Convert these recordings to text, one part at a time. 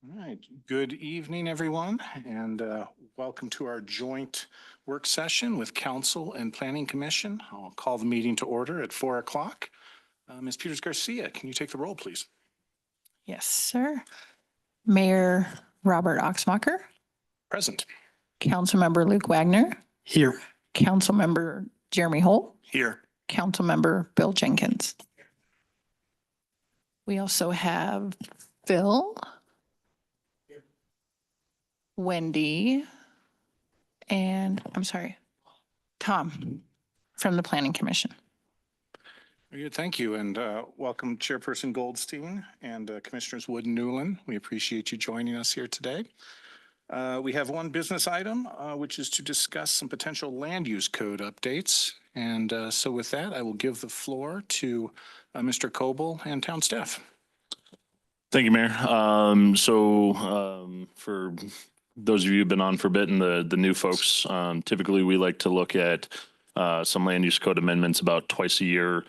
All right. Good evening, everyone, and welcome to our joint work session with Council and Planning Commission. I'll call the meeting to order at 4 o'clock. Ms. Peters Garcia, can you take the roll, please? Yes, sir. Mayor Robert Oxmacher, Present. Councilmember Luke Wagner, Here. Councilmember Jeremy Holt, Here. Councilmember Bill Jenkins. We also have Phil, Wendy, and Tom from the Planning Commission. Very good. Thank you, and welcome Chairperson Goldstein and Commissioners Wood and Newland. We appreciate you joining us here today. We have one business item, which is to discuss some potential land use code updates. And so with that, I will give the floor to Mr. Coble and town staff. Thank you, Mayor. For those of you who've been on for a bit and the new folks, typically we like to look at some land use code amendments about twice a year,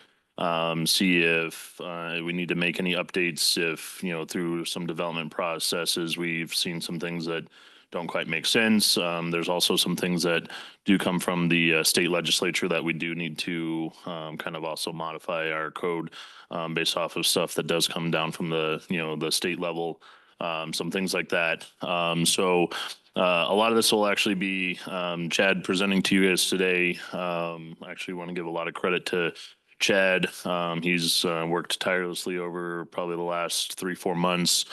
see if we need to make any updates, if, through some development processes, we've seen some things that don't quite make sense. There's also some things that do come from the state legislature that we do need to kind of also modify our code based off of stuff that does come down from the state level, some things like that. A lot of this will actually be Chad presenting to you guys today. I actually want to give a lot of credit to Chad. He's worked tirelessly over probably the last 3-4 months,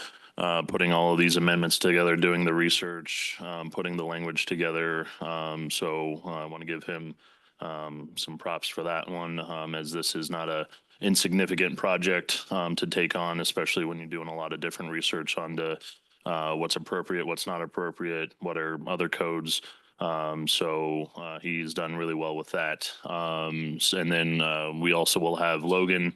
putting all of these amendments together, doing the research, putting the language together. I want to give him some props for that one, as this is not a insignificant project to take on, especially when you're doing a lot of different research on what's appropriate, what's not appropriate, what are other codes. He's done really well with that. And then we also will have Logan.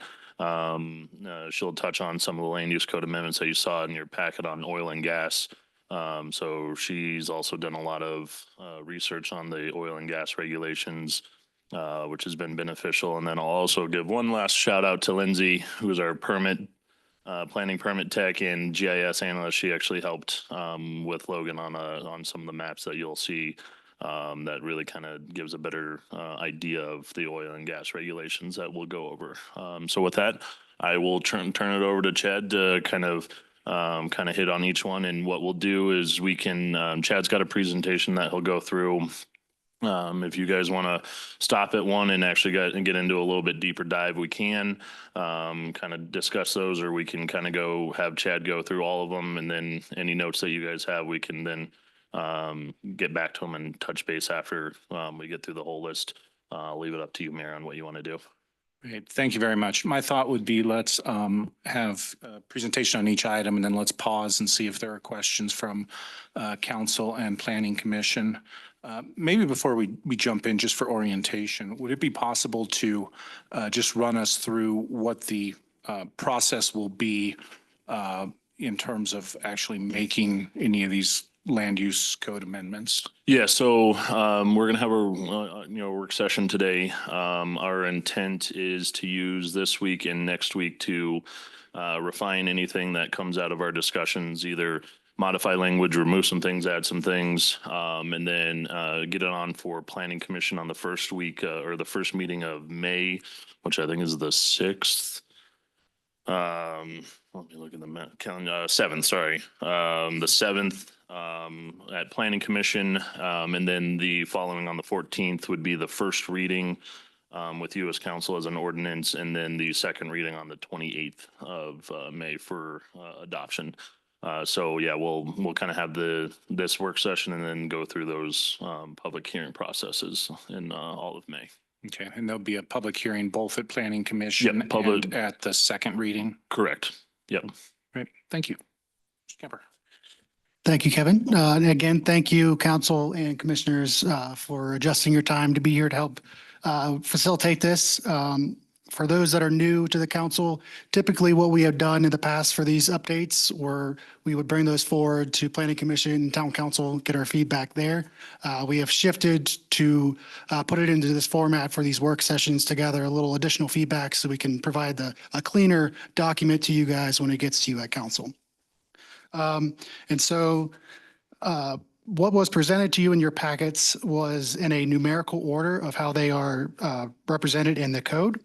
She'll touch on some of the land use code amendments that you saw in your packet on oil and gas. So she's also done a lot of research on the oil and gas regulations, which has been beneficial. And then I'll also give one last shout out to Lindsay, who is our planning permit tech and GIS analyst. She actually helped with Logan on some of the maps that you'll see. That really kind of gives a better idea of the oil and gas regulations that we'll go over. So with that, I will turn it over to Chad to kind of hit on each one. And what we'll do is Chad's got a presentation that he'll go through. If you guys want to stop at one and actually get into a little bit deeper dive, we can kind of discuss those, or we can kind of have Chad go through all of them, and then any notes that you guys have, we can then get back to them and touch base after we get through the whole list. I'll leave it up to you, Mayor, on what you want to do. Great. Thank you very much. My thought would be let's have a presentation on each item, and then let's pause and see if there are questions from Council and Planning Commission. Maybe before we jump in, just for orientation, would it be possible to just run us through what the process will be in terms of actually making any of these land use code amendments? Yeah, so we're going to have a work session today. Our intent is to use this week and next week to refine anything that comes out of our discussions, either modify language, remove some things, add some things, and then get it on for Planning Commission on the first week or the first meeting of May, which I think is the 6th. Let me look at the calendar. 7th, sorry. The 7th at Planning Commission, and then the following on the 14th would be the first reading with you as council as an ordinance, and then the second reading on the 28th of May for adoption. We'll kind of have this work session and then go through those public hearing processes in all of May. Okay, and there'll be a public hearing both at Planning Commission and at the second reading? Correct. Yep. Great. Thank you. Mr. Kemper. Thank you, Kevin. And again, thank you, council and commissioners, for adjusting your time to be here to help facilitate this. For those that are new to the council, typically what we have done in the past for these updates, or we would bring those forward to Planning Commission, Town Council, get our feedback there. We have shifted to put it into this format for these work sessions to gather a little additional feedback so we can provide a cleaner document to you guys when it gets to you at council. And so what was presented to you in your packets was in a numerical order of how they are represented in the code.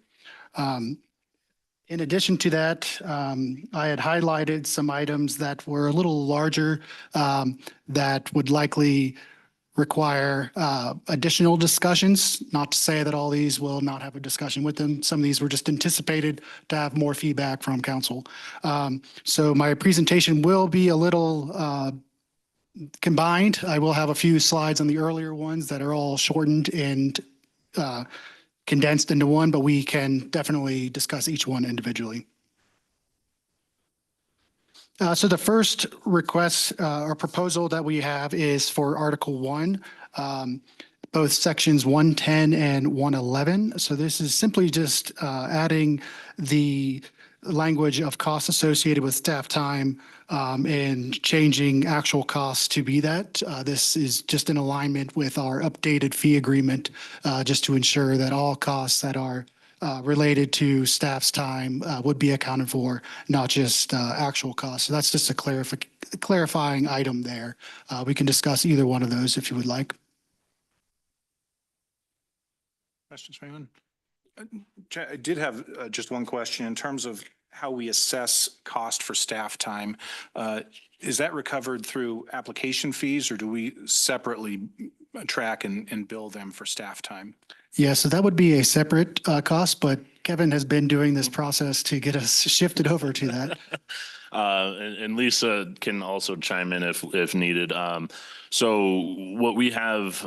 In addition to that, I had highlighted some items that were a little larger that would likely require additional discussions. Not to say that all these will not have a discussion with them. Some of these were just anticipated to have more feedback from council. So my presentation will be a little combined. I will have a few slides on the earlier ones that are all shortened and condensed into one, but we can definitely discuss each one individually. So the first request or proposal that we have is for Article 1, both sections 110 and 111. So this is simply just adding the language of costs associated with staff time and changing actual costs to be that. This is just in alignment with our updated fee agreement, just to ensure that all costs that are related to staff's time would be accounted for, not just actual costs. So that's just a clarifying item there. We can discuss either one of those if you would like. Questions from anyone? I did have just one question in terms of how we assess cost for staff time. Is that recovered through application fees, or do we separately track and bill them for staff time? Yeah, so that would be a separate cost, but Kevin has been doing this process to get us shifted over to that. And Lisa can also chime in if needed. So what we have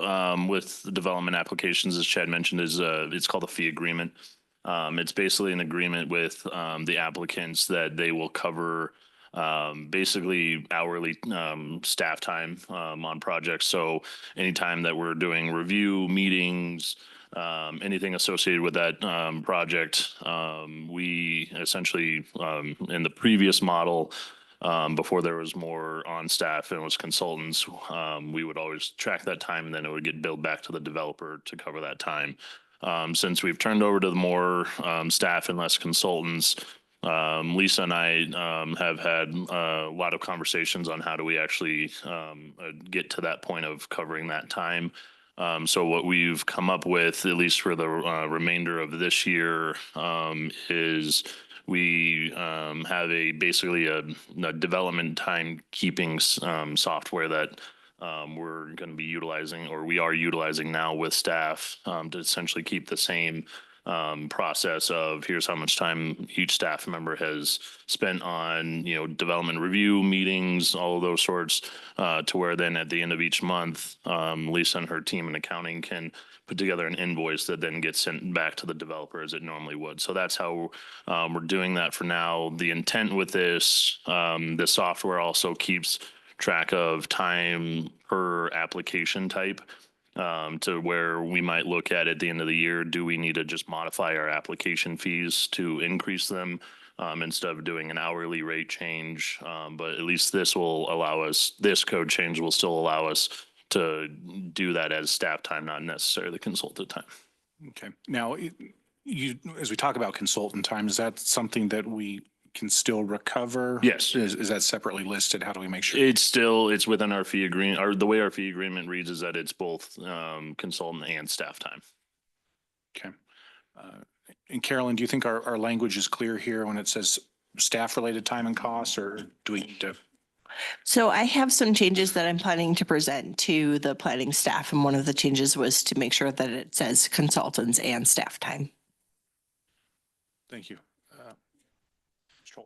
with the development applications, as Chad mentioned, is it's called a fee agreement. It's basically an agreement with the applicants that they will cover basically hourly staff time on projects. So anytime that we're doing review meetings, anything associated with that project, we essentially in the previous model, before there was more on staff and it was consultants, we would always track that time and then it would get billed back to the developer to cover that time. Since we've turned over to the more staff and less consultants, Lisa and I have had a lot of conversations on how do we actually get to that point of covering that time. So what we've come up with, at least for the remainder of this year, is we have basically a development time keeping software that we're going to be utilizing, or we are utilizing now with staff to essentially keep the same process of here's how much time each staff member has spent on, development review meetings, all of those sorts, to where then at the end of each month, Lisa and her team in accounting can put together an invoice that then gets sent back to the developer as it normally would. So that's how we're doing that for now. The intent with this, the software also keeps track of time per application type. To where we might look at the end of the year, do we need to just modify our application fees to increase them instead of doing an hourly rate change? But at least this will allow us, this code change will still allow us to do that as staff time, not necessarily consultant time. Okay. Now, as we talk about consultant time, is that something that we can still recover? Yes. Is that separately listed? How do we make sure? It's within our fee agreement, or the way our fee agreement reads is that it's both consultant and staff time. Okay. And Carolyn, do you think our language is clear here when it says staff-related time and costs, or do we need to? So I have some changes that I'm planning to present to the planning staff. And one of the changes was to make sure that it says consultants and staff time. Thank you.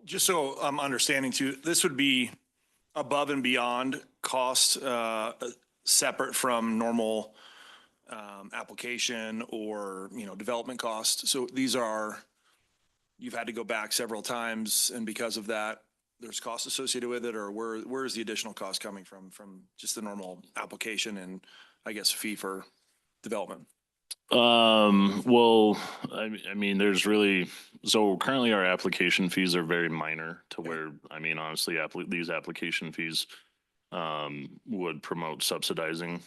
Just so I'm understanding too, this would be above and beyond cost, separate from normal application or, development cost. So these are, you've had to go back several times, and because of that, there's costs associated with it, or where is the additional cost coming from just the normal application and I guess fee for development? Well, I mean, there's really, so currently our application fees are very minor to where, honestly, these application fees would promote subsidizing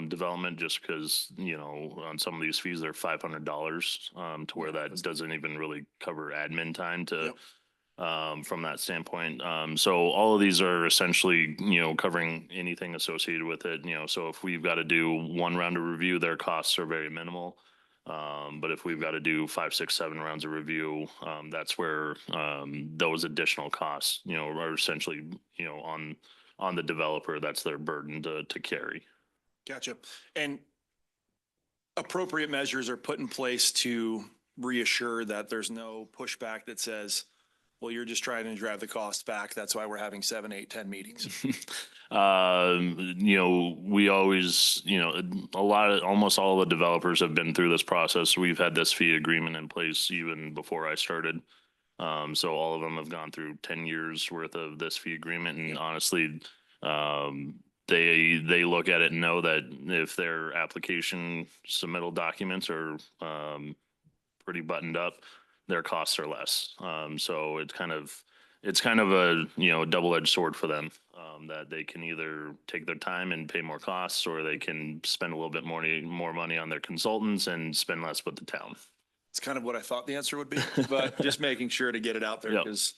development just because, on some of these fees, they're $500 to where that doesn't even really cover admin time to from that standpoint. So all of these are essentially, covering anything associated with it, so if we've got to do one round of review, their costs are very minimal. But if we've got to do 5, 6, 7 rounds of review, that's where those additional costs, are essentially, on the developer. That's their burden to carry. Gotcha. And appropriate measures are put in place to reassure that there's no pushback that says, well, you're just trying to drive the cost back. That's why we're having 7, 8, 10 meetings. We always, almost all the developers have been through this process. We've had this fee agreement in place even before I started. So all of them have gone through 10 years worth of this fee agreement. And honestly, they look at it and know that if their application submittal documents are pretty buttoned up, their costs are less. So it's kind of a, double-edged sword for them, that they can either take their time and pay more costs, or they can spend a little bit more money on their consultants and spend less with the town. It's kind of what I thought the answer would be, but just making sure to get it out there Yep. because,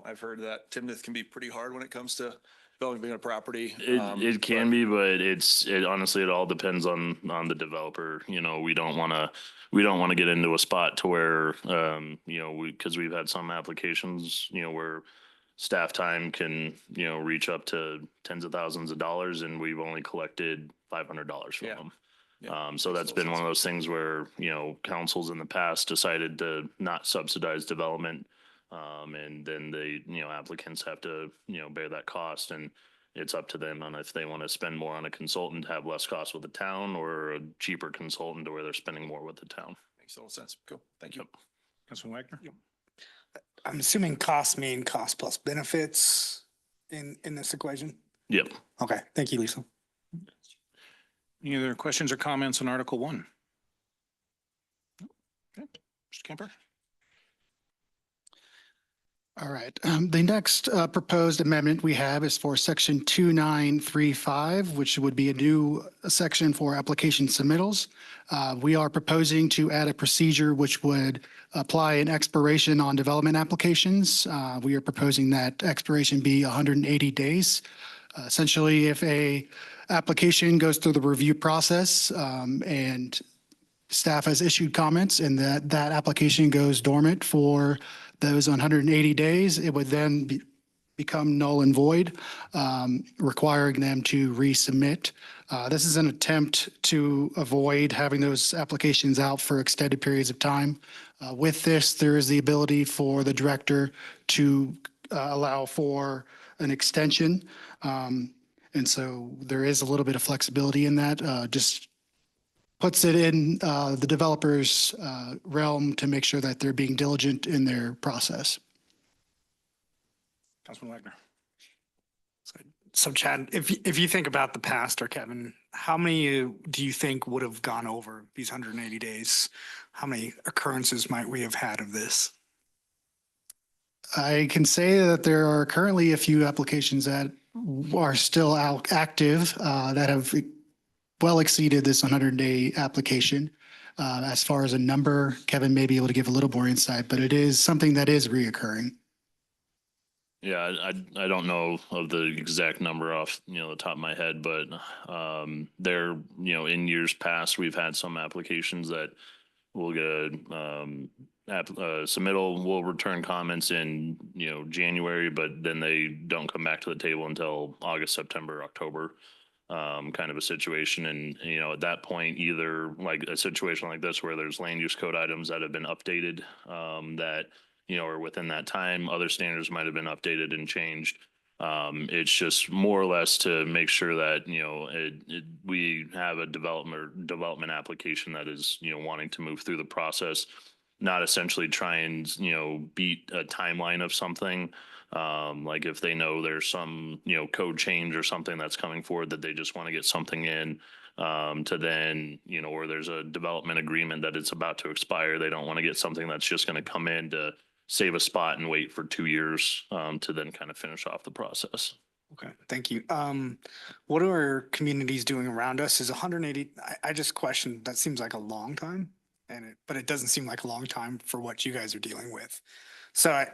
I've heard that Timnath can be pretty hard when it comes to developing a property. It can be, but it honestly, it all depends on the developer. We don't want to get into a spot to where, because we've had some applications, where staff time can, reach up to tens of thousands of dollars, and we've only collected $500 from Yeah. them. Yeah. So that's been one of those things where, councils in the past decided to not subsidize development. And then applicants have to, bear that cost, and it's up to them on if they want to spend more on a consultant, have less cost with the town, or a cheaper consultant where they're spending more with the town. Makes total sense. Cool. Thank you. Councilman Wagner? I'm assuming costs mean cost plus benefits in this equation? Yep. Okay, thank you, Lisa. Any other questions or comments on Article 1? Okay, Mr. Kemper? All right. The next proposed amendment we have is for section 2935, which would be a new section for application submittals. We are proposing to add a procedure which would apply an expiration on development applications. We are proposing that expiration be 180 days. Essentially, if a application goes through the review process and staff has issued comments and that application goes dormant for those 180 days, it would then become null and void, requiring them to resubmit. This is an attempt to avoid having those applications out for extended periods of time. With this, there is the ability for the director to allow for an extension. And so there is a little bit of flexibility in that, just puts it in the developer's realm to make sure that they're being diligent in their process. Councilman Wagner? So Chad, if you think about the past, or Kevin, how many do you think would have gone over these 180 days? How many occurrences might we have had of this? I can say that there are currently a few applications that are still active that have well exceeded this 100-day application. As far as a number, Kevin may be able to give a little more insight, but it is something that is reoccurring. Yeah, I don't know of the exact number off, the top of my head, but there, in years past, we've had some applications that will get submittal, will return comments in, January, but then they don't come back to the table until August, September, October, kind of a situation. And, at that point, either like a situation like this where there's land use code items that have been updated, that, or within that time, other standards might have been updated and changed. It's just more or less to make sure that, we have a development application that is, wanting to move through the process, not essentially try and, beat a timeline of something. Like if they know there's some, code change or something that's coming forward that they just want to get something in, to then, or there's a development agreement that it's about to expire. They don't want to get something that's just going to come in to save a spot and wait for 2 years, to then kind of finish off the process. Okay, thank you. What are communities doing around us? Is 180, I just questioned, that seems like a long time, but it doesn't seem like a long time for what you guys are dealing with. So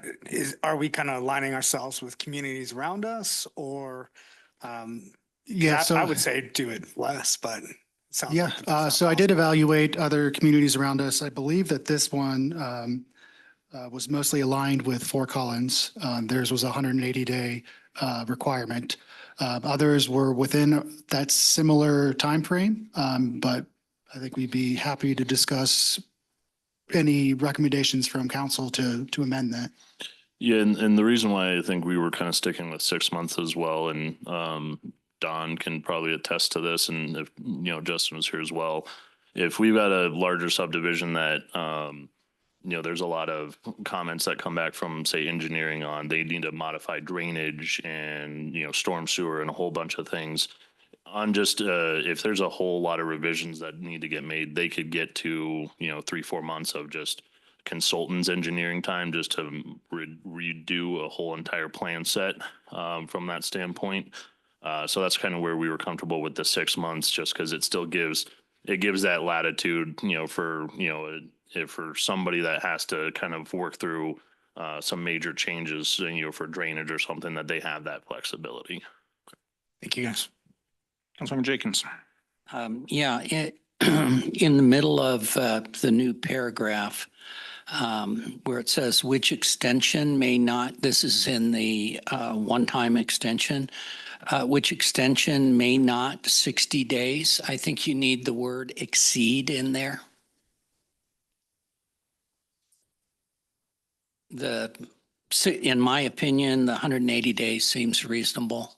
are we kind of aligning ourselves with communities around us or? 'Cause Yeah, so I would say do it less, but. it sounds yeah, like that's so not I did possible. evaluate other communities around us. I believe that this one was mostly aligned with Fort Collins. Theirs was a 180-day requirement. Others were within that similar timeframe, but I think we'd be happy to discuss any recommendations from council to amend that. Yeah, and the reason why I think we were kind of sticking with 6 months as well, and Don can probably attest to this, and if Justin was here as well. If we've got a larger subdivision that there's a lot of comments that come back from, say, engineering on they need to modify drainage and storm sewer and a whole bunch of things. On just if there's a whole lot of revisions that need to get made, they could get to 3-4 months of just consultants engineering time just to redo a whole entire plan set from that standpoint. So that's kind of where we were comfortable with the 6 months, just because it still gives that latitude, for somebody that has to kind of work through some major changes, for drainage or something, that they have that flexibility. Thank you, guys. Councilmember Jenkins. Yeah, in the middle of the new paragraph, where it says which extension may not, this is in the one-time extension, which extension may not 60 days. I think you need the word exceed in there. In my opinion, the 180 days seems reasonable.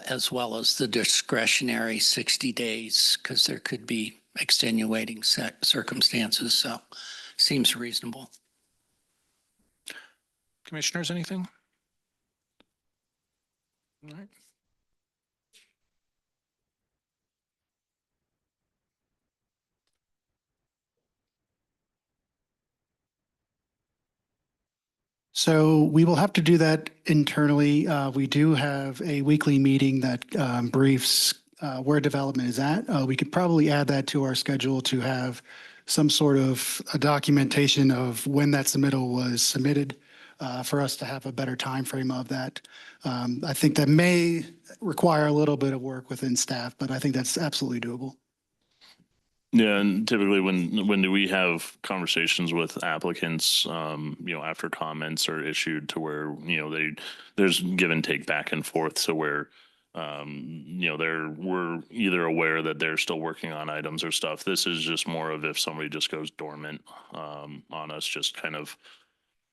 As well as the discretionary 60 days, because there could be extenuating circumstances. So seems reasonable. Commissioners, anything? All right. So we will have to do that internally. We do have a weekly meeting that briefs where development is at. We could probably add that to our schedule to have some sort of a documentation of when that submittal was submitted for us to have a better time frame of that. I think that may require a little bit of work within staff, but I think that's absolutely doable. Yeah, and typically when do we have conversations with applicants, after comments are issued, to where, there's give and take back and forth, so where, we're either aware that they're still working on items or stuff. This is just more of if somebody just goes dormant on us, just kind of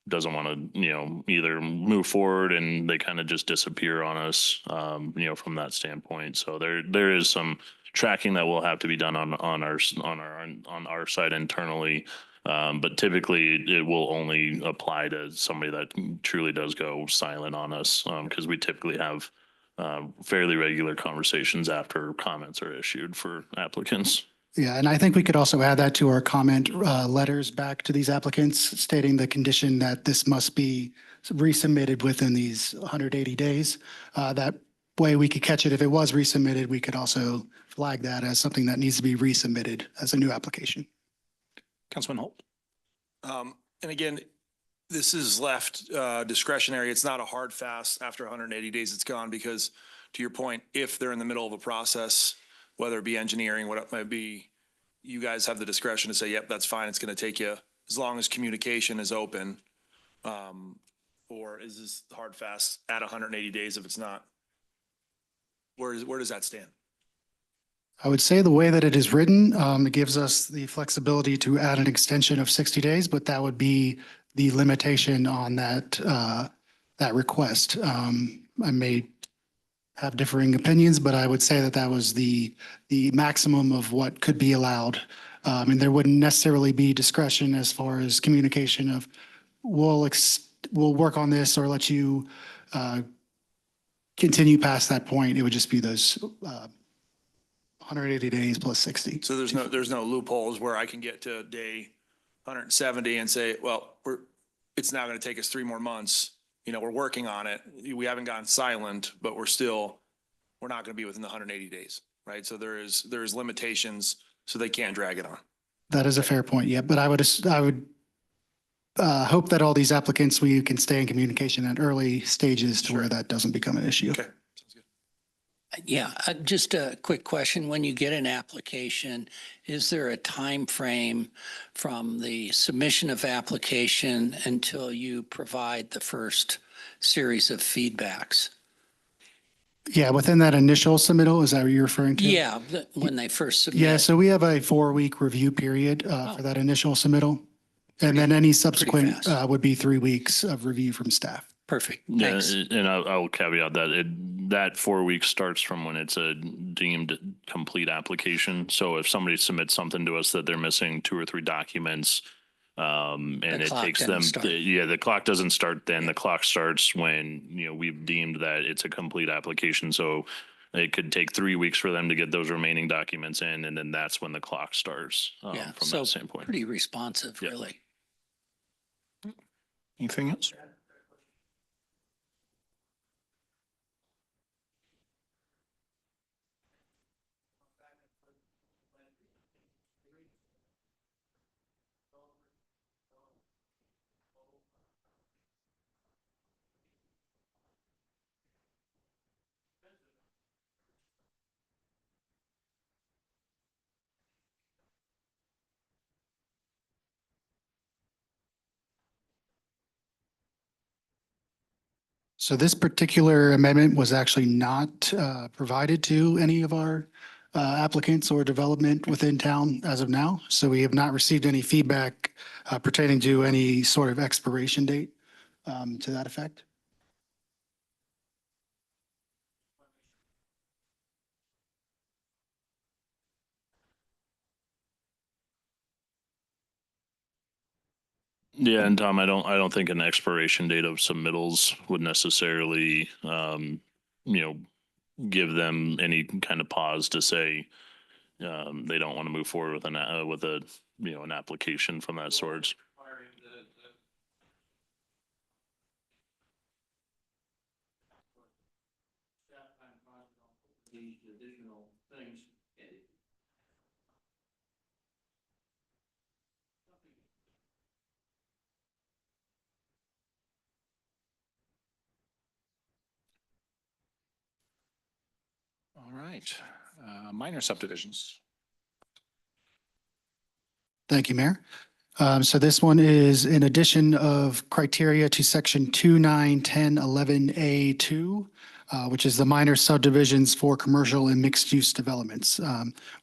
doesn't want to, either move forward and they kind of just disappear on us, from that standpoint. So there is some tracking that will have to be done on our side internally. But typically it will only apply to somebody that truly does go silent on us, because we typically have fairly regular conversations after comments are issued for applicants. Yeah, and I think we could also add that to our comment letters back to these applicants, stating the condition that this must be resubmitted within these 180 days. That way we could catch it. If it was resubmitted, we could also flag that as something that needs to be resubmitted as a new application. Councilman Holt. And again, this is left discretionary. It's not a hard fast after 180 days it's gone, because to your point, if they're in the middle of a process, whether it be engineering, what it might be, you guys have the discretion to say, yep, that's fine. It's going to take you, as long as communication is open. Or is this hard fast at 180 days if it's not? Where does that stand? I would say the way that it is written, it gives us the flexibility to add an extension of 60 days, but that would be the limitation on that request. I may have differing opinions, but I would say that that was the maximum of what could be allowed. And there wouldn't necessarily be discretion as far as communication of, we'll work on this or let you continue past that point. It would just be those 180 days plus 60. So there's no loopholes where I can get to day 170 and say, well, it's now going to take us 3 more months. We're working on it. We haven't gone silent, but we're not going to be within the 180 days, right? So there is limitations, so they can't drag it on. That is a fair point. Yeah, but I would hope that all these applicants, we can stay in communication at early stages to where that doesn't become an issue. Okay. Sounds good. Yeah, just a quick question. When you get an application, is there a time frame from the submission of application until you provide the first series of feedbacks? Yeah, within that initial submittal, is that what you're referring to? Yeah, when they first submit. Yeah, so we have a 4-week review period for that initial submittal. And then any subsequent fast. would be 3 weeks of review from staff. Perfect. Yeah, Thanks. and I'll caveat that that 4 weeks starts from when it's a deemed complete application. So if somebody submits something to us that they're missing 2 or 3 documents, and The it clock takes doesn't them, start. yeah, the clock doesn't start then. The clock starts when, we've deemed that it's a complete application. So it could take 3 weeks for them to get those remaining documents in, and then that's when the clock starts Yeah, from so that standpoint. pretty responsive, Yeah. really. Anything else? So this particular amendment was actually not provided to any of our applicants or development within town as of now. So we have not received any feedback pertaining to any sort of expiration date to that effect. Yeah, and Tom, I don't think an expiration date of submittals would necessarily, give them any kind of pause to say, they don't want to move forward with an application from that sort. All right. Minor subdivisions. Thank you, Mayor. So this one is in addition of criteria to section 291011A2, which is the minor subdivisions for commercial and mixed-use developments.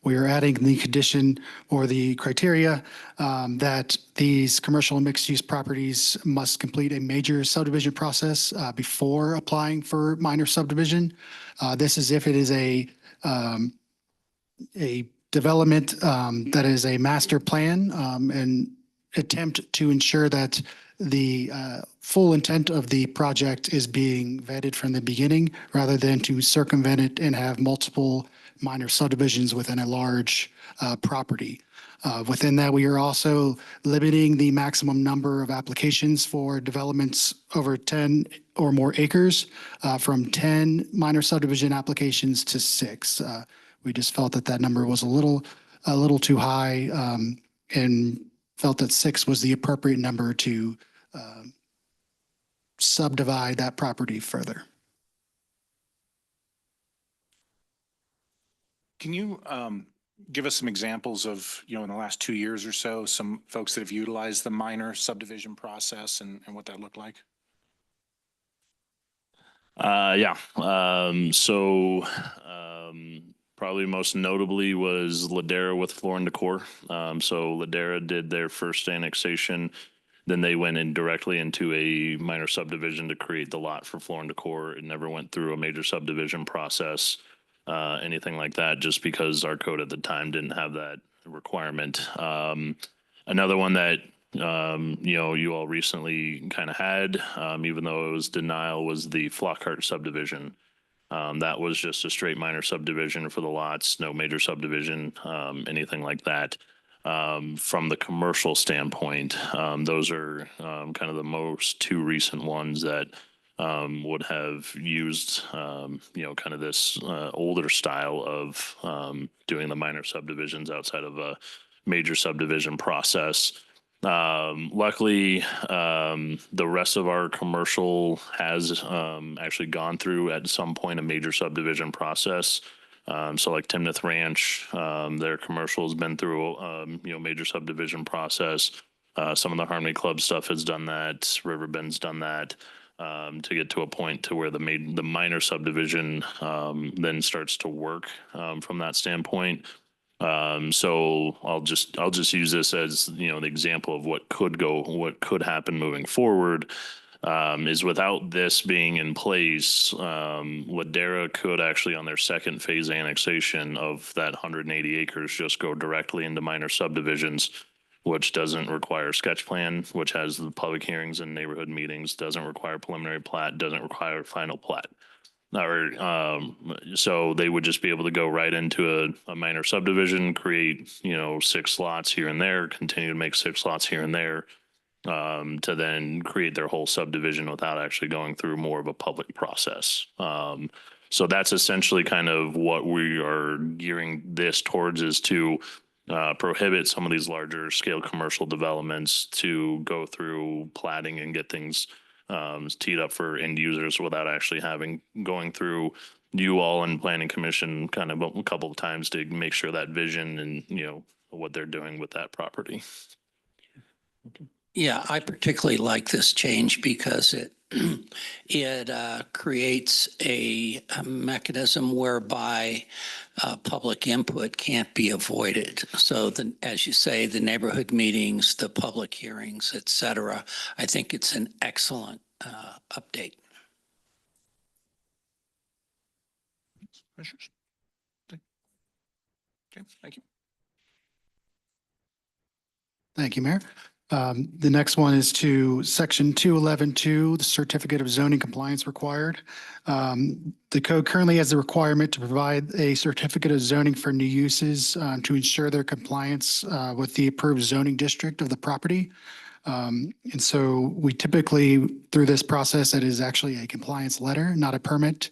We are adding the condition or the criteria that these commercial and mixed-use properties must complete a major subdivision process before applying for minor subdivision. This is if it is a development that is a master plan and attempt to ensure that the full intent of the project is being vetted from the beginning rather than to circumvent it and have multiple minor subdivisions within a large property. Within that, we are also limiting the maximum number of applications for developments over 10 or more acres from 10 minor subdivision applications to 6. We just felt that that number was a little too high and felt that 6 was the appropriate number to subdivide that property further. Can you give us some examples of, in the last 2 years or so, some folks that have utilized the minor subdivision process and what that looked like? Yeah. Probably most notably was Ladera with Floor and Decor. So Ladera did their first annexation. Then they went in directly into a minor subdivision to create the lot for Floor and Decor. It never went through a major subdivision process, anything like that, just because our code at the time didn't have that requirement. Another one that you all recently kind of had, even though it was denial, was the Flockhart subdivision. That was just a straight minor subdivision for the lots, no major subdivision, anything like that. From the commercial standpoint, those are kind of the most 2 recent ones that would have used, kind of this older style of doing the minor subdivisions outside of a major subdivision process. Luckily, the rest of our commercial has actually gone through at some point a major subdivision process. So like Timnath Ranch, their commercial has been through, major subdivision process. Some of the Harmony Club stuff has done that. Riverbend's done that. To get to a point to where the minor subdivision then starts to work from that standpoint. So I'll just use this as, the example of what could happen moving forward. Is without this being in place, Ladera could actually on their second phase annexation of that 180 acres just go directly into minor subdivisions, which doesn't require sketch plan, which has the public hearings and neighborhood meetings, doesn't require preliminary plat, doesn't require final plat. Or, so they would just be able to go right into a minor subdivision, create, 6 lots here and there, continue to make 6 lots here and there, to then create their whole subdivision without actually going through more of a public process. So that's essentially kind of what we are gearing this towards, is to prohibit some of these larger scale commercial developments to go through platting and get things teed up for end users without actually going through you all and planning commission kind of a couple of times to make sure that vision and, what they're doing with that property. Yeah, I particularly like this change because it creates a mechanism whereby public input can't be avoided. So as you say, the neighborhood meetings, the public hearings, et cetera, I think it's an excellent update. Commissioners? Okay, thank you. Thank you, Mayor. The next one is to section 211-2, the certificate of zoning compliance required. The code currently has the requirement to provide a certificate of zoning for new uses to ensure their compliance with the approved zoning district of the property. And so we typically, through this process, it is actually a compliance letter, not a permit.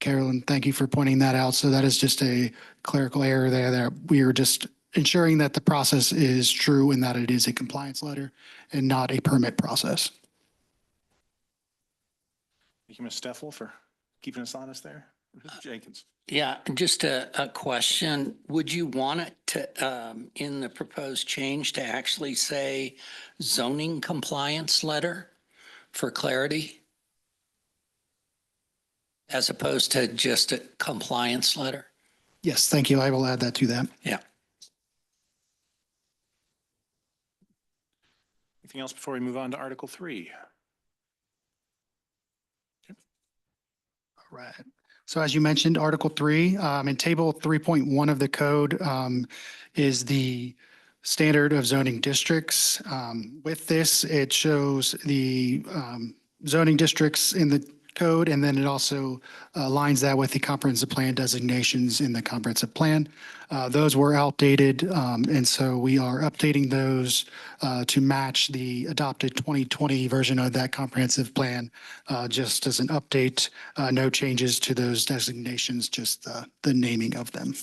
Carolyn, thank you for pointing that out. So that is just a clerical error there that we are just ensuring that the process is true and that it is a compliance letter and not a permit process. Thank you, Ms. Steffel, for keeping us honest there. Mr. Jenkins. Yeah, just a question. Would you want it to, in the proposed change, to actually say zoning compliance letter for clarity? As opposed to just a compliance letter? Yes, thank you. I will add that to that. Yeah. Anything else before we move on to Article 3? All right. So as you mentioned, Article 3, in Table 3.1 of the code is the standard of zoning districts. With this, it shows the zoning districts in the code, and then it also aligns that with the comprehensive plan designations in the comprehensive plan. Those were outdated, and so we are updating those to match the adopted 2020 version of that comprehensive plan. Just as an update, no changes to those designations, just the naming of them.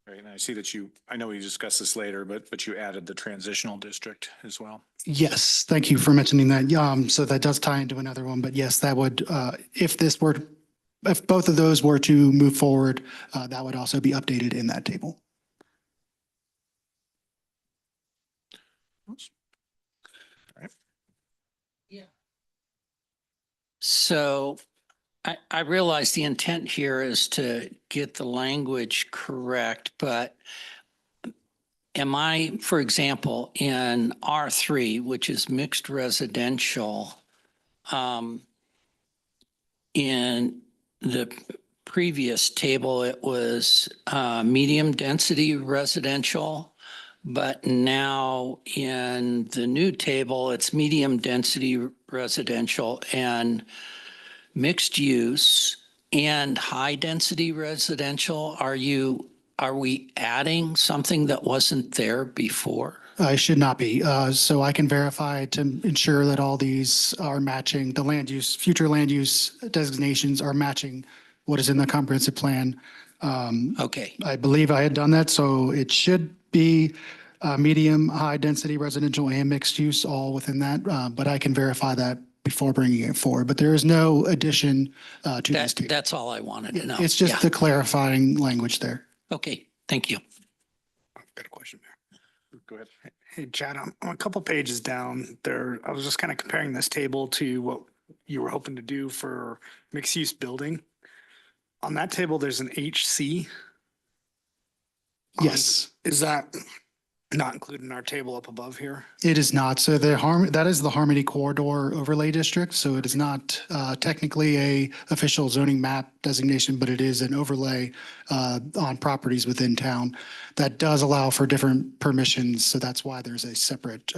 Right, and I see that I know we discussed this later, but you added the transitional district as well. Yes, thank you for mentioning that. So that does tie into another one, but yes, that would, if both of those were to move forward, that would also be updated in that table. All right. Yeah. So I realize the intent here is to get the language correct, but am I, for example, in R3, which is mixed residential, in the previous table, it was medium density residential, but now in the new table, it's medium density residential and mixed use and high density residential. Are we adding something that wasn't there before? It should not be. So I can verify to ensure that all these are matching the land use, future land use designations are matching what is in the comprehensive plan. Okay, I believe I had done that, so it should be medium, high density residential and mixed use all within that, but I can verify that before bringing it forward. But there is no addition to this table. that's all I wanted to know. It's just Yeah. the clarifying language there. Okay, thank you. I've got a question there. Go ahead. Hey, Chad, on a couple pages down there, I was just kind of comparing this table to what you were hoping to do for mixed use building. On that table, there's an HC. Yes, Is that not included in our table up above here? it is not. So that is the Harmony Corridor Overlay District. So it is not technically a official zoning map designation, but it is an overlay on properties within town that does allow for different permissions. So that's why there's a separate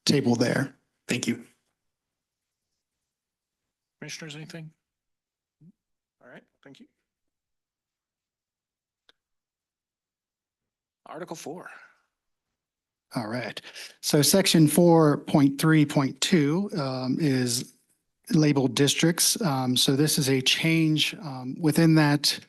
table there. Thank you. Commissioners, anything? All right, thank you. Article 4. All right. So section 4.3.2 is labeled districts. So this is a change within that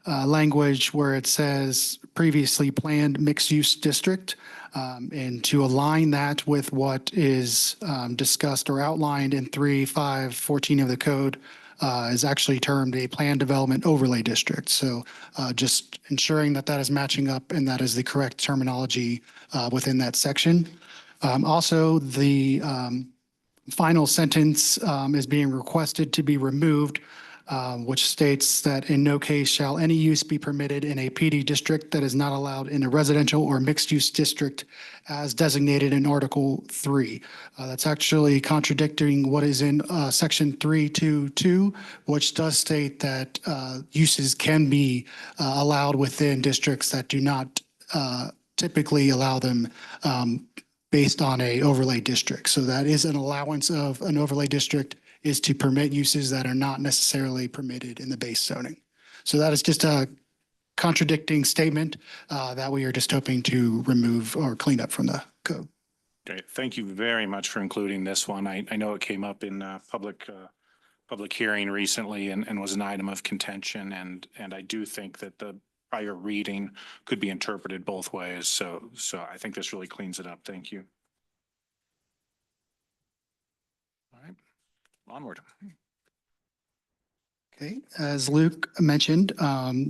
language where it says previously planned mixed-use district. And to align that with what is discussed or outlined in 3.5.14 of the code is actually termed a planned development overlay district. So just ensuring that that is matching up and that is the correct terminology within that section. Also, the final sentence is being requested to be removed, which states that in no case shall any use be permitted in a PD district that is not allowed in a residential or mixed-use district as designated in Article 3. That's actually contradicting what is in Section 3.2.2, which does state that uses can be allowed within districts that do not typically allow them based on a overlay district. So that is an allowance of an overlay district is to permit uses that are not necessarily permitted in the base zoning. So that is just a contradicting statement that we are just hoping to remove or clean up from the code. Great. Thank you very much for including this one. I know it came up in public hearing recently and was an item of contention. And I do think that the prior reading could be interpreted both ways. So I think this really cleans it up. Thank you. All right, onward. Okay, as Luke mentioned,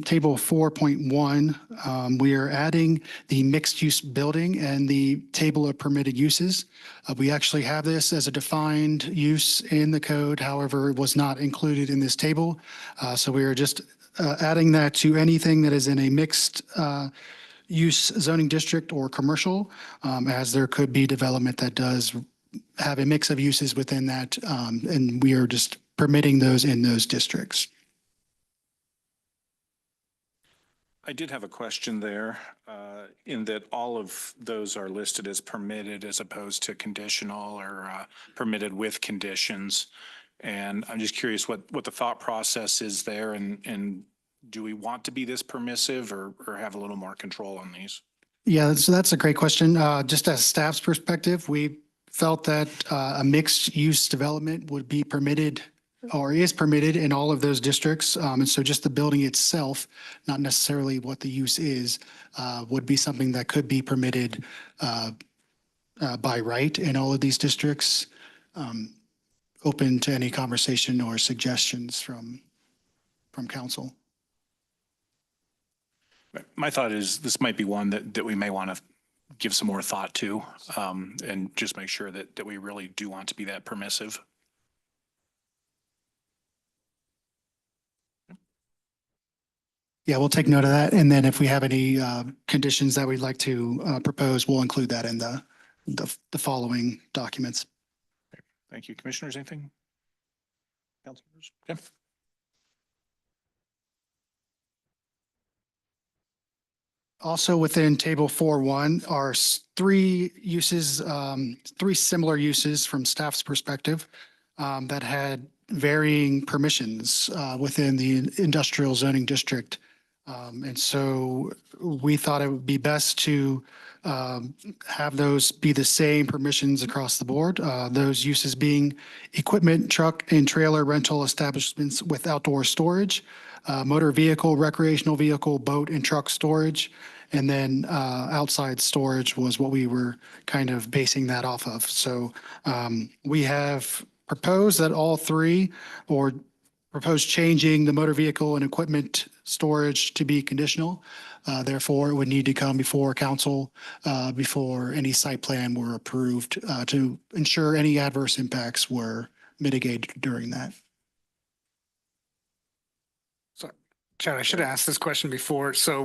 table 4.1, we are adding the mixed-use building and the table of permitted uses. We actually have this as a defined use in the code, however, it was not included in this table. So we are just adding that to anything that is in a mixed use zoning district or commercial, as there could be development that does have a mix of uses within that, and we are just permitting those in those districts. I did have a question there in that all of those are listed as permitted as opposed to conditional or permitted with conditions. And I'm just curious what the thought process is there, and do we want to be this permissive or have a little more control on these? Yeah, so that's a great question. Just as staff's perspective, we felt that a mixed use development would be permitted or is permitted in all of those districts. And so just the building itself, not necessarily what the use is, would be something that could be permitted by right in all of these districts. Open to any conversation or suggestions from council. My thought is this might be one that we may want to give some more thought to and just make sure that we really do want to be that permissive. Yeah, we'll take note of that. And then if we have any conditions that we'd like to propose, we'll include that in the following documents. Thank you. Commissioners, anything? Councilors? Okay. Also within table 4.1 are three uses, three similar uses from staff's perspective that had varying permissions within the industrial zoning district. And so we thought it would be best to have those be the same permissions across the board. Those uses being equipment, truck, and trailer rental establishments with outdoor storage, motor vehicle, recreational vehicle, boat and truck storage. And then outside storage was what we were kind of basing that off of. So we have proposed that all three, or proposed changing the motor vehicle and equipment storage to be conditional. Therefore, it would need to come before council before any site plan were approved to ensure any adverse impacts were mitigated during that. Chad, I should have asked this question before. So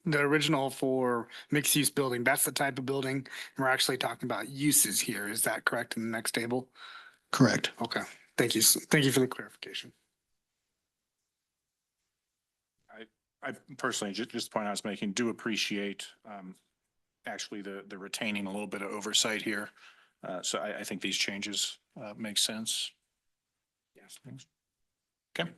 the original for mixed use building, that's the type of building. And we're actually talking about uses here. Is that correct in the next table? Correct. Okay. Thank you. Thank you for the clarification. I personally, just the point I was making, do appreciate actually the retaining a little bit of oversight here. So I think these changes make sense. Yes. Okay.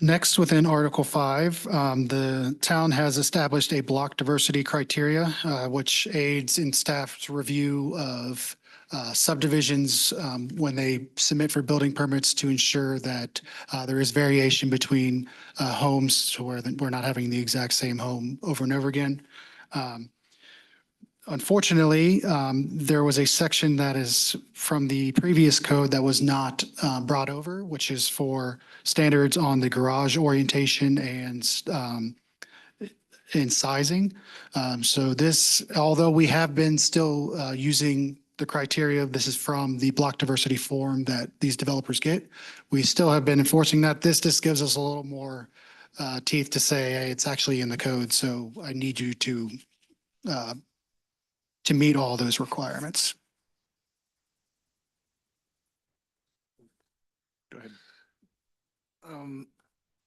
Next, within Article 5, the town has established a block diversity criteria, which aids in staff's review of subdivisions when they submit for building permits to ensure that there is variation between homes so we're not having the exact same home over and over again. Unfortunately, there was a section that is from the previous code that was not brought over, which is for standards on the garage orientation and sizing. So this, although we have been still using the criteria, this is from the block diversity form that these developers get. We still have been enforcing that. This just gives us a little more teeth to say, hey, it's actually in the code. So I need you to meet all those requirements. Go ahead.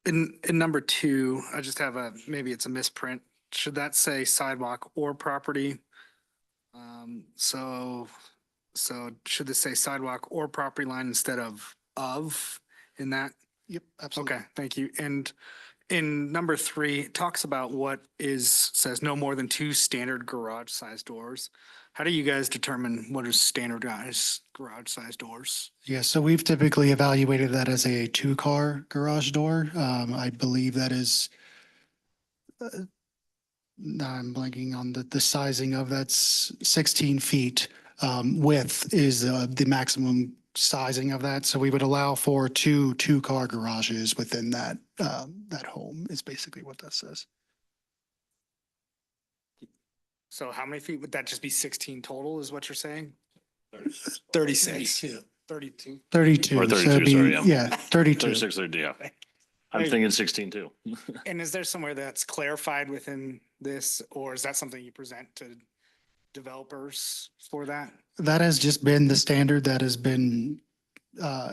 In number 2, I just have maybe it's a misprint. Should that say sidewalk or property? So should this say sidewalk or property line instead of in that? Yep, absolutely. Okay, thank you. And in number 3, it talks about says no more than 2 standard garage size doors. How do you guys determine what is standardized garage size doors? Yeah, so we've typically evaluated that as a 2-car garage door. I believe that is, I'm blanking on the sizing of that's 16 feet. Width is the maximum sizing of that. So we would allow for 2-car garages within that home is basically what that says. So how many feet would that just be? 16 total is what you're saying? 36. 32. 32. Or so 32, it'd be- sorry, yeah. Yeah, 32. 36, yeah. I'm thinking 16 too. And is there somewhere that's clarified within this, or is that something you present to developers for that? That has just been the standard that has been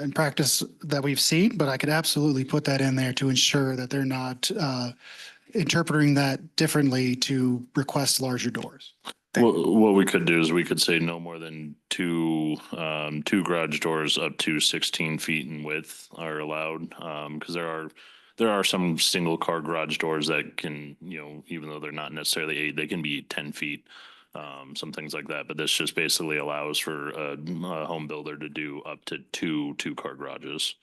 in practice that we've seen, but I could absolutely put that in there to ensure that they're not interpreting that differently to request larger doors. What we could do is we could say no more than two garage doors up to 16 feet in width are allowed. Because there are some single car garage doors that can, even though they're not necessarily 8, they can be 10 feet. Some things like that, but this just basically allows for a home builder to do up to two car garages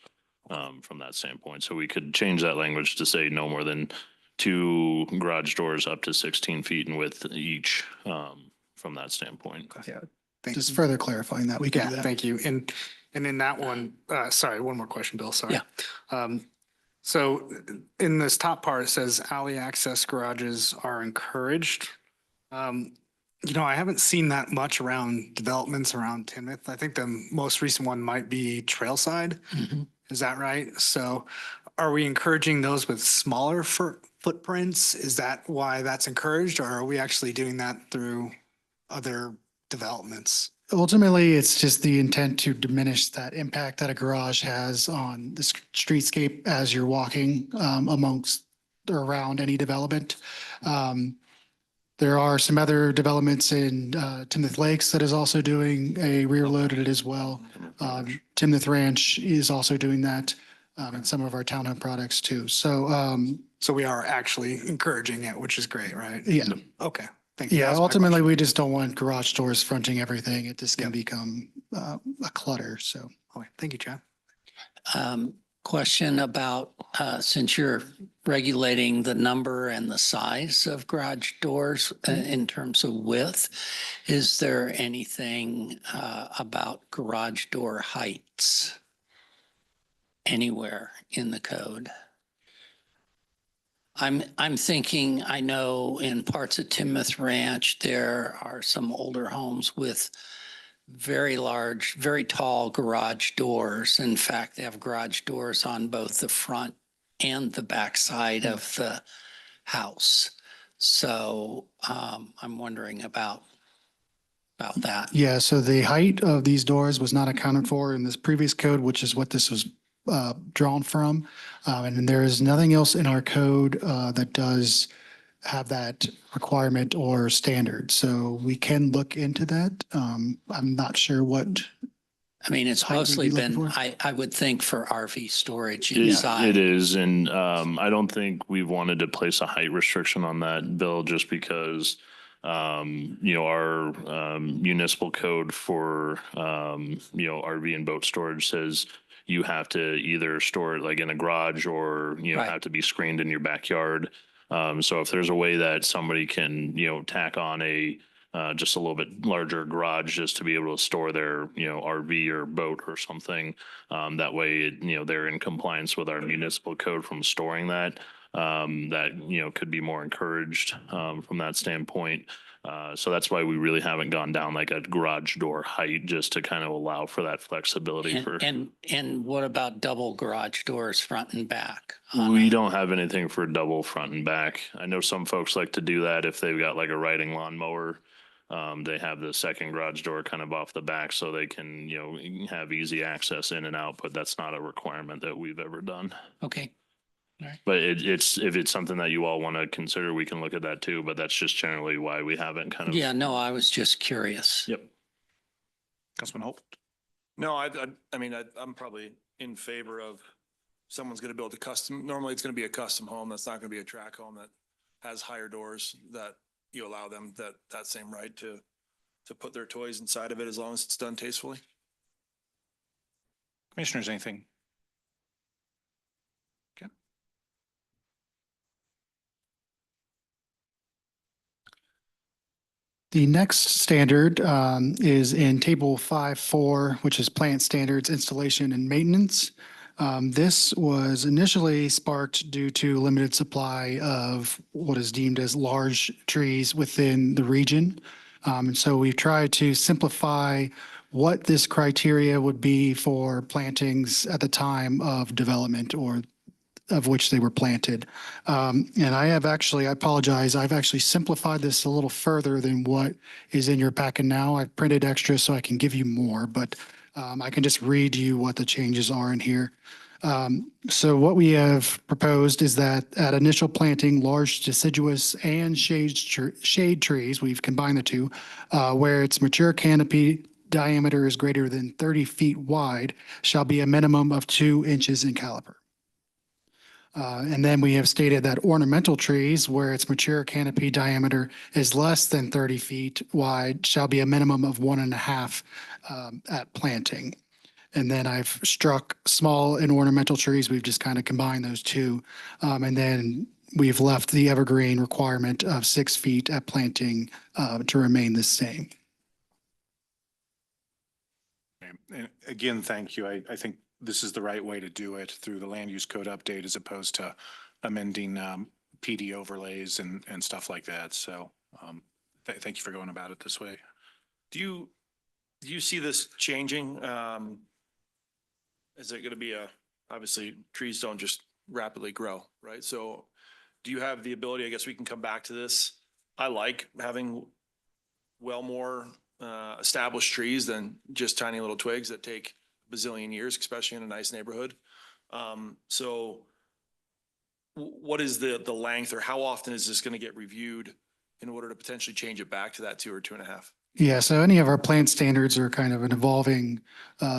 from that standpoint. So we could change that language to say no more than 2 garage doors up to 16 feet in width each from that standpoint. Yeah, Thank just you. further clarifying that we can Yeah, do that. thank you. And in that one, sorry, one more question, Bill, sorry. Yeah. So in this top part, it says alley access garages are encouraged. I haven't seen that much around developments around Timnath. I think the most recent one might be Trailside. Mhm. Is that right? So are we encouraging those with smaller footprints? Is that why that's encouraged, or are we actually doing that through other developments? Ultimately, it's just the intent to diminish that impact that a garage has on the streetscape as you're walking amongst or around any development. There are some other developments in Timnath Lakes that is also doing a rear loaded as well. Timnath Ranch is also doing that, and some of our townhome products too. So So we are actually encouraging it, which is great, right? yeah, Okay, Thank you. Yeah, That was my ultimately, question. we just don't want garage doors fronting everything. It just can Yep. become a clutter, so. Okay, thank you, Chad. Question about, since you're regulating the number and the size of garage doors in terms of width, is there anything about garage door heights anywhere in the code? I'm thinking, I know in parts of Timnath Ranch, there are some older homes with very large, very tall garage doors. In fact, they have garage doors on both the front and the back side of the house. So I'm wondering about that. Yeah, so the height of these doors was not accounted for in this previous code, which is what this was drawn from. And then there is nothing else in our code that does have that requirement or standard. So we can look into that. I'm not sure what, I mean, it's Height we'd mostly be looking been, for? I would think for RV storage It inside. is, and I don't think we wanted to place a height restriction on that bill just because our municipal code for RV and boat storage says you have to either store it like in a garage or Right. have to be screened in your backyard. So if there's a way that somebody can tack on a just a little bit larger garage just to be able to store their, RV or boat or something. That way, they're in compliance with our municipal code from storing that. That could be more encouraged from that standpoint. So that's why we really haven't gone down like a garage door height just to kind of allow for that flexibility for. And what about double garage doors front and back? We don't have anything for double front and back. I know some folks like to do that if they've got like a riding lawnmower. They have the second garage door kind of off the back so they can, have easy access in and out, but that's not a requirement that we've ever done. Okay. But it's, if it's something that you all want to consider, we can look at that too, but that's just generally why we haven't kind of. Yeah, no, I was just curious. Yep. Councilman Holt? No, I'm probably in favor of someone's going to build a custom, normally it's going to be a custom home. That's not going to be a track home that has higher doors that you allow them that same right to put their toys inside of it as long as it's done tastefully. Commissioners, anything? Okay. the next standard is in table 5.4, which is plant standards, installation and maintenance. This was initially sparked due to limited supply of what is deemed as large trees within the region. And so we've tried to simplify what this criteria would be for plantings at the time of development or of which they were planted. And I apologize, I've actually simplified this a little further than what is in your packet now. I've printed extra so I can give you more, but I can just read you what the changes are in here. So what we have proposed is that at initial planting, large deciduous and shade trees, we've combined the two, where its mature canopy diameter is greater than 30 feet wide, shall be a minimum of 2 inches in caliber. And then we have stated that ornamental trees where its mature canopy diameter is less than 30 feet wide shall be a minimum of 1.5 at planting. And then I've struck small and ornamental trees. We've just kind of combined those two. And then we've left the evergreen requirement of 6 feet at planting to remain the same. And again, thank you. I think this is the right way to do it through the land use code update as opposed to amending PD overlays and stuff like that. So thank you for going about it this way. Do you see this changing? Is it going to be obviously trees don't just rapidly grow, right? So do you have the ability, I guess we can come back to this. I like having well more established trees than just tiny little twigs that take a bazillion years, especially in a nice neighborhood. So what is the length or how often is this going to get reviewed in order to potentially change it back to that 2 or 2.5? Yeah, so any of our plant standards are kind of an evolving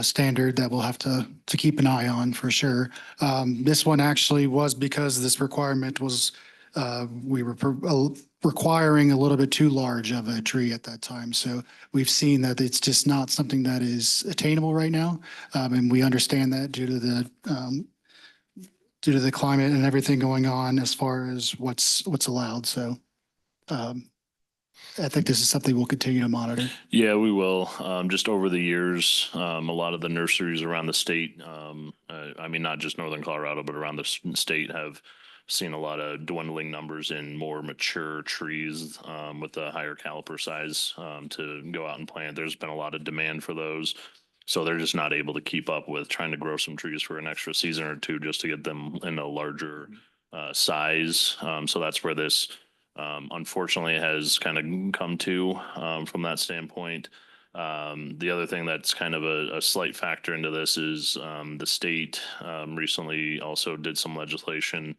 standard that we'll have to keep an eye on for sure. This one actually was because this requirement was, we were requiring a little bit too large of a tree at that time. So we've seen that it's just not something that is attainable right now. And we understand that due to the climate and everything going on as far as what's allowed. So I think this is something we'll continue to monitor. Yeah, we will. Just over the years, a lot of the nurseries around the state, I mean, not just northern Colorado, but around the state have seen a lot of dwindling numbers in more mature trees with a higher caliper size to go out and plant. There's been a lot of demand for those. So they're just not able to keep up with trying to grow some trees for an extra season or two just to get them in a larger size. So that's where this unfortunately has kind of come to from that standpoint. The other thing that's kind of a slight factor into this is the state recently also did some legislation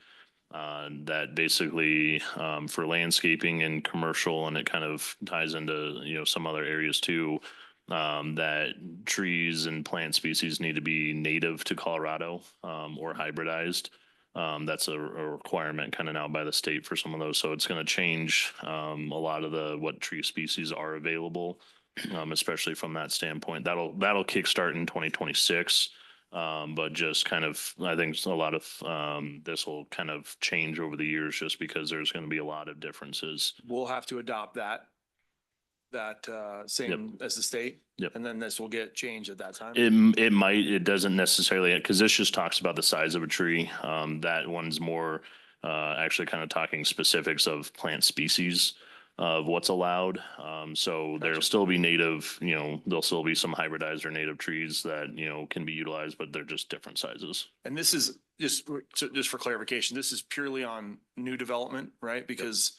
that basically for landscaping and commercial, and it kind of ties into, you know, some other areas too, that trees and plant species need to be native to Colorado or hybridized. That's a requirement kind of now by the state for some of those. So it's going to change a lot of what tree species are available, especially from that standpoint. That'll kickstart in 2026. But just kind of, I think a lot of this will kind of change over the years just because there's going to be a lot of differences. We'll have to adopt that same as the state. Yep. And then this will get changed at that time. It doesn't necessarily, because this just talks about the size of a tree. That one's more actually kind of talking specifics of plant species of what's allowed. So there'll still be native, you know, there'll still be some hybridized or native trees that, you know, can be utilized, but they're just different sizes. And this is just for clarification, this is purely on new development, right? Because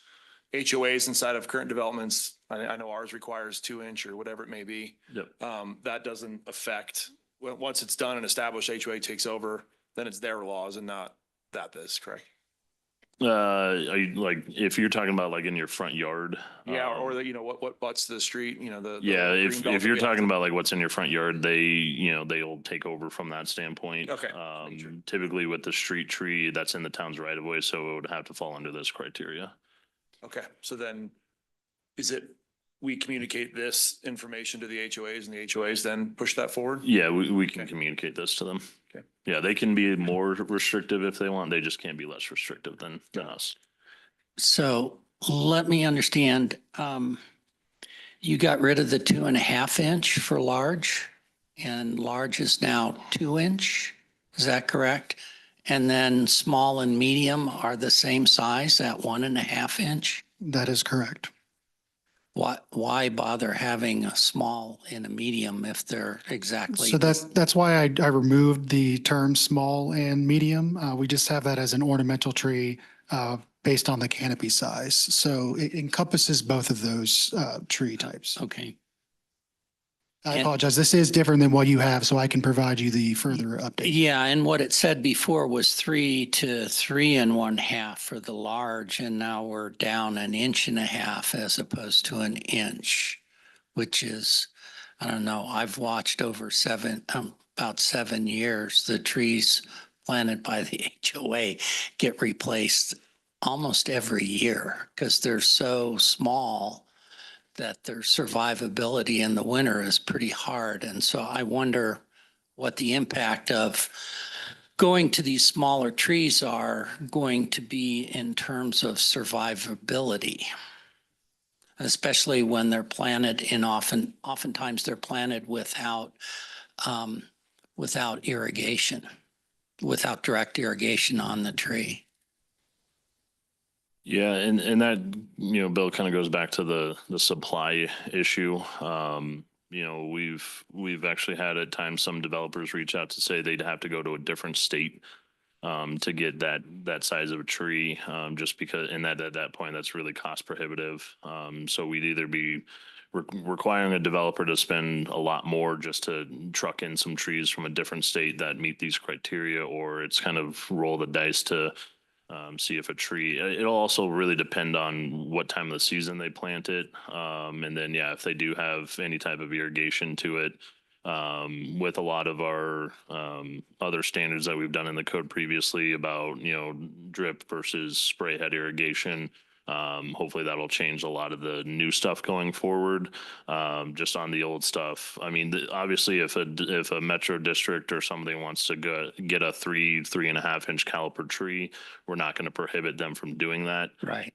HOAs inside of current developments, I know ours requires 2-inch or whatever it may be. Yep. That doesn't affect, well, once it's done and established, HOA takes over, then it's their laws and not this, correct? Are you, like, if you're talking about like in your front yard? Yeah, or the, you know, what butts the street, you know, the. Yeah, green if belt if that you're we have talking to- about like what's in your front yard, they'll take over from that standpoint. Okay, make sure. Typically with the street tree, that's in the town's right of way, so it would have to fall under this criteria. Okay, so then is it, we communicate this information to the HOAs and the HOAs then push that forward? Yeah, we can communicate this to them. Okay. Yeah, they can be more restrictive if they want. They just can't be less restrictive than us. So let me understand, you got rid of the 2.5 inch for large, and large is now 2-inch. Is that correct? And then small and medium are the same size at 1.5 inch? That is correct. Why bother having a small and a medium if they're exactly? So that's why I removed the term small and medium. We just have that as an ornamental tree based on the canopy size. So it encompasses both of those tree types. Okay. I And- apologize. This is different than what you have, so I can provide you the further update. Yeah, and what it said before was 3 to 3.5 for the large, and now we're down 1.5 inches as opposed to 1 inch, which is, I don't know, I've watched over about 7 years, the trees planted by the HOA get replaced almost every year because they're so small that their survivability in the winter is pretty hard. And so I wonder what the impact of going to these smaller trees are going to be in terms of survivability, especially when they're planted in oftentimes they're planted without irrigation, without direct irrigation on the tree. Yeah, and that, you know, Bill, kind of goes back to the supply issue. You know, we've actually had at times some developers reach out to say they'd have to go to a different state to get that size of a tree, just because, and at that point, that's really cost prohibitive. So we'd either be requiring a developer to spend a lot more just to truck in some trees from a different state that meet these criteria, or it's kind of roll the dice to see if a tree, it'll also really depend on what time of the season they plant it. And then, yeah, if they do have any type of irrigation to it, with a lot of our other standards that we've done in the code previously about, you know, drip versus spray head irrigation, Hopefully that'll change a lot of the new stuff going forward. Just on the old stuff, I mean, obviously if a metro district or somebody wants to get a 3.5 inch caliper tree, we're not going to prohibit them from doing that. Right.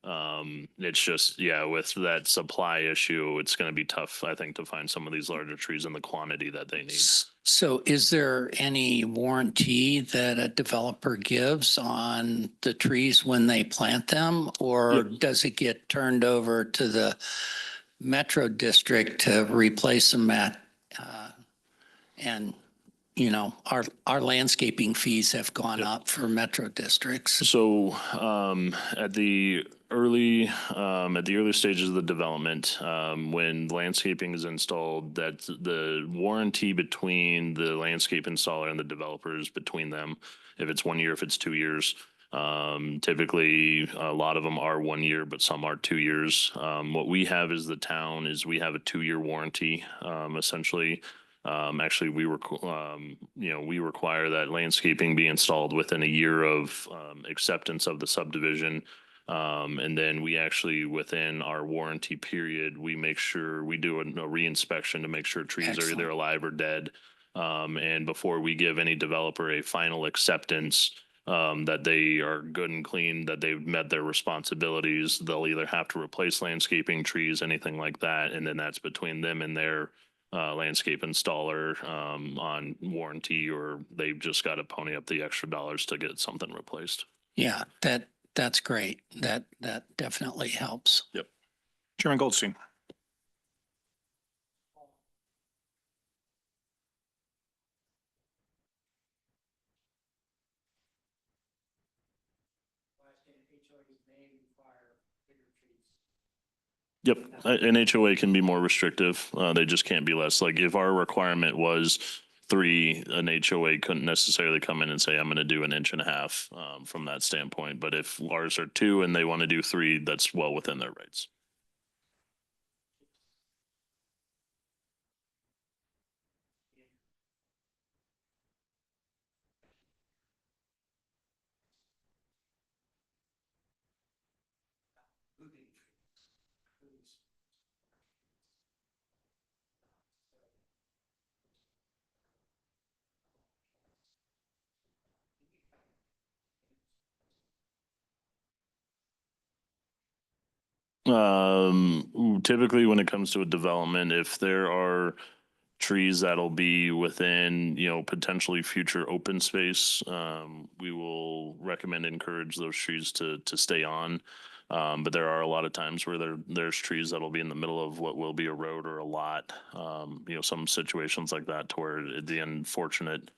It's just, yeah, with that supply issue, it's going to be tough, I think, to find some of these larger trees in the quantity that they need. So is there any warranty that a developer gives on the trees when they plant them? Or does it get turned over to the Metro District to replace them and, you know, our landscaping fees have gone up for Metro districts. So at the early stages of the development, when landscaping is installed, that's the warranty between the landscape installer and the developers between them. If it's 1 year, if it's 2 years. Typically, a lot of them are 1 year, but some are 2 years. What we have as the town is we have a 2-year warranty, essentially. Actually, we require that landscaping be installed within a year of acceptance of the subdivision. And then we actually, within our warranty period, we make sure we do a re-inspection to make sure trees are either Excellent. alive or dead. And before we give any developer a final acceptance, that they are good and clean, that they've met their responsibilities, they'll either have to replace landscaping, trees, anything like that. And then that's between them and their landscape installer on warranty, or they've just got to pony up the extra dollars to get something replaced. Yeah, that's great. That definitely helps. Chairman Goldstein. Yep, an HOA can be more restrictive. They just can't be less. Like if our requirement was 3, an HOA couldn't necessarily come in and say, I'm going to do 1.5 inches from that standpoint. But if ours are 2 and they want to do 3, that's well within their rights. Typically when it comes to a development, if there are trees that'll be within, potentially future open space, we will recommend and encourage those trees to stay on. But there are a lot of times where there's trees that'll be in the middle of what will be a road or a lot. Some situations like that to where the unfortunate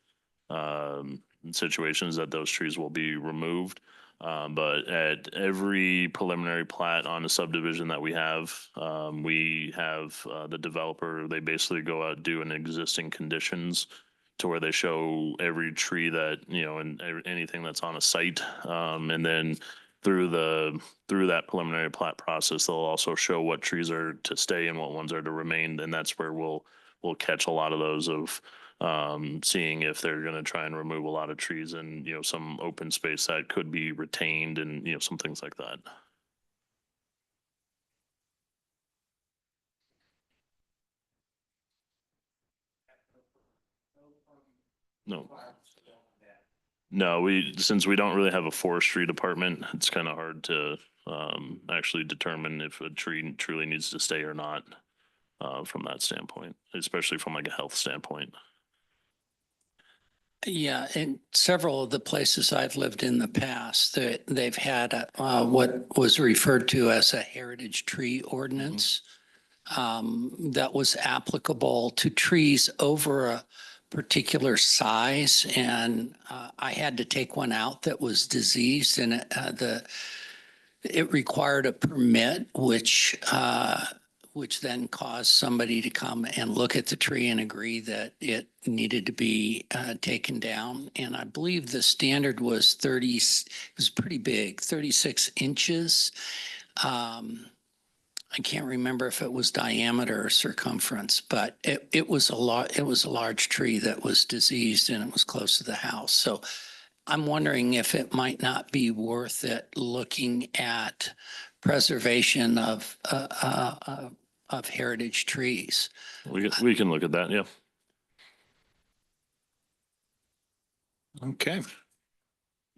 situations that those trees will be removed. But at every preliminary plat on a subdivision that we have the developer, they basically go out, do an existing conditions to where they show every tree that, and anything that's on a site. And then through that preliminary plat process, they'll also show what trees are to stay and what ones are to remain. And that's where we'll catch a lot of those of seeing if they're going to try and remove a lot of trees and, some open space that could be retained and, some things like that. No. No, since we don't really have a forestry department, it's kind of hard to actually determine if a tree truly needs to stay or not from that standpoint, especially from like a health standpoint. Yeah, in several of the places I've lived in the past, they've had what was referred to as a heritage tree ordinance that was applicable to trees over a particular size. And I had to take one out that was diseased, and it required a permit, which then caused somebody to come and look at the tree and agree that it needed to be taken down. And I believe the standard was 30, it was pretty big, 36 inches. I can't remember if it was diameter or circumference, but it was a large tree that was diseased and it was close to the house. So I'm wondering if it might not be worth it looking at preservation of heritage trees. We can look at that, yeah. Okay.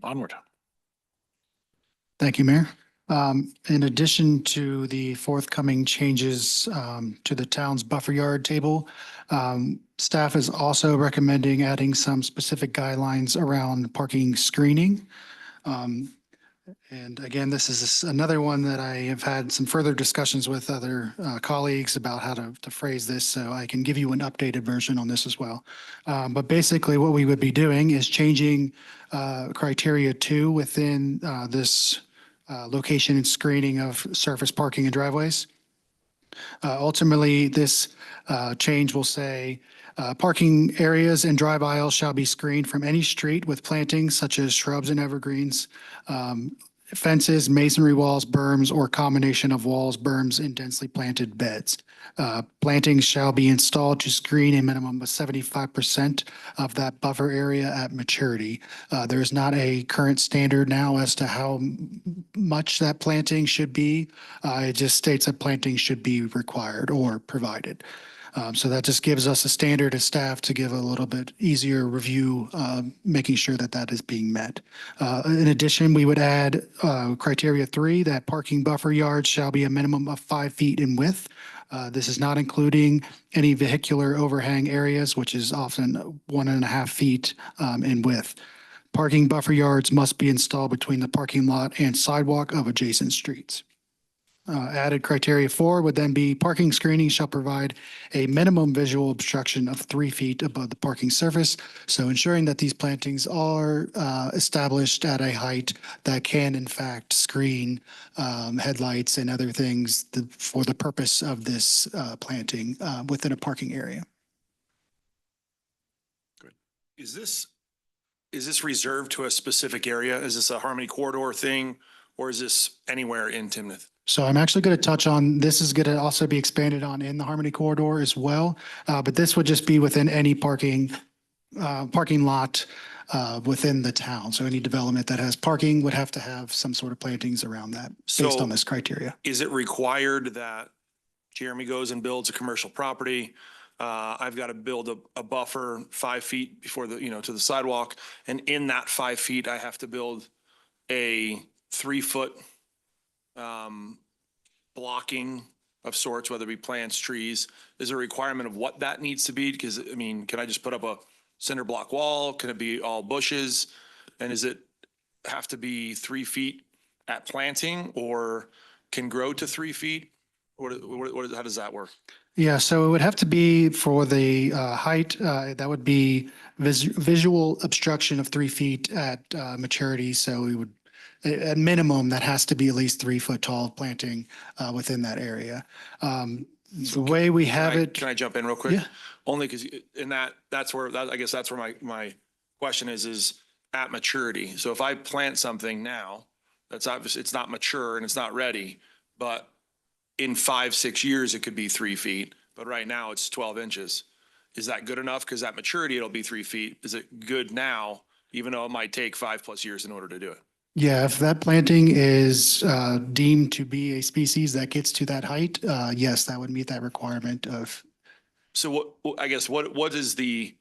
Onward. Thank you, Mayor. In addition to the forthcoming changes to the town's buffer yard table, staff is also recommending adding some specific guidelines around parking screening. And again, this is another one that I have had some further discussions with other colleagues about how to phrase this, so I can give you an updated version on this as well. But basically, what we would be doing is changing criteria 2 within this location and screening of surface parking and driveways. Ultimately, this change will say, parking areas and drive aisles shall be screened from any street with plantings such as shrubs and evergreens, fences, masonry walls, berms, or combination of walls, berms, and densely planted beds. Plantings shall be installed to screen a minimum of 75% of that buffer area at maturity. There is not a current standard now as to how much that planting should be. It just states that planting should be required or provided. So that just gives us a standard as staff to give a little bit easier review, making sure that that is being met. In addition, we would add criteria 3 that parking buffer yards shall be a minimum of 5 feet in width. This is not including any vehicular overhang areas, which is often 1.5 feet in width. Parking buffer yards must be installed between the parking lot and sidewalk of adjacent streets. Added criteria 4 would then be parking screening shall provide a minimum visual obstruction of 3 feet above the parking surface. So ensuring that these plantings are established at a height that can in fact screen headlights and other things for the purpose of this planting within a parking area. Is this reserved to a specific area? Is this a Harmony Corridor thing, or is this anywhere in Timnath? So I'm actually going to touch on, this is going to also be expanded on in the Harmony Corridor as well. But this would just be within any parking lot within the town. So any development that has parking would have to have some sort of plantings around that based on this criteria. Is it required that Jeremy goes and builds a commercial property? I've got to build a buffer 5 feet before to the sidewalk. And in that 5 feet, I have to build a 3-foot blocking of sorts, whether it be plants, trees. Is there a requirement of what that needs to be? Because I mean, can I just put up a cinder block wall? Can it be all bushes? And is it have to be 3 feet at planting, or can grow to 3 feet? How does that work? Yeah, so it would have to be for the height, that would be visual obstruction of 3 feet at maturity. So we would, at minimum, that has to be at least 3 foot tall planting within that area. The way we have it. Can I jump in real quick? Yeah. Only because that's where I guess that's where my question is at maturity. So if I plant something now, that's obviously, it's not mature and it's not ready, but in 5-6 years, it could be 3 feet, but right now it's 12 inches. Is that good enough? Because at maturity, it'll be 3 feet. Is it good now, even though it might take 5+ years in order to do it? Yeah, if that planting is deemed to be a species that gets to that height, yes, that would meet that requirement of. So I guess what is the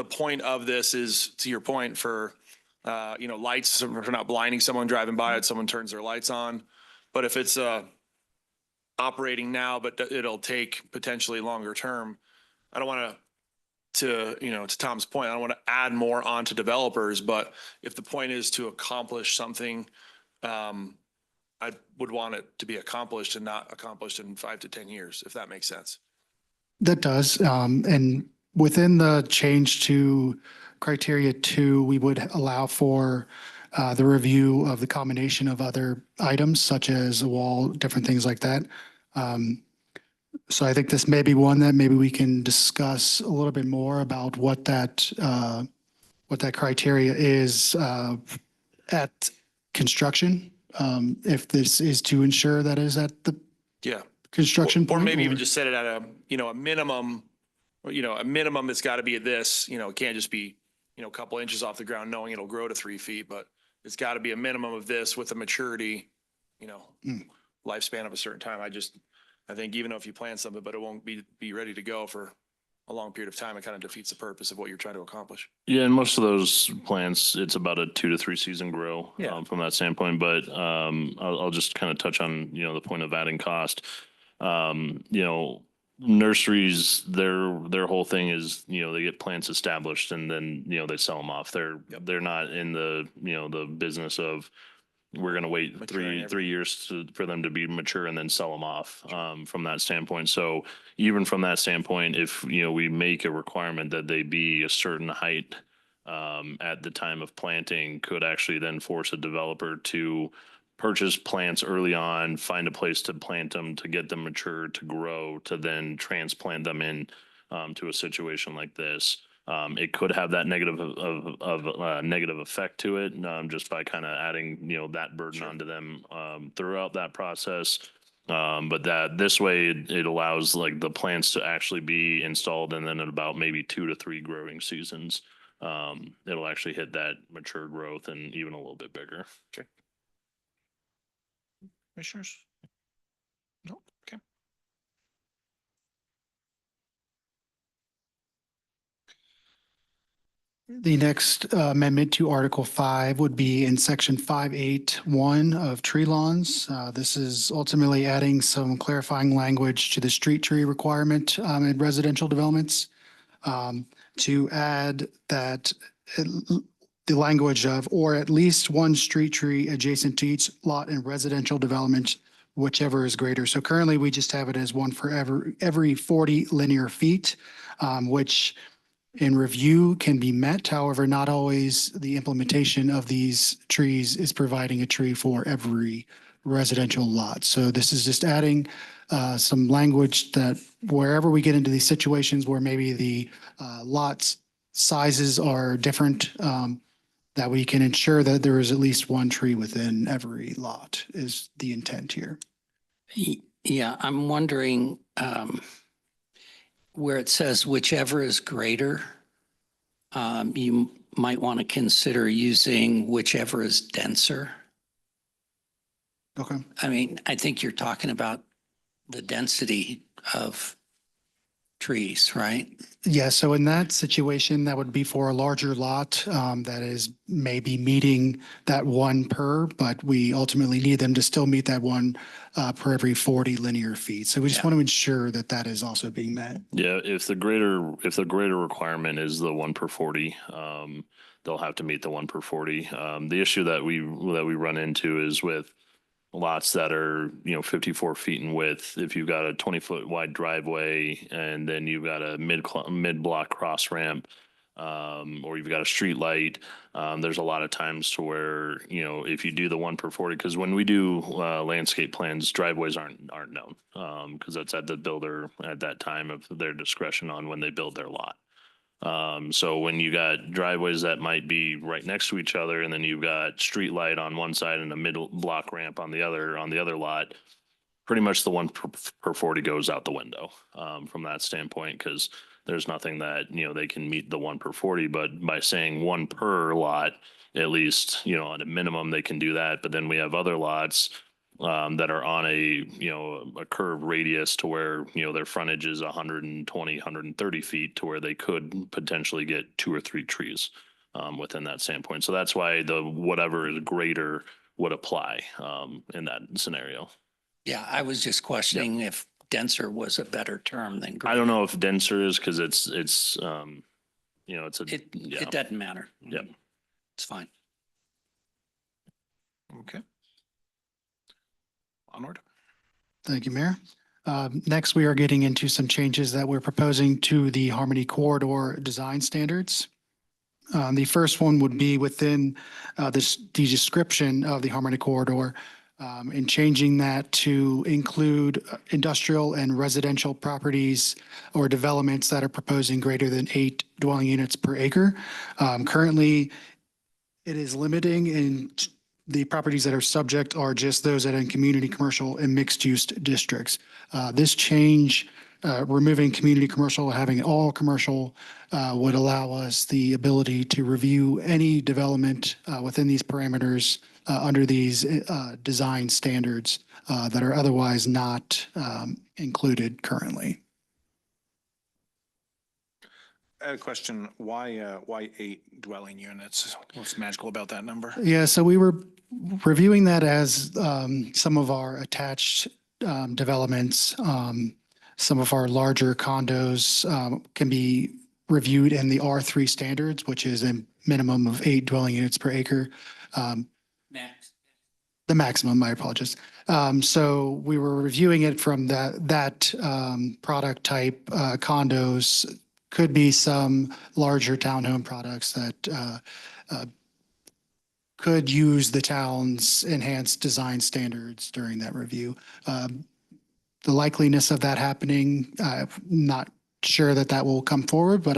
point of this is, to your point, for lights, so we're not blinding someone driving by it, someone turns their lights on. But if it's operating now, but it'll take potentially longer term, I don't want to Tom's point, I don't want to add more onto developers, but if the point is to accomplish something, I would want it to be accomplished and not accomplished in 5 to 10 years, if that makes sense. That does. And within the change to criteria 2, we would allow for the review of the combination of other items such as a wall, different things like that. So I think this may be one that maybe we can discuss a little bit more about what that criteria is at construction. If this is to ensure that is at the construction Or point. maybe even just set it at a minimum, a minimum that's got to be at this, it can't just be, a couple inches off the ground knowing it'll grow to 3 feet, but it's got to be a minimum of this with a maturity, lifespan of a certain time. I think even though if you plan something, but it won't be ready to go for a long period of time, it kind of defeats the purpose of what you're trying to accomplish. Yeah, and most of those plants, it's about a 2 to 3 season grow Yeah. from that standpoint. But I'll just kind of touch on, the point of adding cost. Nurseries, their whole thing is, they get plants established and then, they sell them off. They're not in the business of, we're going to wait Maturing three years for them to be mature and then sell them off from that standpoint. So even from that standpoint, if, we make a requirement that they be a certain height at the time of planting, could actually then force a developer to purchase plants early on, find a place to plant them, to get them mature, to grow, to then transplant them in to a situation like this. It could have that negative effect to it, just by kind of adding, that burden onto them throughout that process. But that this way it allows like the plants to actually be installed, and then in about maybe 2 to 3 growing seasons, it'll actually hit that mature growth and even a little bit bigger. Commissioners? No, okay. The next amendment to Article 5 would be in Section 581 of tree lawns. This is ultimately adding some clarifying language to the street tree requirement in residential developments to add that the language of, or at least one street tree adjacent to each lot in residential development, whichever is greater. So currently, we just have it as one for every 40 linear feet, which in review can be met. However, not always the implementation of these trees is providing a tree for every residential lot. So this is just adding some language that wherever we get into these situations where maybe the lots sizes are different, that we can ensure that there is at least one tree within every lot is the intent here. Yeah, I'm wondering where it says whichever is greater, you might want to consider using whichever is denser. Okay. I mean, I think you're talking about the density of trees, right? Yeah, so in that situation, that would be for a larger lot that is maybe meeting that one per, but we ultimately need them to still meet that one per every 40 linear feet. So we just Yeah. want to ensure that that is also being met. Yeah, if the greater requirement is the 1 per 40, they'll have to meet the 1 per 40. The issue that we run into is with lots that are 54 feet in width. If you've got a 20-foot wide driveway and then you've got a mid block cross ramp, or you've got a street light, there's a lot of times to where if you do the 1 per 40, because when we do landscape plans, driveways aren't known, because that's at the builder at that time of their discretion on when they build their lot. So when you got driveways that might be right next to each other, and then you've got street light on one side and a middle block ramp on the other lot, pretty much the 1 per 40 goes out the window from that standpoint, because there's nothing that they can meet the 1 per 40. But by saying 1 per lot, at least at a minimum they can do that. But then we have other lots that are on a curved radius to where their frontage is 120, 130 feet, to where they could potentially get 2 or 3 trees within that standpoint. So that's why the whatever is greater would apply in that scenario. Yeah, I was just questioning if denser was a better term than greater. I don't know if denser is, because it's it's a It doesn't matter. Yep. It's fine. Okay. Onward. Thank you, Mayor. Next, we are getting into some changes that we're proposing to the Harmony Corridor design standards. The first one would be within the description of the Harmony Corridor, and changing that to include industrial and residential properties or developments that are proposing greater than 8 dwelling units per acre. Currently, it is limiting, and the properties that are subject are just those that are in community, commercial, and mixed-use districts. This change, removing community commercial, having all commercial, would allow us the ability to review any development within these parameters under these design standards that are otherwise not included currently. I had a question. Why 8 dwelling units? What's magical about that number? Yeah, so we were reviewing that as some of our attached developments, some of our larger condos can be reviewed in the R3 standards, which is a minimum of 8 dwelling units per acre. Max. The maximum, I apologize. So we were reviewing it from that product type. Condos could be some larger townhome products that could use the town's enhanced design standards during that review. The likeliness of that happening, not sure that that will come forward, but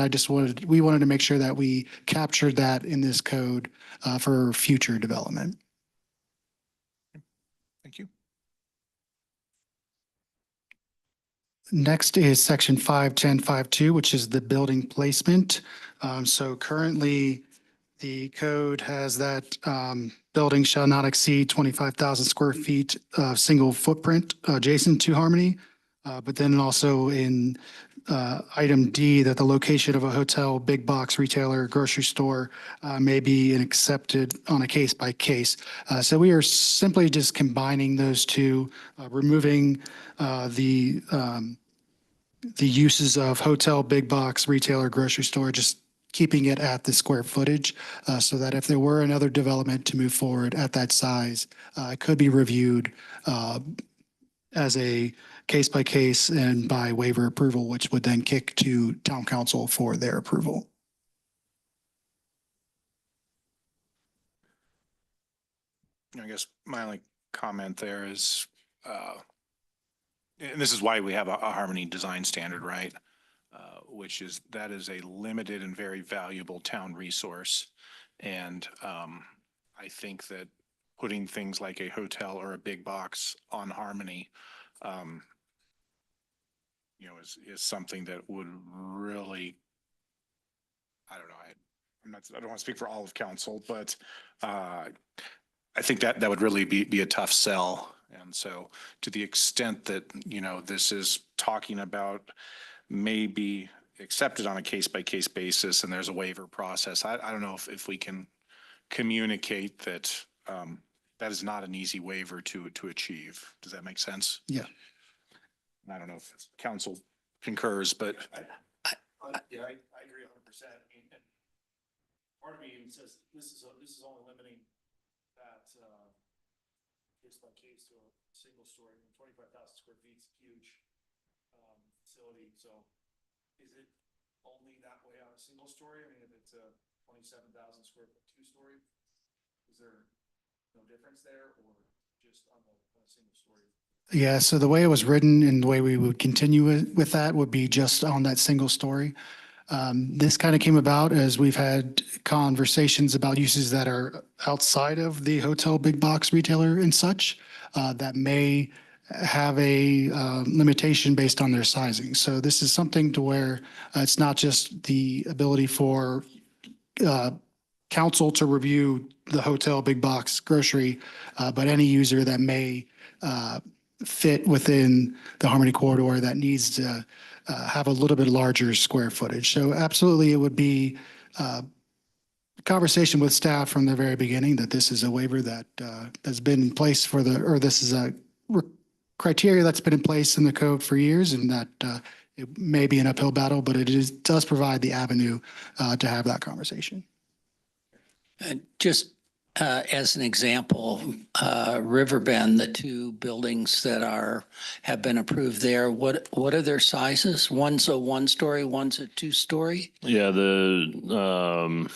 we wanted to make sure that we captured that in this code for future development. Thank you. Next is section 51052, which is the building placement. So currently, the code has that buildings shall not exceed 25,000 square feet of single footprint adjacent to Harmony. But then also in item D, that the location of a hotel, big box retailer, grocery store may be accepted on a case by case. So we are simply just combining those two, removing the uses of hotel, big box, retailer, grocery store, just keeping it at the square footage so that if there were another development to move forward at that size, it could be reviewed as a case by case and by waiver approval, which would then kick to town council for their approval. I guess my only comment there is, and this is why we have a Harmony design standard, right? Which is, that is a limited and very valuable town resource. And I think that putting things like a hotel or a big box on Harmony, is something that would really, I don't know, I don't want to speak for all of council, but I think that would really be a tough sell. And so to the extent that, this is talking about maybe accepted on a case by case basis and there's a waiver process, I don't know if we can communicate that that is not an easy waiver to achieve. Does that make sense? Yeah. I don't know if council concurs, but. Yeah, I agree 100%. Part of me even says this is only limiting that case by case to a single story. 25,000 square feet is a huge facility. So is it only that way on a single story? I mean, if it's a 27,000 square foot 2-story, is there no difference there, or just on a single story? Yeah, so the way it was written and the way we would continue with that would be just on that single story. This kind of came about as we've had conversations about uses that are outside of the hotel, big box retailer and such that may have a limitation based on their sizing. So this is something to where it's not just the ability for council to review the hotel, big box, grocery, but any user that may fit within the Harmony corridor that needs to have a little bit larger square footage. So absolutely, it would be a conversation with staff from the very beginning that this is a waiver that has been in place this is a criteria that's been in place in the code for years, and that it may be an uphill battle, but it does provide the avenue to have that conversation. Just as an example, Riverbend, the 2 buildings that have been approved there, what are their sizes? One's a 1-story, one's a 2-story? Yeah, the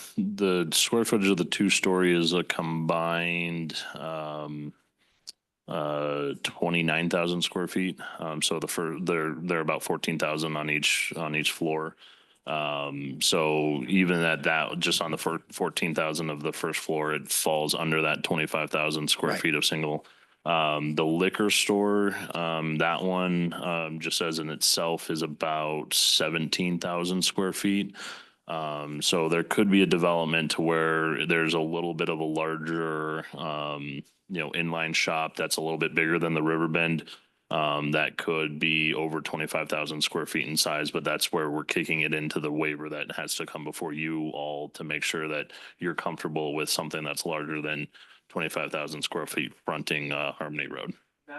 square footage of the 2-story is a combined 29,000 square feet. So they're about 14,000 on each floor. So even at that, just on the 14,000 of the first floor, it falls under that 25,000 square Right. feet of single. The liquor store, that one, just as in itself, is about 17,000 square feet. So there could be a development to where there's a little bit of a larger, inline shop that's a little bit bigger than the Riverbend. That could be over 25,000 square feet in size, but that's where we're kicking it into the waiver that has to come before you all to make sure that you're comfortable with something that's larger than 25,000 square feet fronting, Harmony Road. And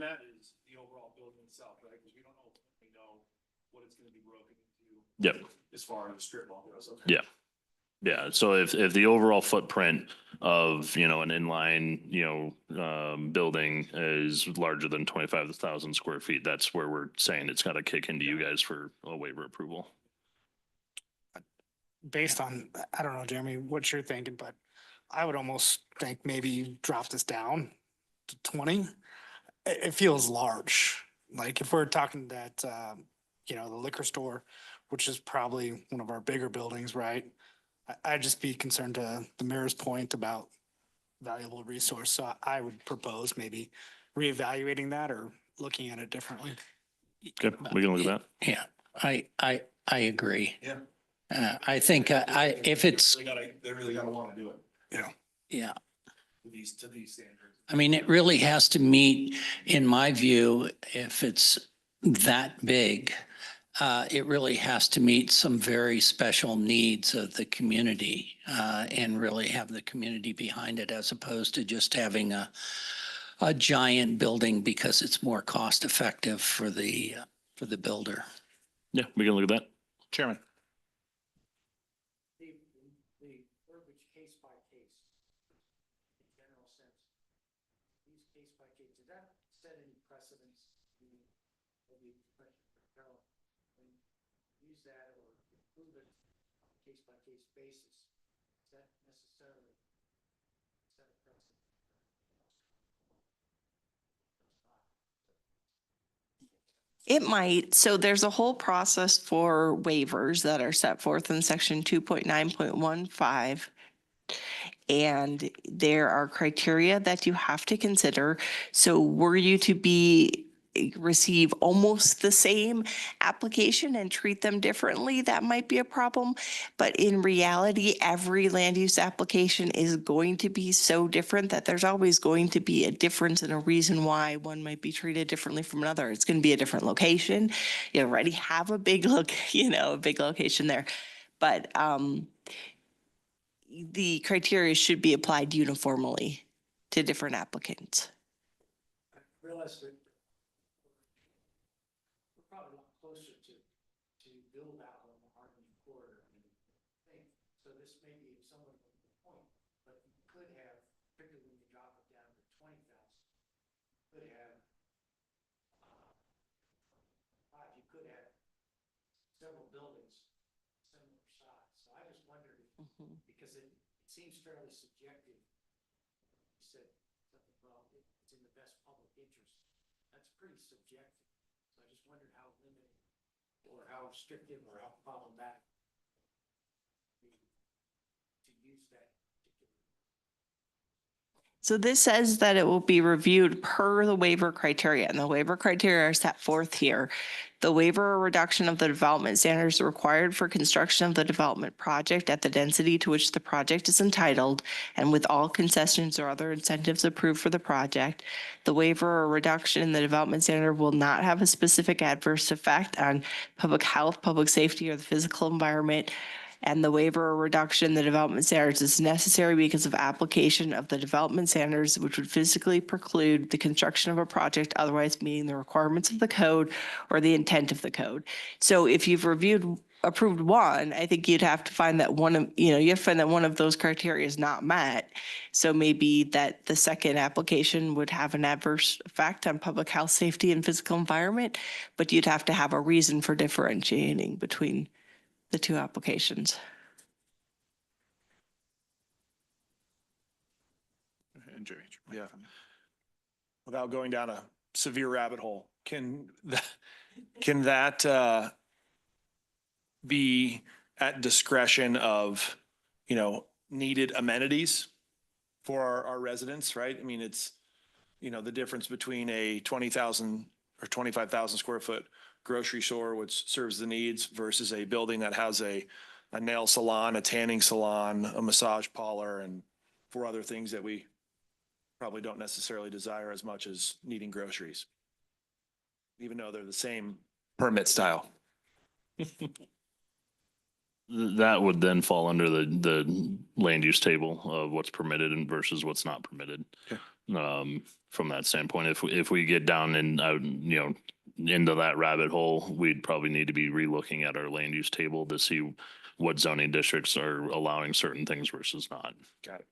that is the overall building itself, right? Because we don't ultimately know what it's going to be broken into. Yep. As far as the strip mall goes. Okay. Yeah. Yeah, so if the overall footprint of, an inline, building is larger than 25,000 square feet, that's where we're saying it's got to kick into you guys for a waiver approval. Based on, I don't know, Jeremy, what you're thinking, but I would almost think maybe you drop this down to 20. It feels large. Like if we're talking that, the liquor store, which is probably one of our bigger buildings, right? I'd just be concerned to the mayor's point about valuable resource. So I would propose maybe reevaluating that or looking at it differently. Okay, we can look at that. Yeah, I agree. Yeah. I think if it's, They really gotta want to do it yeah, to these standards. I mean, it really has to meet, in my view, if it's that big, it really has to meet some very special needs of the community and really have the community behind it as opposed to just having a giant building because it's more cost effective for the builder. Yeah, we can look at that. Chairman. The verbiage case by case, in general sense, these case by case, did that set any precedents? Use that or improve it on a case by case basis. Is that necessarily set a precedent? It might. So there's a whole process for waivers that are set forth in section 2.9.15. And there are criteria that you have to consider. So were you to receive almost the same application and treat them differently, that might be a problem. But in reality, every land use application is going to be so different that there's always going to be a difference and a reason why one might be treated differently from another. It's going to be a different location. You already have a big location there. But the criteria should be applied uniformly to different applicants. Realize that we're probably a lot closer to build out on the Harmony corridor than you think. So this may be somewhat of a point, but you could have, particularly when you drop it down to 20,000, could have you could have several buildings similar size. So I just wondered if, because it seems fairly subjective. You said something, well, it's in the best public interest. That's pretty subjective. So I just wondered how limited or how restrictive or how problematic to use that particular. So this says that it will be reviewed per the waiver criteria, and the waiver criteria are set forth here. The waiver or reduction of the development standards required for construction of the development project at the density to which the project is entitled, and with all concessions or other incentives approved for the project. The waiver or reduction in the development standard will not have a specific adverse effect on public health, public safety, or the physical environment. And the waiver or reduction in the development standards is necessary because of application of the development standards, which would physically preclude the construction of a project otherwise meeting the requirements of the code or the intent of the code. So if you've approved one, I think you'd have to find that one of those criteria is not met. So maybe that the second application would have an adverse effect on public health, safety, and physical environment, but you'd have to have a reason for differentiating between the two applications. Yeah. Without going down a severe rabbit hole, can that be at discretion of, needed amenities for our residents, right? I mean, it's, the difference between a 20,000 or 25,000 square foot grocery store, which serves the needs, versus a building that has a a nail salon, a tanning salon, a massage parlor, and 4 other things that we probably don't necessarily desire as much as needing groceries, even though they're the same permit style. That would then fall under the land use table of what's permitted and versus what's not permitted. From that standpoint, if we get down and, into that rabbit hole, we'd probably need to be relooking at our land use table to see what zoning districts are allowing certain things versus not. Got it.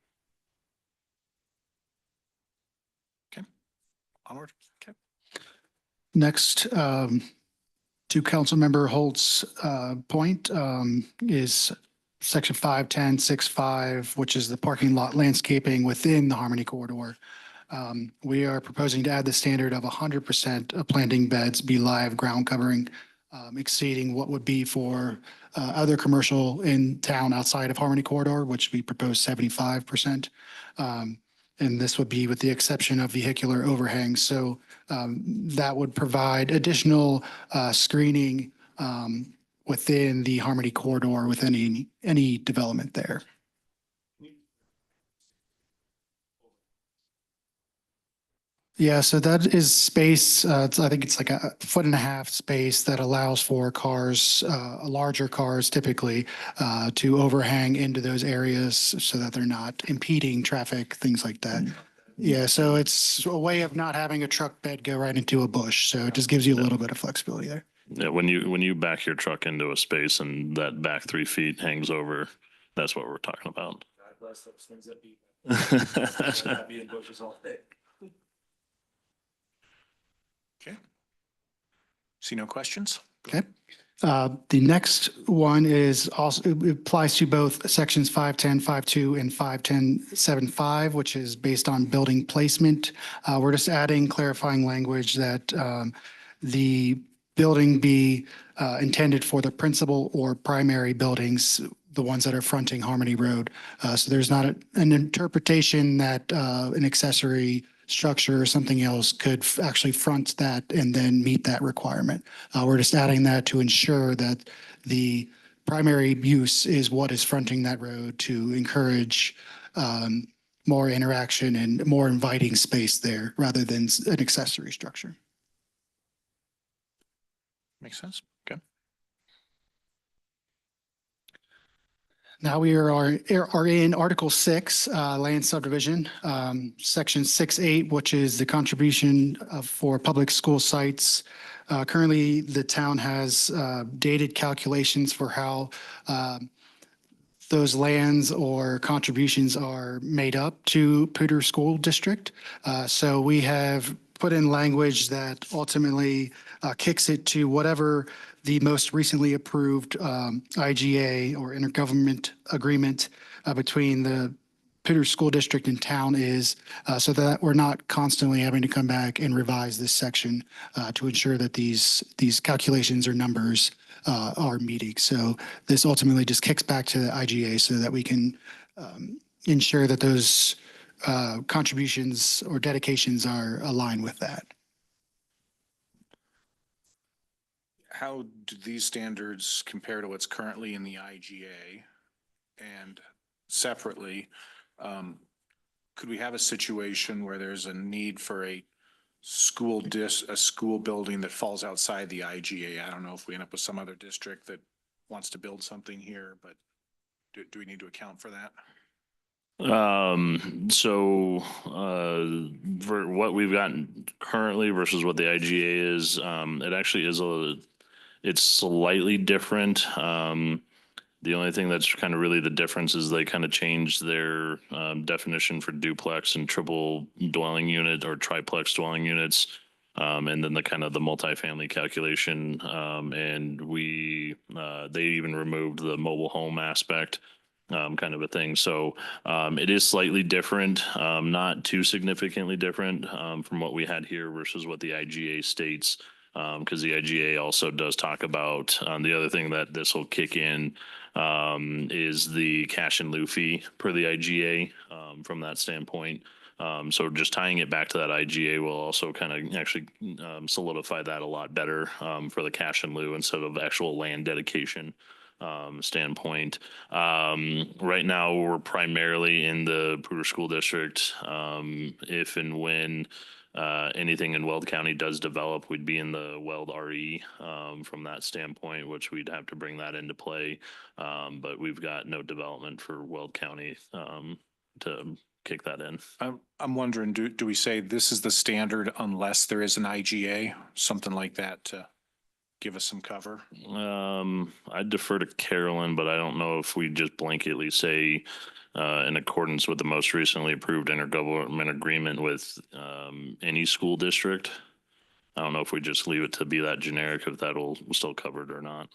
Okay. Onward. Okay. Next, to Councilmember Holt's point, is Section 510.65, which is the parking lot landscaping within the Harmony Corridor. We are proposing to add the standard of 100% of planting beds be live ground covering, exceeding what would be for other commercial in town outside of Harmony Corridor, which we propose 75%. And this would be with the exception of vehicular overhang. So that would provide additional screening within the Harmony Corridor with any development there. Yeah, so that is space, I think it's like a 1.5 foot space that allows for cars, larger cars typically, to overhang into those areas so that they're not impeding traffic, things like that. Yeah, so it's a way of not having a truck bed go right into a bush. So it just gives you a little bit of flexibility there. Yeah, when you back your truck into a space and that back 3 feet hangs over, that's what we're talking about. God bless those things that be in bushes all day. Okay. See no questions? Okay. The next one is also, it applies to both sections 510.52 and 510.75, which is based on building placement. We're just adding clarifying language that the building be intended for the principal or primary buildings, the ones that are fronting Harmony Road. So there's not an interpretation that an accessory structure or something else could actually front that and then meet that requirement. We're just adding that to ensure that the primary use is what is fronting that road to encourage more interaction and more inviting space there rather than an accessory structure. Makes sense. Okay. Now we are in Article 6, Land Subdivision, Section 6.8, which is the contribution for public school sites. Currently, the town has dated calculations for how those lands or contributions are made up to Poudre School District. So we have put in language that ultimately kicks it to whatever the most recently approved IGA or intergovernment agreement between the Poudre School District and town is, so that we're not constantly having to come back and revise this section to ensure that these calculations or numbers are meeting. So this ultimately just kicks back to the IGA so that we can ensure that those contributions or dedications are aligned with that. How do these standards compare to what's currently in the IGA? And separately, could we have a situation where there's a need for a school building that falls outside the IGA? I don't know if we end up with some other district that wants to build something here, but do we need to account for that? For what we've gotten currently versus what the IGA is, it actually is it's slightly different. The only thing that's kind of really the difference is they kind of changed their definition for duplex and triple dwelling unit or triplex dwelling units. And then the kind of the multifamily calculation. And they even removed the mobile home aspect. Kind of a thing. So it is slightly different, not too significantly different from what we had here versus what the IGA states, because the IGA also does talk about the other thing that this will kick in is the cash and lieu fee per the IGA from that standpoint. So just tying it back to that IGA will also kind of actually solidify that a lot better for the cash and lieu instead of actual land dedication. standpoint. Right now, we're primarily in the Poudre School District. If and when anything in Weld County does develop, we'd be in the Weld RE from that standpoint, which we'd have to bring that into play. But we've got no development for Weld County to kick that in. I'm wondering, do we say this is the standard unless there is an IGA, something like that to give us some cover? I'd defer to Carolyn, but I don't know if we just blanketly say in accordance with the most recently approved intergovernmental agreement with any school district. I don't know if we just leave it to be that generic, if that'll still cover it or not.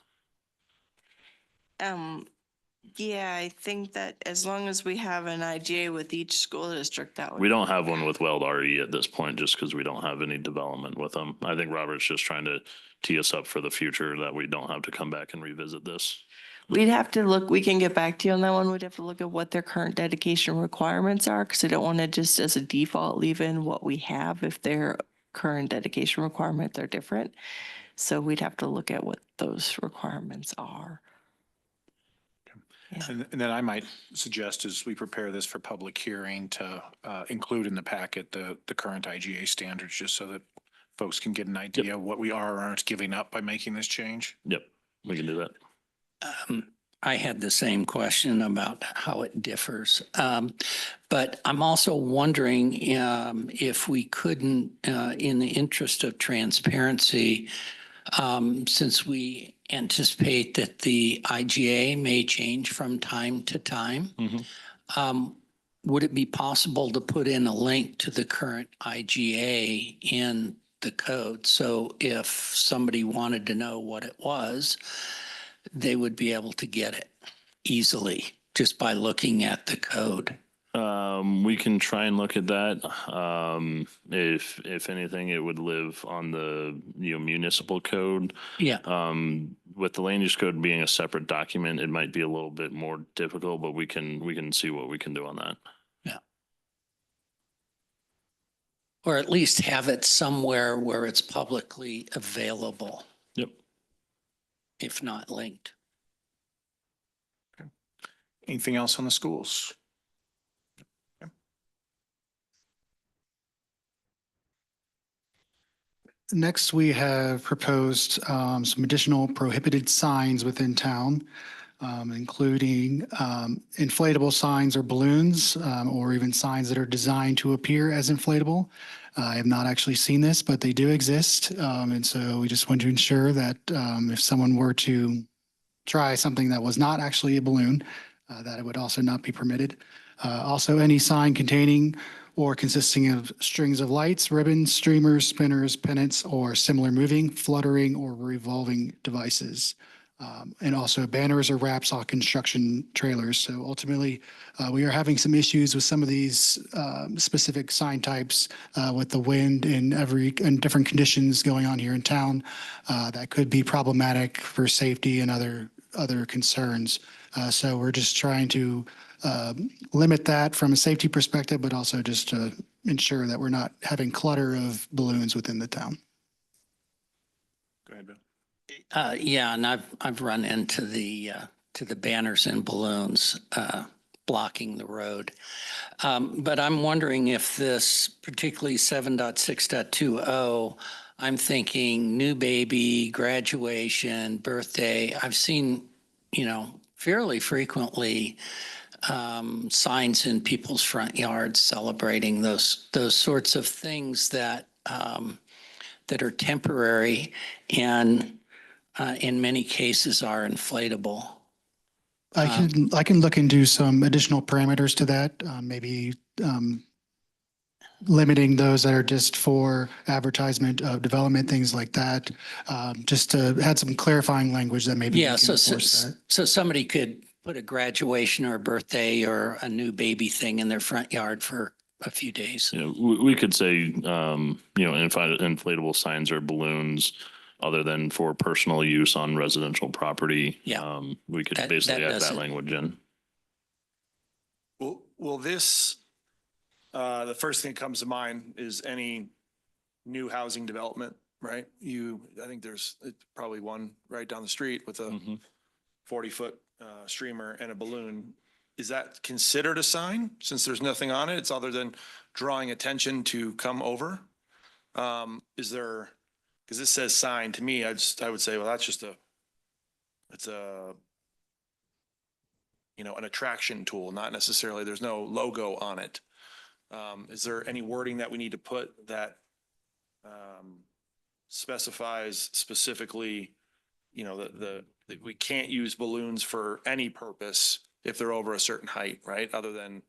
Yeah, I think that as long as we have an IGA with each school district, that would. We don't have one with Weld RE at this point, just because we don't have any development with them. I think Robert's just trying to tee us up for the future that we don't have to come back and revisit this. We'd have to look, we can get back to you on that one. We'd have to look at what their current dedication requirements are, because I don't want to just as a default leave in what we have if their current dedication requirements are different. So we'd have to look at what those requirements are. And then I might suggest as we prepare this for public hearing to include in the packet the current IGA standards, just so that folks can get an idea of what we are or aren't giving up by making this change. Yep, we can do that. I had the same question about how it differs. But I'm also wondering if we couldn't, in the interest of transparency, since we anticipate that the IGA may change from time to time, would it be possible to put in a link to the current IGA in the code? So if somebody wanted to know what it was, they would be able to get it easily just by looking at the code. We can try and look at that. If anything, it would live on the municipal code. Yeah. With the land use code being a separate document, it might be a little bit more difficult, but we can see what we can do on that. Yeah. Or at least have it somewhere where it's publicly available. Yep. If not linked. Anything else on the schools? Next, we have proposed some additional prohibited signs within town, including inflatable signs or balloons, or even signs that are designed to appear as inflatable. I have not actually seen this, but they do exist. And so we just want to ensure that if someone were to try something that was not actually a balloon, that it would also not be permitted. Also, any sign containing or consisting of strings of lights, ribbons, streamers, spinners, pennants, or similar moving, fluttering, or revolving devices. And also banners or wraps on construction trailers. So ultimately, we are having some issues with some of these specific sign types with the wind and different conditions going on here in town that could be problematic for safety and other concerns. So we're just trying to limit that from a safety perspective, but also just to ensure that we're not having clutter of balloons within the town. Go ahead, Bill. Yeah, and I've run into the banners and balloons blocking the road. But I'm wondering if this, particularly 7.6.20, I'm thinking new baby, graduation, birthday. I've seen, fairly frequently signs in people's front yards celebrating those sorts of things that that are temporary and in many cases are inflatable. I can look into some additional parameters to that, maybe limiting those that are just for advertisement of development, things like that, just to add some clarifying language that maybe. Yeah, we can enforce that. so somebody could put a graduation or a birthday or a new baby thing in their front yard for a few days. We could say, inflatable signs or balloons other than for personal use on residential property. Yeah. We could That basically add does that it. language in. Will this, the first thing that comes to mind is any new housing development, right? I think there's probably one right down the street with a 40-foot streamer and a balloon, is that considered a sign since there's nothing on it? It's other than drawing attention to come over? Is there, because this says sign to me, I would say, well, that's just it's a, an attraction tool, not necessarily, there's no logo on it. Is there any wording that we need to put that specifies specifically, that we can't use balloons for any purpose if they're over a certain height, right? Other than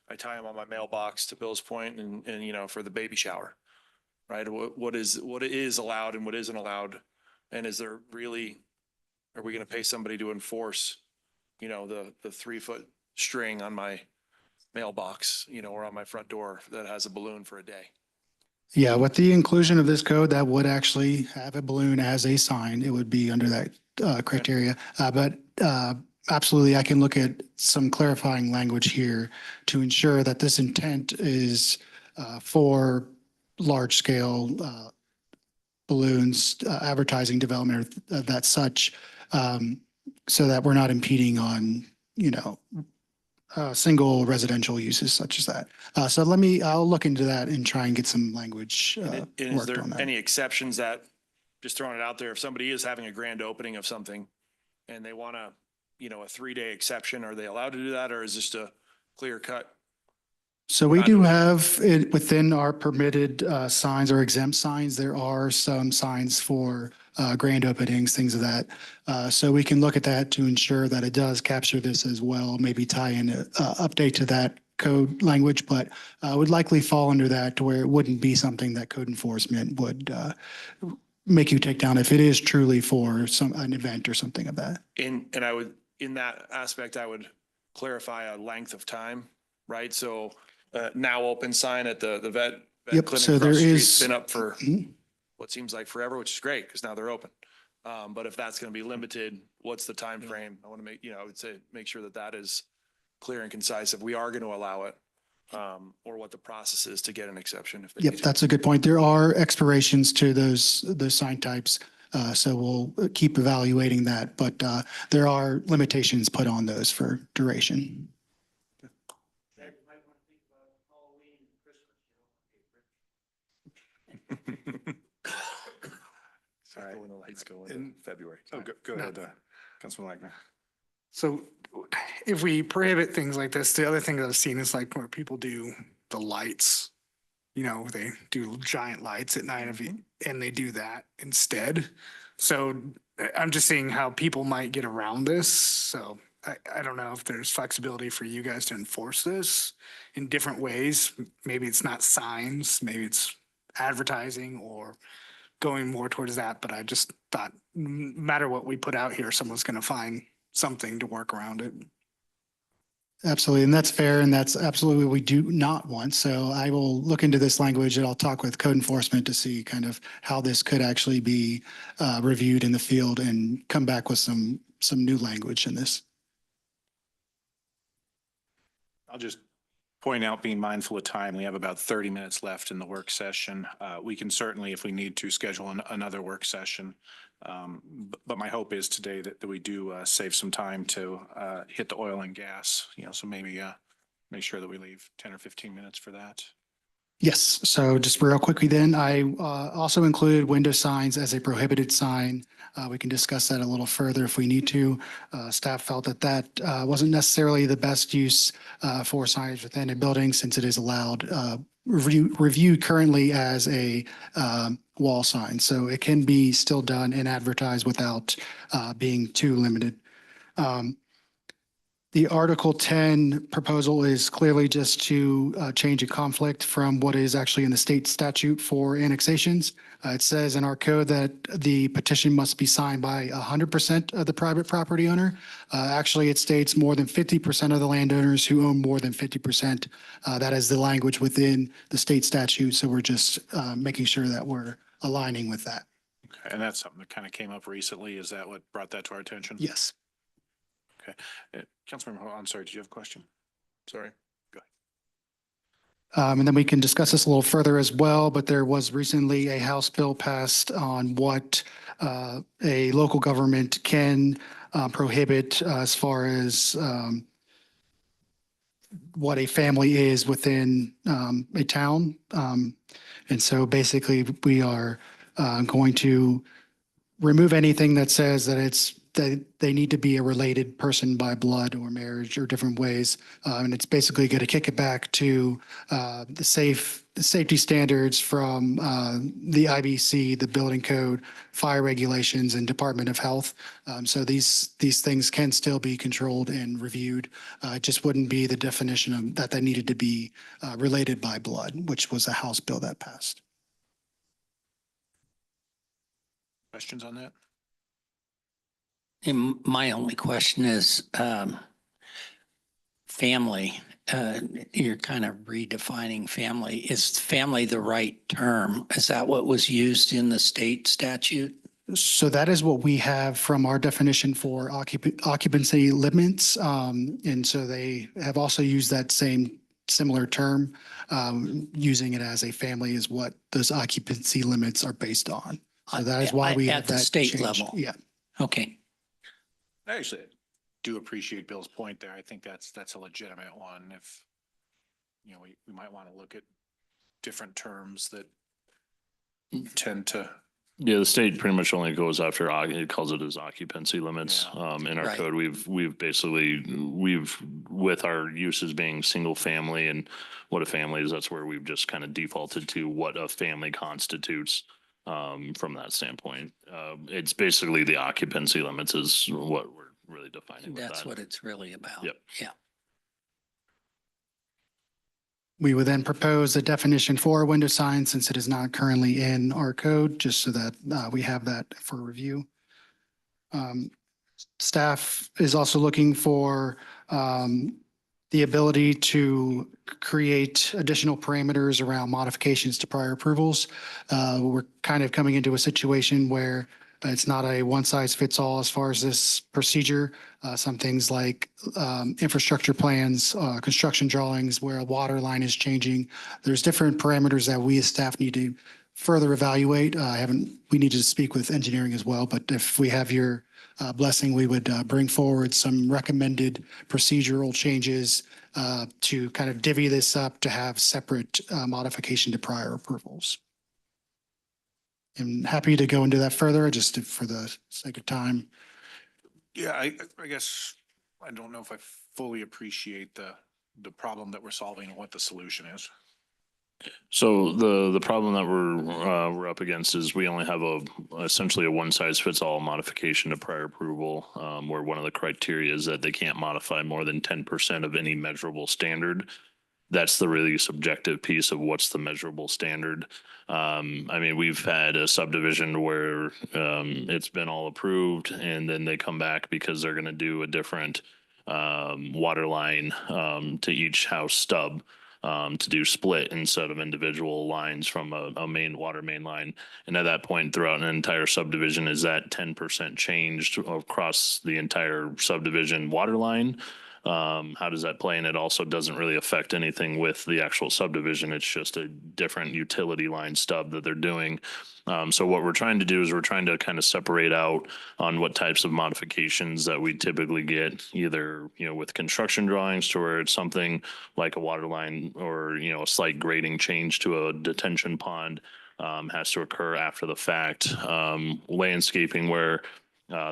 I tie them on my mailbox, to Bill's point, and for the baby shower, right? What is allowed and what isn't allowed? And is there really, are we going to pay somebody to enforce, the 3-foot string on my mailbox, or on my front door that has a balloon for a day? Yeah, with the inclusion of this code, that would actually have a balloon as a sign. It would be under that criteria. But absolutely, I can look at some clarifying language here to ensure that this intent is for large scale balloons, advertising development of that such, so that we're not impeding on, single residential uses such as that. So I'll look into that and try and get some language And is worked there on that. any exceptions that, just throwing it out there, if somebody is having a grand opening of something and they want a 3-day exception, are they allowed to do that, or is this a clear cut? So we do have it within our permitted signs or exempt signs. There are some signs for grand openings, things of that. So we can look at that to ensure that it does capture this as well, maybe tie in an update to that code language, but would likely fall under that to where it wouldn't be something that code enforcement would make you take down if it is truly for an event or something of that. In that aspect, I would clarify a length of time, right? So now open sign at the vet Yep, clinic so across there the street, is- it's been up for Mhm. what seems like forever, which is great because now they're open. But if that's going to be limited, what's the time frame? I want to make, I would say, make sure that is clear and concise if we are going to allow it, or what the process is to get an exception. If they Yep, need to. that's a good point. There are expirations to those sign types. So we'll keep evaluating that, but there are limitations put on those for duration. Sorry. When the lights go In- in February. Oh, Go ahead, Councilman Wagner. So if we prohibit things like this, the other thing that I've seen is like where people do the lights. They do giant lights at night and they do that instead. So I'm just seeing how people might get around this. So I don't know if there's flexibility for you guys to enforce this in different ways. Maybe it's not signs, maybe it's advertising or going more towards that. But I just thought no matter what we put out here, someone's going to find something to work around it. Absolutely, and that's fair, and that's absolutely what we do not want. So I will look into this language and I'll talk with code enforcement to see kind of how this could actually be reviewed in the field and come back with some new language in this. I'll just point out, being mindful of time, we have about 30 minutes left in the work session. We can certainly, if we need to, schedule another work session. But my hope is today that we do save some time to hit the oil and gas, so maybe make sure that we leave 10 or 15 minutes for that. Yes, so just real quickly then, I also included window signs as a prohibited sign. We can discuss that a little further if we need to. Staff felt that wasn't necessarily the best use for signage within a building since it is allowed, reviewed currently as a wall sign. So it can be still done and advertised without being too limited. The Article 10 proposal is clearly just to change a conflict from what is actually in the state statute for annexations. It says in our code that the petition must be signed by 100% of the private property owner. Actually, it states more than 50% of the landowners who own more than 50%. That is the language within the state statute. So we're just making sure that we're aligning with that. Okay, and that's something that kind of came up recently. Is that what brought that to our attention? Yes. Councilmember Hall, I'm sorry, did you have a question? Sorry. And then we can discuss this a little further as well, but there was recently a House bill passed on what a local government can prohibit as far as what a family is within a town. And so basically, we are going to remove anything that says that they need to be a related person by blood or marriage or different ways. And it's basically going to kick it back to the safety standards from the IBC, the building code, fire regulations, and Department of Health. So these things can still be controlled and reviewed. It just wouldn't be the definition of that they needed to be related by blood, which was a House bill that passed. Questions on that? And my only question is, family, you're kind of redefining family. Is family the right term? Is that what was used in the state statute? So that is what we have from our definition for occupancy limits. And so they have also used that similar term, using it as a family is what those occupancy limits are based on. So that is why we At have the that state change. level. Yeah. Okay. I actually do appreciate Bill's point there. I think that's a legitimate one. If, you know, we might want to look at different terms that tend to. Yeah, the state pretty much only goes after, it calls it as occupancy limits. In our Right. code, we've basically, with our uses being single family and what a family is, that's where we've just kind of defaulted to what a family constitutes. From that standpoint, it's basically the occupancy limits is what we're really defining with That's that. what it's really about. Yep. Yeah. We would then propose a definition for window sign since it is not currently in our code, just so that we have that for review. Staff is also looking for the ability to create additional parameters around modifications to prior approvals. We're kind of coming into a situation where it's not a one size fits all as far as this procedure. Some things like infrastructure plans, construction drawings where a water line is changing. There's different parameters that we as staff need to further evaluate. We need to speak with engineering as well, but if we have your blessing, we would bring forward some recommended procedural changes to kind of divvy this up to have separate modification to prior approvals. I'm happy to go into that further, just for the sake of time. Yeah, I guess I don't know if I fully appreciate the problem that we're solving and what the solution is. So the problem that we're up against is we only have essentially a one size fits all modification to prior approval, where one of the criteria is that they can't modify more than 10% of any measurable standard. That's the really subjective piece of what's the measurable standard. I mean, we've had a subdivision where it's been all approved and then they come back because they're going to do a different water line to each house stub. To do split instead of individual lines from a main water main line. And at that point throughout an entire subdivision, is that 10% changed across the entire subdivision water line? How does that play? And it also doesn't really affect anything with the actual subdivision. It's just a different utility line stub that they're doing. So what we're trying to do is we're trying to kind of separate out on what types of modifications that we typically get, either, you know, with construction drawings to where it's something like a water line or, you know, a slight grading change to a detention pond has to occur after the fact. Landscaping where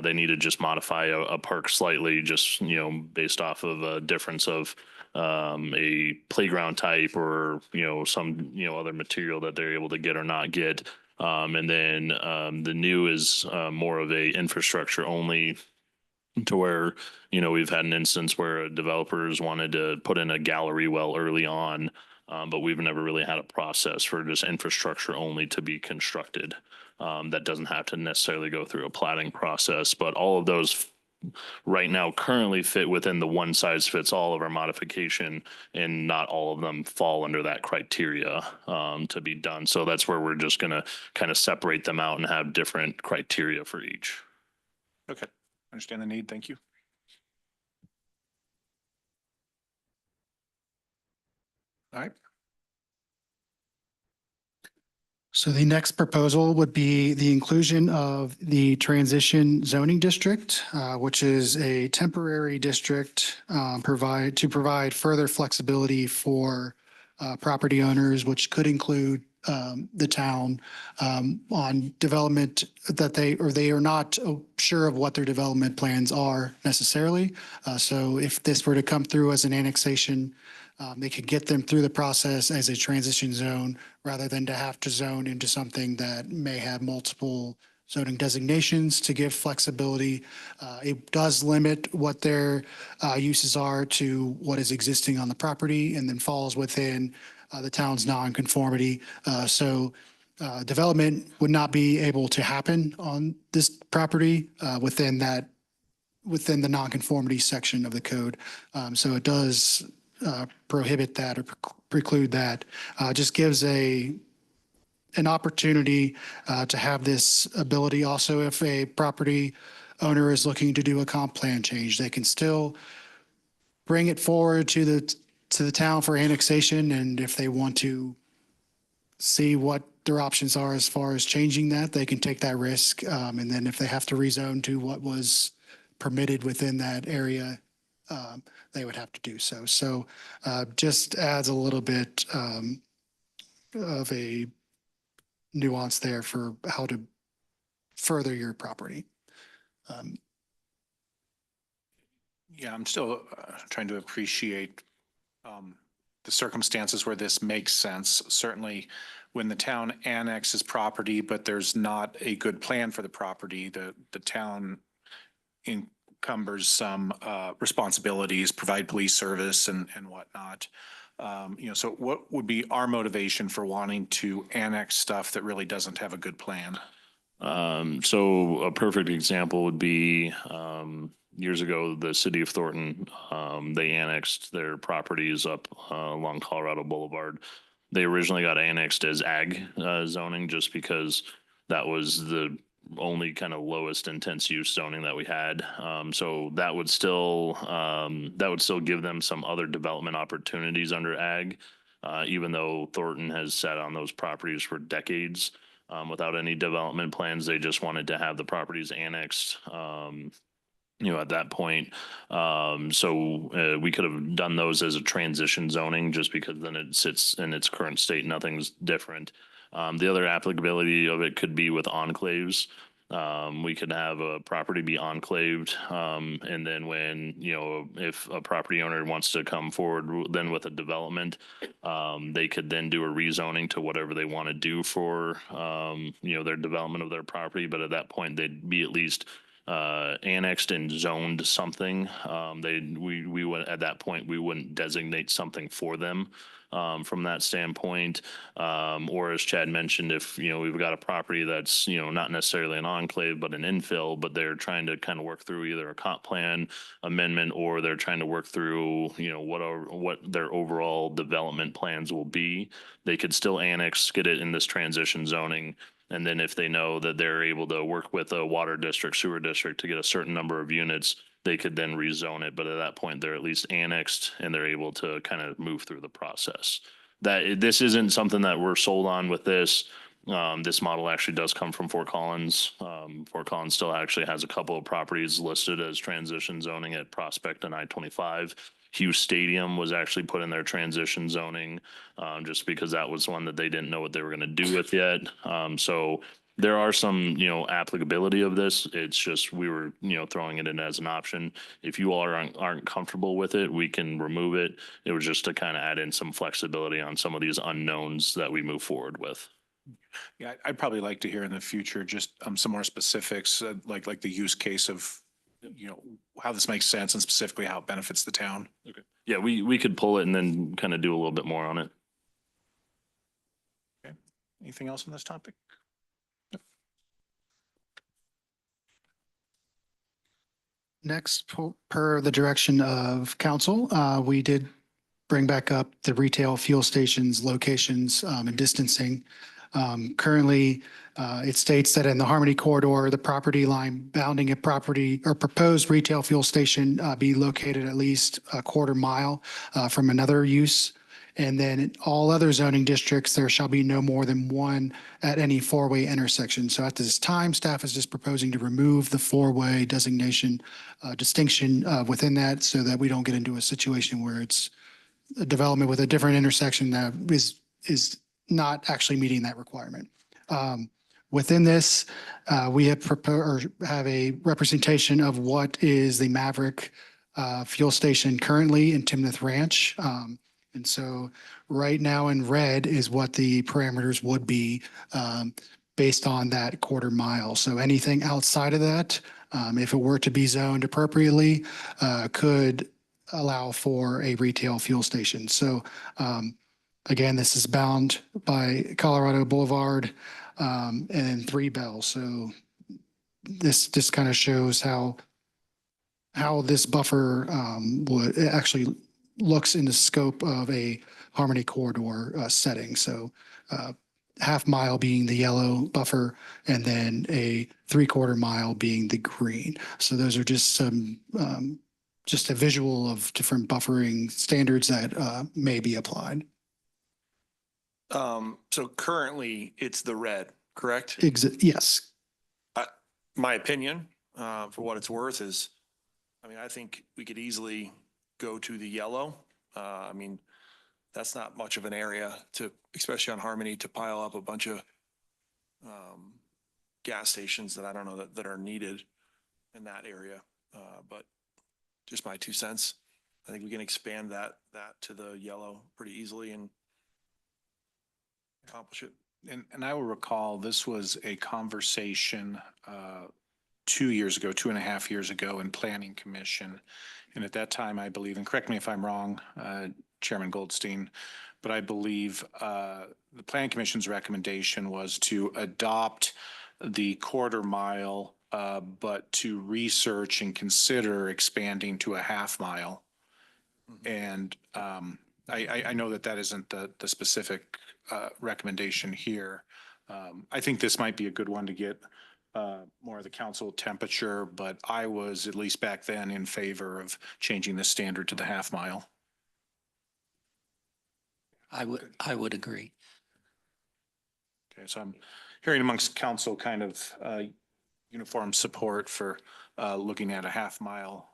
they need to just modify a park slightly, just, you know, based off of a difference of a playground type or, you know, some, you know, other material that they're able to get or not get. And then the new is more of a infrastructure only, to where, you know, we've had an instance where developers wanted to put in a gallery well early on, but we've never really had a process for just infrastructure only to be constructed. That doesn't have to necessarily go through a platting process, but all of those right now currently fit within the one size fits all of our modification, and not all of them fall under that criteria to be done. So that's where we're just going to kind of separate them out and have different criteria for each. Okay, understand the need. Thank you. All right. So the next proposal would be the inclusion of the transition zoning district, which is a temporary district to provide further flexibility for property owners, which could include the town on development that they are not sure of what their development plans are necessarily. So if this were to come through as an annexation, they could get them through the process as a transition zone rather than to have to zone into something that may have multiple zoning designations to give flexibility. It does limit what their uses are to what is existing on the property and then falls within the town's nonconformity. So development would not be able to happen on this property within the nonconformity section of the code. So it does prohibit that or preclude that. Just gives an opportunity to have this ability. Also, if a property owner is looking to do a comp plan change, they can still bring it forward to the town for annexation. And if they want to see what their options are as far as changing that, they can take that risk. And then if they have to rezone to what was permitted within that area, they would have to do so. So just adds a little bit of a nuance there for how to further your property. Yeah, I'm still trying to appreciate the circumstances where this makes sense. Certainly, when the town annexes property, but there's not a good plan for the property, the town encumbers some responsibilities, provide police service and whatnot. So what would be our motivation for wanting to annex stuff that really doesn't have a good plan? So a perfect example would be years ago, the city of Thornton, they annexed their properties up along Colorado Boulevard. They originally got annexed as ag zoning just because that was the only kind of lowest intense use zoning that we had. So that would still give them some other development opportunities under ag, even though Thornton has sat on those properties for decades without any development plans. They just wanted to have the properties annexed. At that point. So we could have done those as a transition zoning just because then it sits in its current state. Nothing's different. The other applicability of it could be with enclaves. We could have a property be enclaved. And then when, if a property owner wants to come forward then with a development, they could then do a rezoning to whatever they want to do for, their development of their property. But at that point, they'd be at least annexed and zoned something. We would at that point we wouldn't designate something for them from that standpoint. Or as Chad mentioned, if we've got a property that's not necessarily an enclave but an infill, but they're trying to kind of work through either a comp plan amendment or they're trying to work through what their overall development plans will be, they could still annex, get it in this transition zoning. And then if they know that they're able to work with a water district, sewer district to get a certain number of units, they could then rezone it. But at that point, they're at least annexed and they're able to kind of move through the process. This isn't something that we're sold on with this. This model actually does come from Fort Collins. Fort Collins still actually has a couple of properties listed as transition zoning at Prospect and I-25. Hughes Stadium was actually put in their transition zoning just because that was one that they didn't know what they were going to do with yet. So there are some, applicability of this. It's just we were, throwing it in as an option. If you all aren't comfortable with it, we can remove it. It was just to kind of add in some flexibility on some of these unknowns that we move forward with. Yeah, I'd probably like to hear in the future just some more specifics, like the use case of how this makes sense and specifically how it benefits the town. Okay. Yeah, we could pull it and then kind of do a little bit more on it. Okay. Anything else on this topic? Next, per the direction of council, we did bring back up the retail fuel stations, locations, and distancing. Currently, it states that in the Harmony Corridor, the property line bounding a property or proposed retail fuel station be located at least a quarter mile from another use. And then in all other zoning districts, there shall be no more than one at any four-way intersection. So at this time, staff is just proposing to remove the four-way designation distinction within that so that we don't get into a situation where it's a development with a different intersection that is not actually meeting that requirement. Within this, we have proposed or have a representation of what is the Maverick fuel station currently in Timnath Ranch. And so right now in red is what the parameters would be based on that quarter mile. So anything outside of that, if it were to be zoned appropriately, could allow for a retail fuel station. So again, this is bound by Colorado Boulevard and Three Bells. So this just kind of shows how this buffer would it actually looks in the scope of a Harmony Corridor setting. So half mile being the yellow buffer and then a 3/4 mile being the green. So those are just some just a visual of different buffering standards that may be applied. So currently it's the red, correct? Yes. My opinion, for what it's worth is, I mean, I think we could easily go to the yellow. I mean, that's not much of an area to, especially on Harmony, to pile up a bunch of gas stations that I don't know that are needed in that area. But just my 2 cents. I think we can expand that to the yellow pretty easily and accomplish it. And I will recall this was a conversation 2 years ago, 2.5 years ago in Planning Commission. And at that time, I believe, and correct me if I'm wrong, Chairman Goldstein, but I believe the Planning Commission's recommendation was to adopt the quarter mile, but to research and consider expanding to a half mile. And I know that isn't the specific recommendation here. I think this might be a good one to get more of the council temperature, but I was, at least back then, in favor of changing the standard to the half mile. I would agree. Okay, so I'm hearing amongst council kind of uniform support for looking at a half mile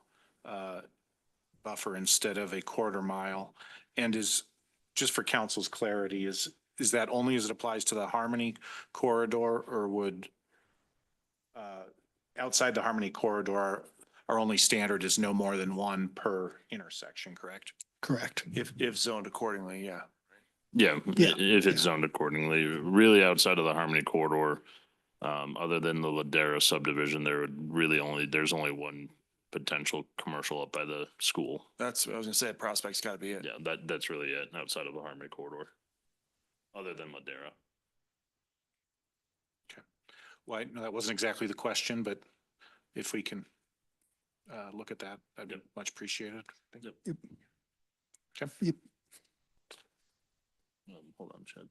buffer instead of a quarter mile. And is, just for council's clarity, is that only as it applies to the Harmony corridor, or would outside the Harmony corridor, our only standard is no more than one per intersection, correct? Correct. If zoned accordingly, yeah. Yeah, Yeah. if it's zoned accordingly, really outside of the Harmony corridor, other than the Ladera subdivision, there's only one potential commercial up by the school. That's what I was gonna say. Prospect's gotta be it. Yeah, that's really it outside of the Harmony corridor, other than Ladera. Well, no, that wasn't exactly the question, but if we can look at that, that'd be much appreciated. Yep. Okay. Yep. Hold on, Chad.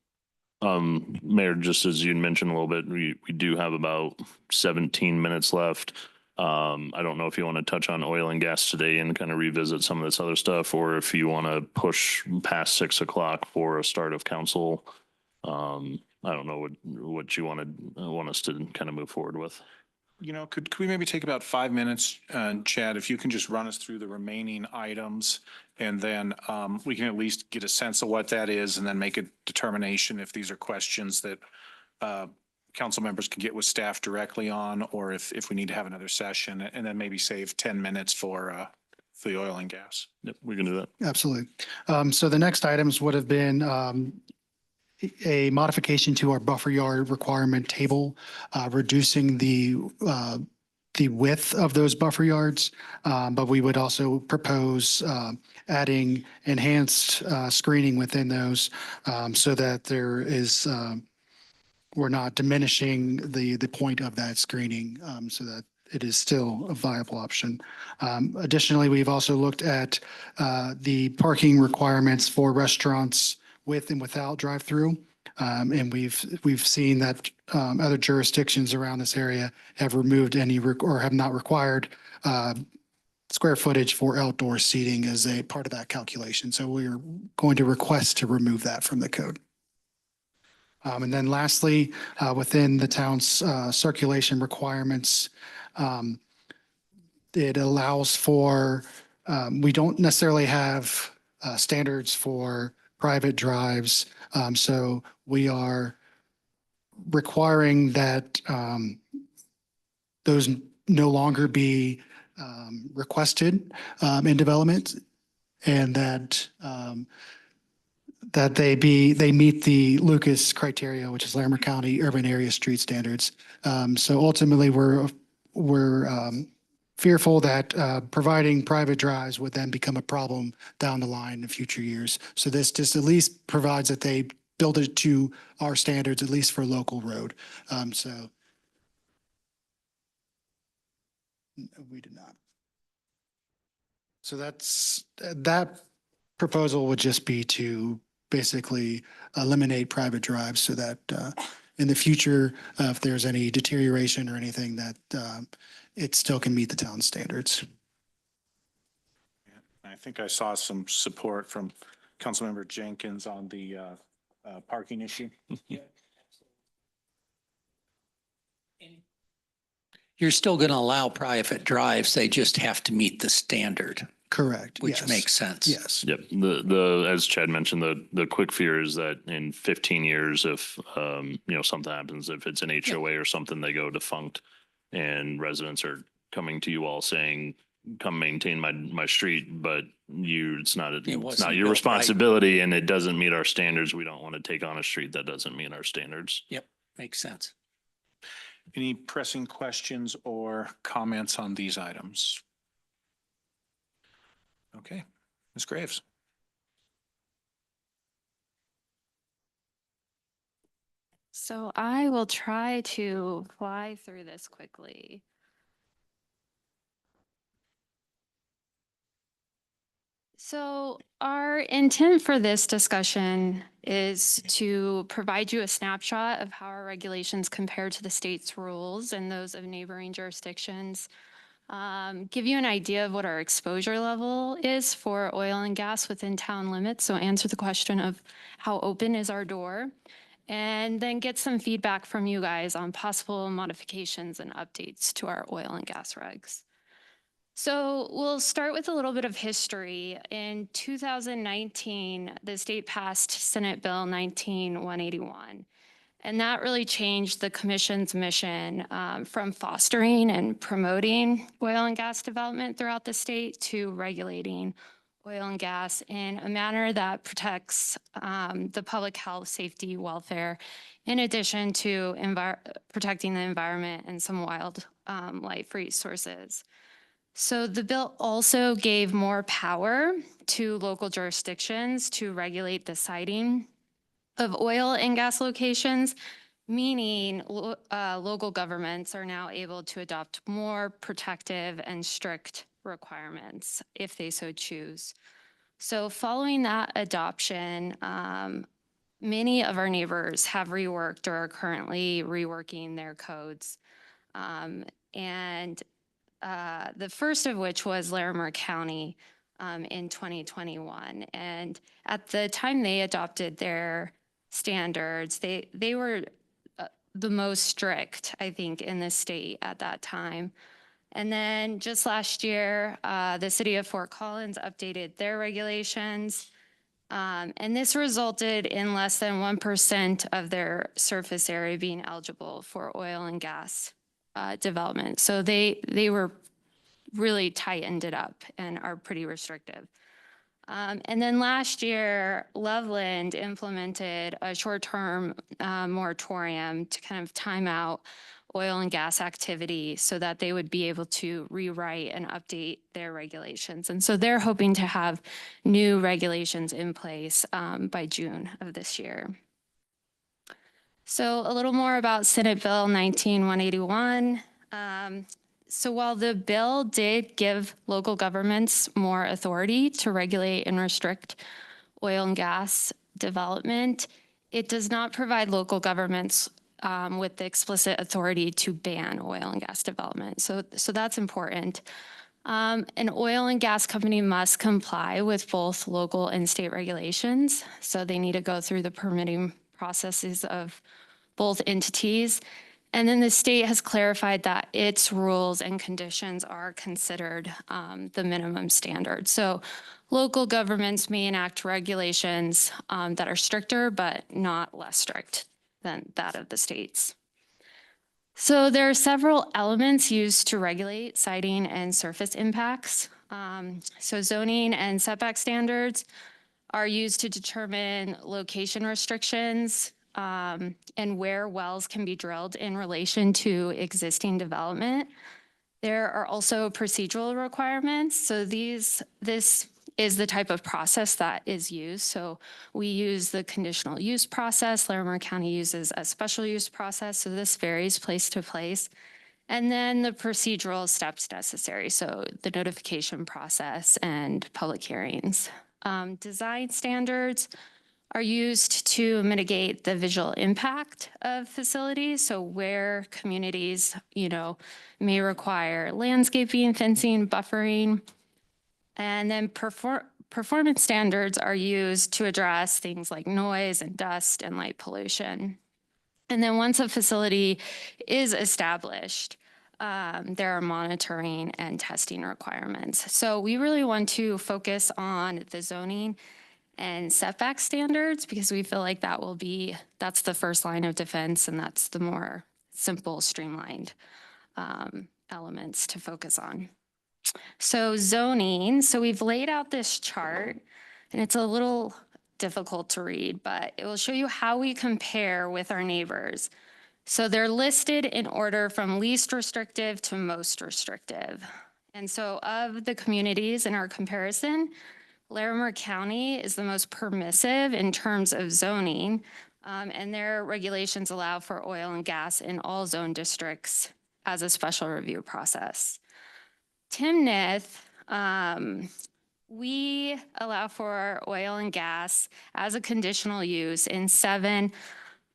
Mayor, just as you mentioned a little bit, we do have about 17 minutes left. I don't know if you want to touch on oil and gas today and kind of revisit some of this other stuff, or if you want to push past 6 o'clock for a start of council. I don't know what you want us to kind of move forward with. You know, could we maybe take about 5 minutes, Chad, if you can just run us through the remaining items, and then we can at least get a sense of what that is, and then make a determination if these are questions that council members can get with staff directly on, or if we need to have another session, and then maybe save 10 minutes for the oil and gas. Yep, we can do that. Absolutely. So the next items would have been a modification to our buffer yard requirement table, reducing the width of those buffer yards. But we would also propose adding enhanced screening within those so that there is, we're not diminishing the point of that screening so that it is still a viable option. Additionally, we've also looked at the parking requirements for restaurants with and without drive-through. And we've seen that other jurisdictions around this area have removed any or have not required square footage for outdoor seating as a part of that calculation. So we're going to request to remove that from the code. And then lastly, within the town's circulation requirements, it allows for, we don't necessarily have standards for private drives. So we are requiring that those no longer be requested in development, and that they meet the Lucas criteria, which is Larimer County Urban Area Street Standards. So ultimately, we're fearful that providing private drives would then become a problem down the line in future years. So this just at least provides that they build it to our standards, at least for local road. So we did not. So that proposal would just be to basically eliminate private drives so that in the future, if there's any deterioration or anything, that it still can meet the town standards. I think I saw some support from Councilmember Jenkins on the parking issue. You're still going to allow private drives. They just have to meet the standard, Correct. which yes. makes sense. Yes. Yep. As Chad mentioned, the quick fear is that in 15 years, if, something happens, if it's an HOA or something, they go defunct and residents are coming to you all saying, come maintain my street, but it's not wasn't your built right. responsibility and it doesn't meet our standards. We don't want to take on a street that doesn't meet our standards. Yep, makes sense. Any pressing questions or comments on these items? Okay, Ms. Graves. So I will try to fly through this quickly. So our intent for this discussion is to provide you a snapshot of how our regulations compare to the state's rules and those of neighboring jurisdictions. Give you an idea of what our exposure level is for oil and gas within town limits. So answer the question of how open is our door, and then get some feedback from you guys on possible modifications and updates to our oil and gas regs. So we'll start with a little bit of history. In 2019, the state passed Senate Bill 19-181. And that really changed the commission's mission from fostering and promoting oil and gas development throughout the state to regulating oil and gas in a manner that protects the public health, safety, welfare, in addition to protecting the environment and some wildlife resources. So the bill also gave more power to local jurisdictions to regulate the siting of oil and gas locations, meaning local governments are now able to adopt more protective and strict requirements if they so choose. So following that adoption, many of our neighbors have reworked or are currently reworking their codes. The first of which was Larimer County in 2021. And at the time they adopted their standards, they were the most strict, I think, in the state at that time. And then just last year, the city of Fort Collins updated their regulations. And this resulted in less than 1% of their surface area being eligible for oil and gas development. So they were really tightened it up and are pretty restrictive. And then last year, Loveland implemented a short-term moratorium to kind of time out oil and gas activity so that they would be able to rewrite and update their regulations. And so they're hoping to have new regulations in place by June of this year. So a little more about Senate Bill 19-181. So while the bill did give local governments more authority to regulate and restrict oil and gas development, it does not provide local governments with the explicit authority to ban oil and gas development. So that's important. An oil and gas company must comply with both local and state regulations. So they need to go through the permitting processes of both entities. And then the state has clarified that its rules and conditions are considered the minimum standard. So local governments may enact regulations that are stricter, but not less strict than that of the states. So there are several elements used to regulate siting and surface impacts. So zoning and setback standards are used to determine location restrictions and where wells can be drilled in relation to existing development. There are also procedural requirements. So this is the type of process that is used. So we use the conditional use process. Larimer County uses a special use process. So this varies place to place. And then the procedural steps necessary. So the notification process and public hearings. Design standards are used to mitigate the visual impact of facilities. So where communities, may require landscaping, fencing, buffering. And then performance standards are used to address things like noise and dust and light pollution. And then once a facility is established, there are monitoring and testing requirements. So we really want to focus on the zoning and setback standards because we feel like that's the first line of defense and that's the more simple, streamlined elements to focus on. So zoning, so we've laid out this chart and it's a little difficult to read, but it will show you how we compare with our neighbors. So they're listed in order from least restrictive to most restrictive. And so of the communities in our comparison, Larimer County is the most permissive in terms of zoning, and their regulations allow for oil and gas in all zone districts as a special review process. Timnath, we allow for oil and gas as a conditional use in 7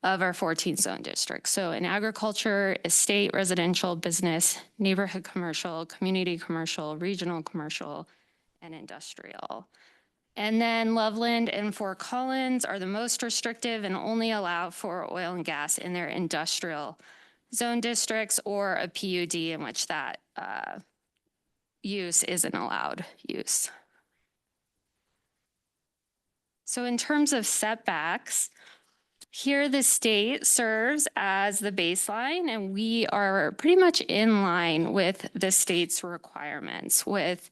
of our 14 zone districts. So in agriculture, estate, residential, business, neighborhood commercial, community commercial, regional commercial, and industrial. And then Loveland and Fort Collins are the most restrictive and only allow for oil and gas in their industrial zone districts or a PUD in which that use isn't allowed use. So in terms of setbacks, here the state serves as the baseline and we are pretty much in line with the state's requirements with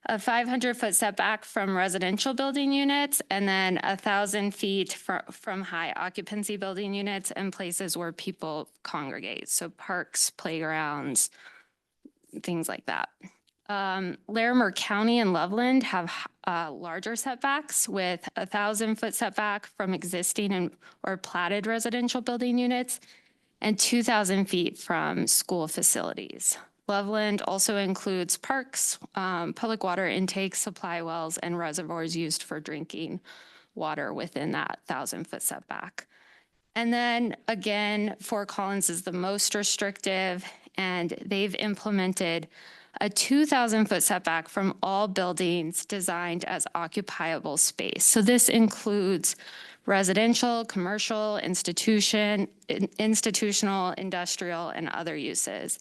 a 500-foot setback from residential building units and then 1,000 feet from high occupancy building units and places where people congregate. So parks, playgrounds, things like that. Larimer County and Loveland have larger setbacks with 1,000-foot setback from existing or platted residential building units and 2,000 feet from school facilities. Loveland also includes parks, public water intake, supply wells, and reservoirs used for drinking water within that 1,000-foot setback. And then again, Fort Collins is the most restrictive, and they've implemented a 2,000-foot setback from all buildings designed as occupiable space. So this includes residential, commercial, institutional, industrial, and other uses.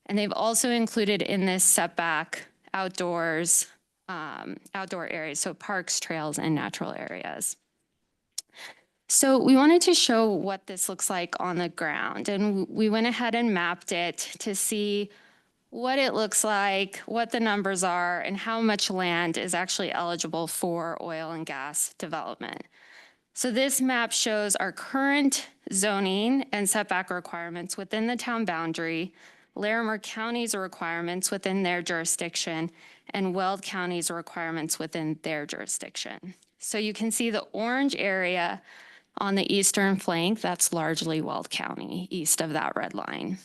And they've also included in this setback outdoor areas, so parks, trails, and natural areas. So we wanted to show what this looks like on the ground, and we went ahead and mapped it to see what it looks like, what the numbers are, and how much land is actually eligible for oil and gas development. So this map shows our current zoning and setback requirements within the town boundary, Larimer County's requirements within their jurisdiction, and Weld County's requirements within their jurisdiction. So you can see the orange area on the eastern flank, that's largely Weld County, east of that red line.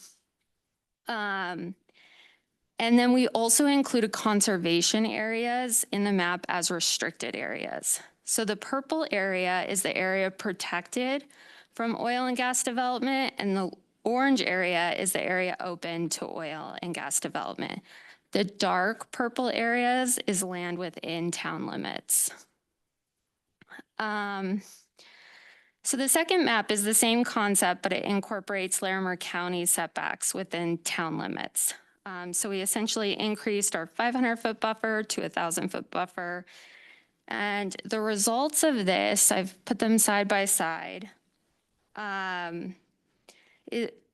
And then we also included conservation areas in the map as restricted areas. So the purple area is the area protected from oil and gas development, and the orange area is the area open to oil and gas development. The dark purple areas is land within town limits. So the second map is the same concept, but it incorporates Larimer County setbacks within town limits. So we essentially increased our 500-foot buffer to a 1,000-foot buffer. And the results of this, I've put them side by side.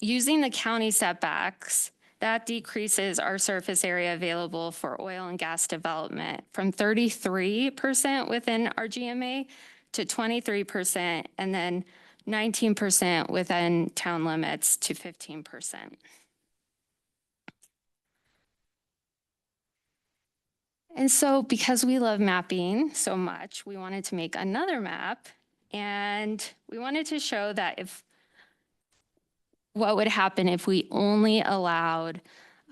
Using the county setbacks, that decreases our surface area available for oil and gas development from 33% within our GMA to 23%, and then 19% within town limits to 15%. And so because we love mapping so much, we wanted to make another map, and we wanted to show that what would happen if we only allowed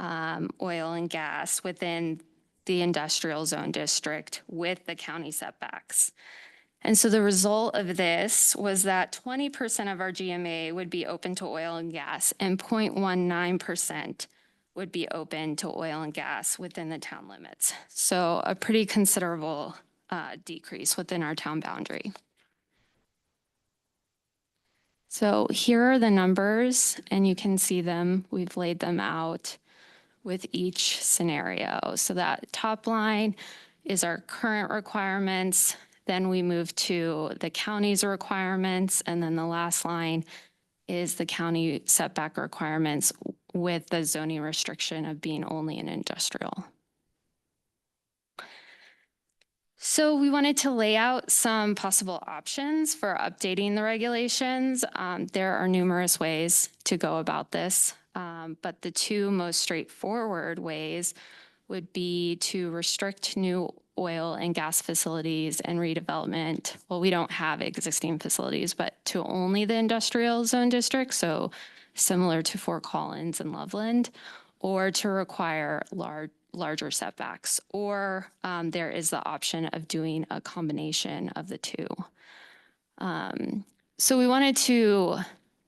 oil and gas within the industrial zone district with the county setbacks. And so the result of this was that 20% of our GMA would be open to oil and gas, and 0.19% would be open to oil and gas within the town limits. So a pretty considerable decrease within our town boundary. So here are the numbers, and you can see them. We've laid them out with each scenario. So that top line is our current requirements. Then we move to the county's requirements. And then the last line is the county setback requirements with the zoning restriction of being only an industrial. So we wanted to lay out some possible options for updating the regulations. There are numerous ways to go about this, but the two most straightforward ways would be to restrict new oil and gas facilities and redevelopment. Well, we don't have existing facilities, but to only the industrial zone district, so similar to Fort Collins and Loveland, or to require larger setbacks, or there is the option of doing a combination of the two. So we wanted to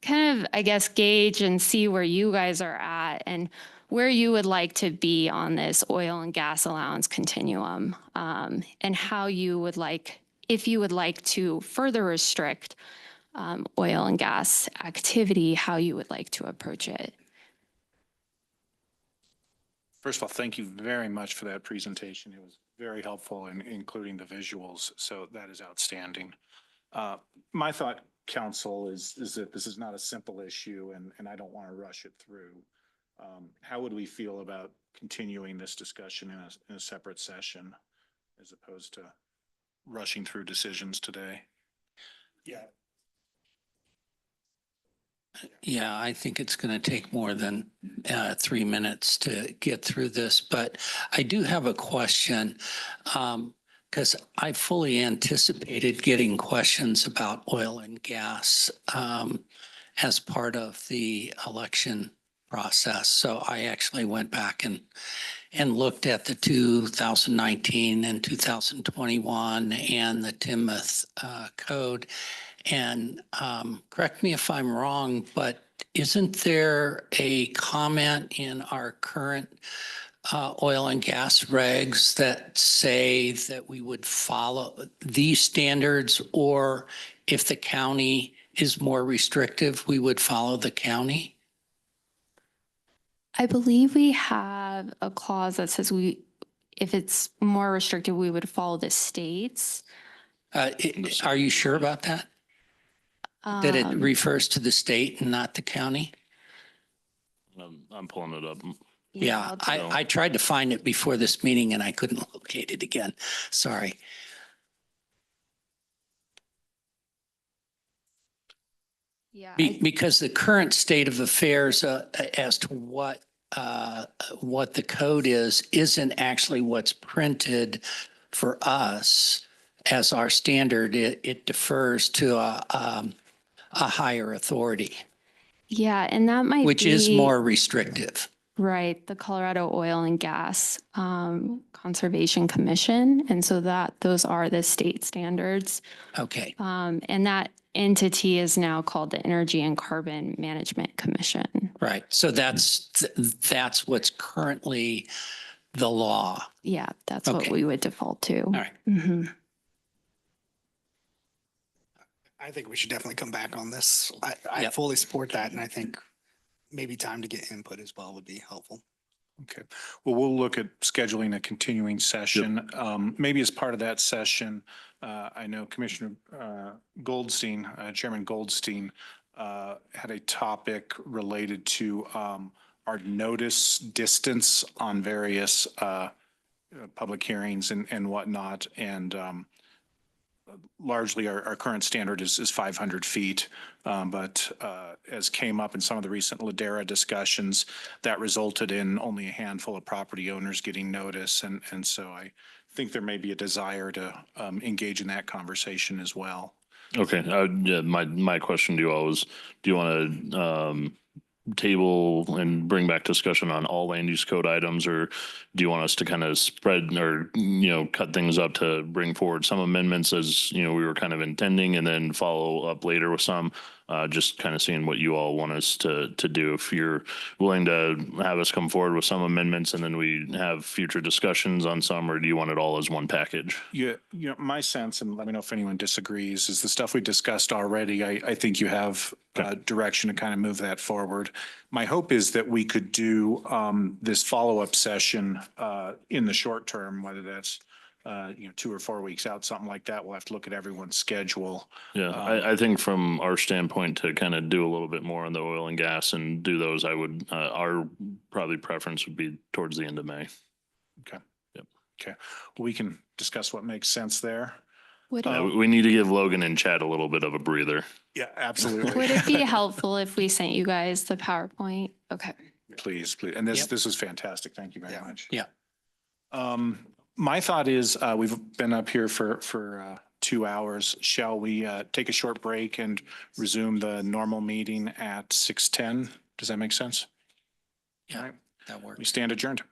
kind of, I guess, gauge and see where you guys are at and where you would like to be on this oil and gas allowance continuum, and how you would like, if you would like to further restrict oil and gas activity, how you would like to approach it. First of all, thank you very much for that presentation. It was very helpful in including the visuals, so that is outstanding. My thought, council, is that this is not a simple issue, and I don't want to rush it through. How would we feel about continuing this discussion in a separate session as opposed to rushing through decisions today? Yeah, I think it's going to take more than 3 minutes to get through this, but I do have a question because I fully anticipated getting questions about oil and gas as part of the election process. So I actually went back and looked at the 2019 and 2021 and the Timnath code. And correct me if I'm wrong, but isn't there a comment in our current oil and gas regs that say that we would follow these standards, or if the county is more restrictive, we would follow the county? I believe we have a clause that says if it's more restrictive, we would follow the states. Are you sure about that? That it refers to the state and not the county? I'm pulling it up. Yeah, I'll I tried to find it before this meeting and I couldn't locate it again. Sorry. Yeah, Because the current state of affairs as to what the code is, isn't actually what's printed for us as our standard. It defers to a higher authority, yeah, and that might which be is more restrictive. right. The Colorado Oil and Gas Conservation Commission, and so those are the state standards. Okay. And that entity is now called the Energy and Carbon Management Commission. Right. So that's what's currently the law. Yeah, that's what Okay. we would default to. All right. Mhm. I think we should definitely come back on this. I Yep. fully support that, and I think maybe time to get input as well would be helpful. Okay, well, we'll look at scheduling a continuing session. Maybe as part of that session, I know Commissioner Goldstein, Chairman Goldstein, had a topic related to our notice distance on various public hearings and whatnot. And largely our current standard is 500 feet. But as came up in some of the recent Ladera discussions, that resulted in only a handful of property owners getting notice. And so I think there may be a desire to engage in that conversation as well. Okay, yeah, my question to you all was, do you want to table and bring back discussion on all land use code items, or do you want us to kind of spread or, cut things up to bring forward some amendments as, we were kind of intending, and then follow up later with some, just kind of seeing what you all want us to do. If you're willing to have us come forward with some amendments and then we have future discussions on some, or do you want it all as one package? Yeah, my sense, and let me know if anyone disagrees, is the stuff we discussed already. I think you have direction to kind of move that forward. My hope is that we could do this follow-up session in the short term, whether that's 2 or 4 weeks out, something like that. We'll have to look at everyone's schedule. Yeah, I think from our standpoint, to kind of do a little bit more on the oil and gas and do those, I would, our probably preference would be towards the end of May. Okay. Yep. Okay. We can discuss what makes sense there. Would We need to give Logan and Chad a little bit of a breather. Yeah, absolutely. Would it be helpful if we sent you guys the PowerPoint? Okay. Please, please. And this, Yep. this was fantastic. Thank you very much. Yeah. My thought is, we've been up here for 2 hours. Shall we take a short break and resume the normal meeting at 6:10? Does that make sense? Yeah, All right. that works. We stand adjourned.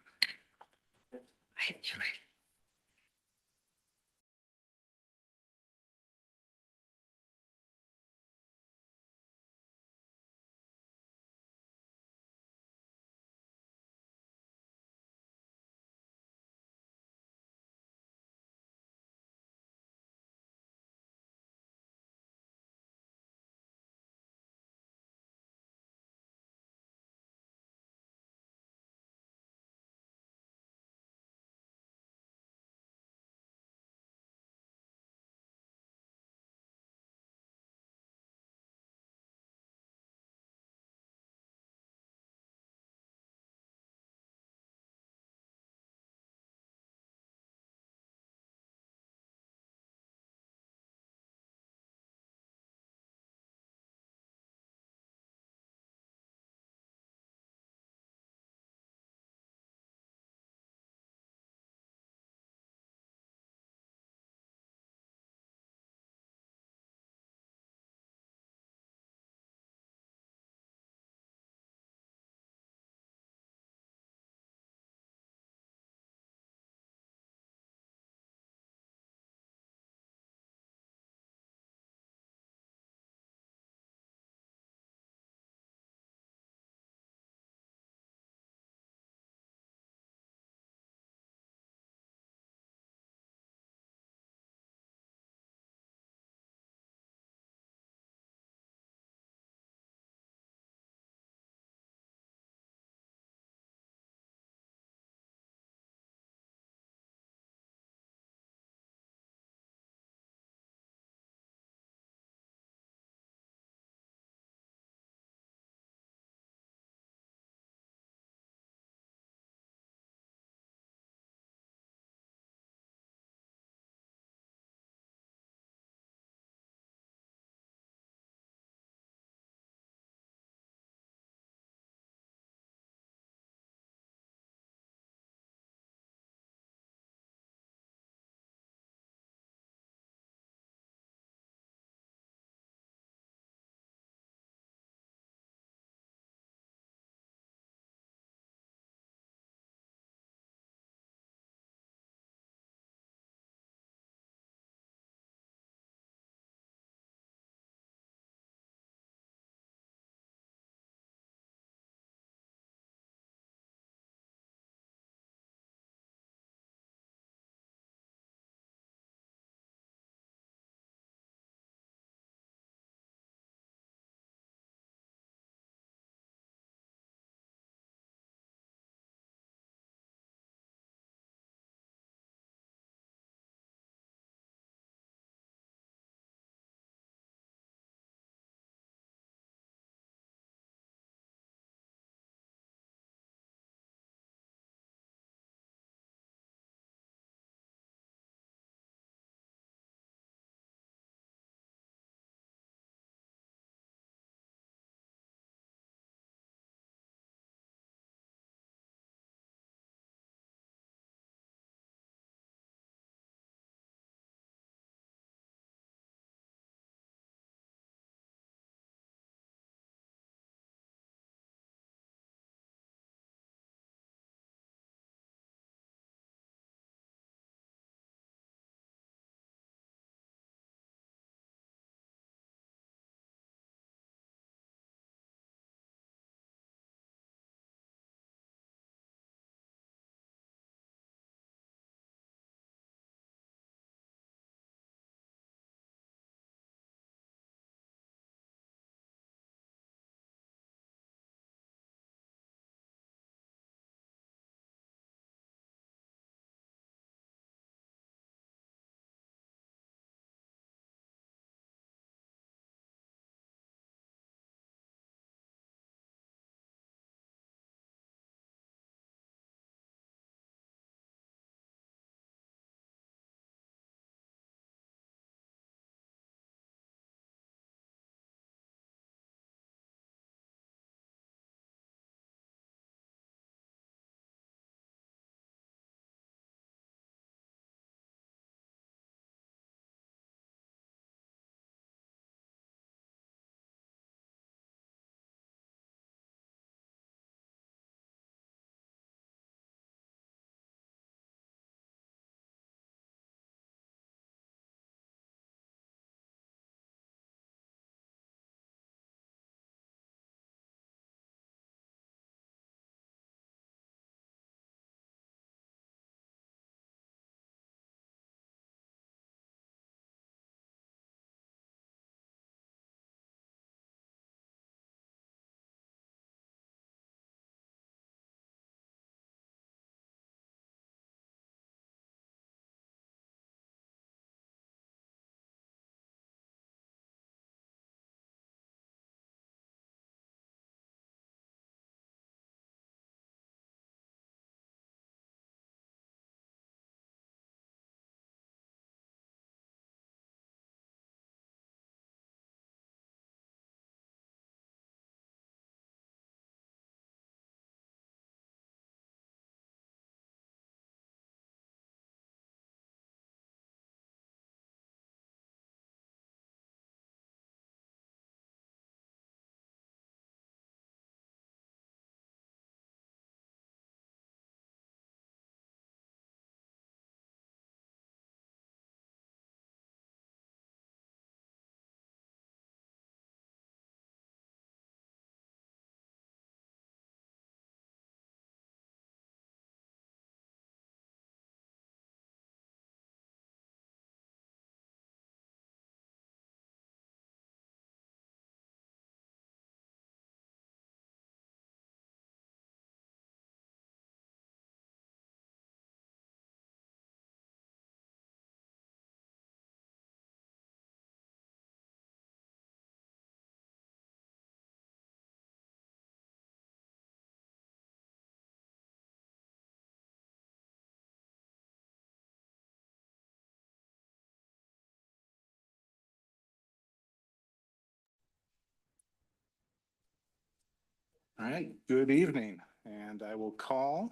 All right, good evening, and I will call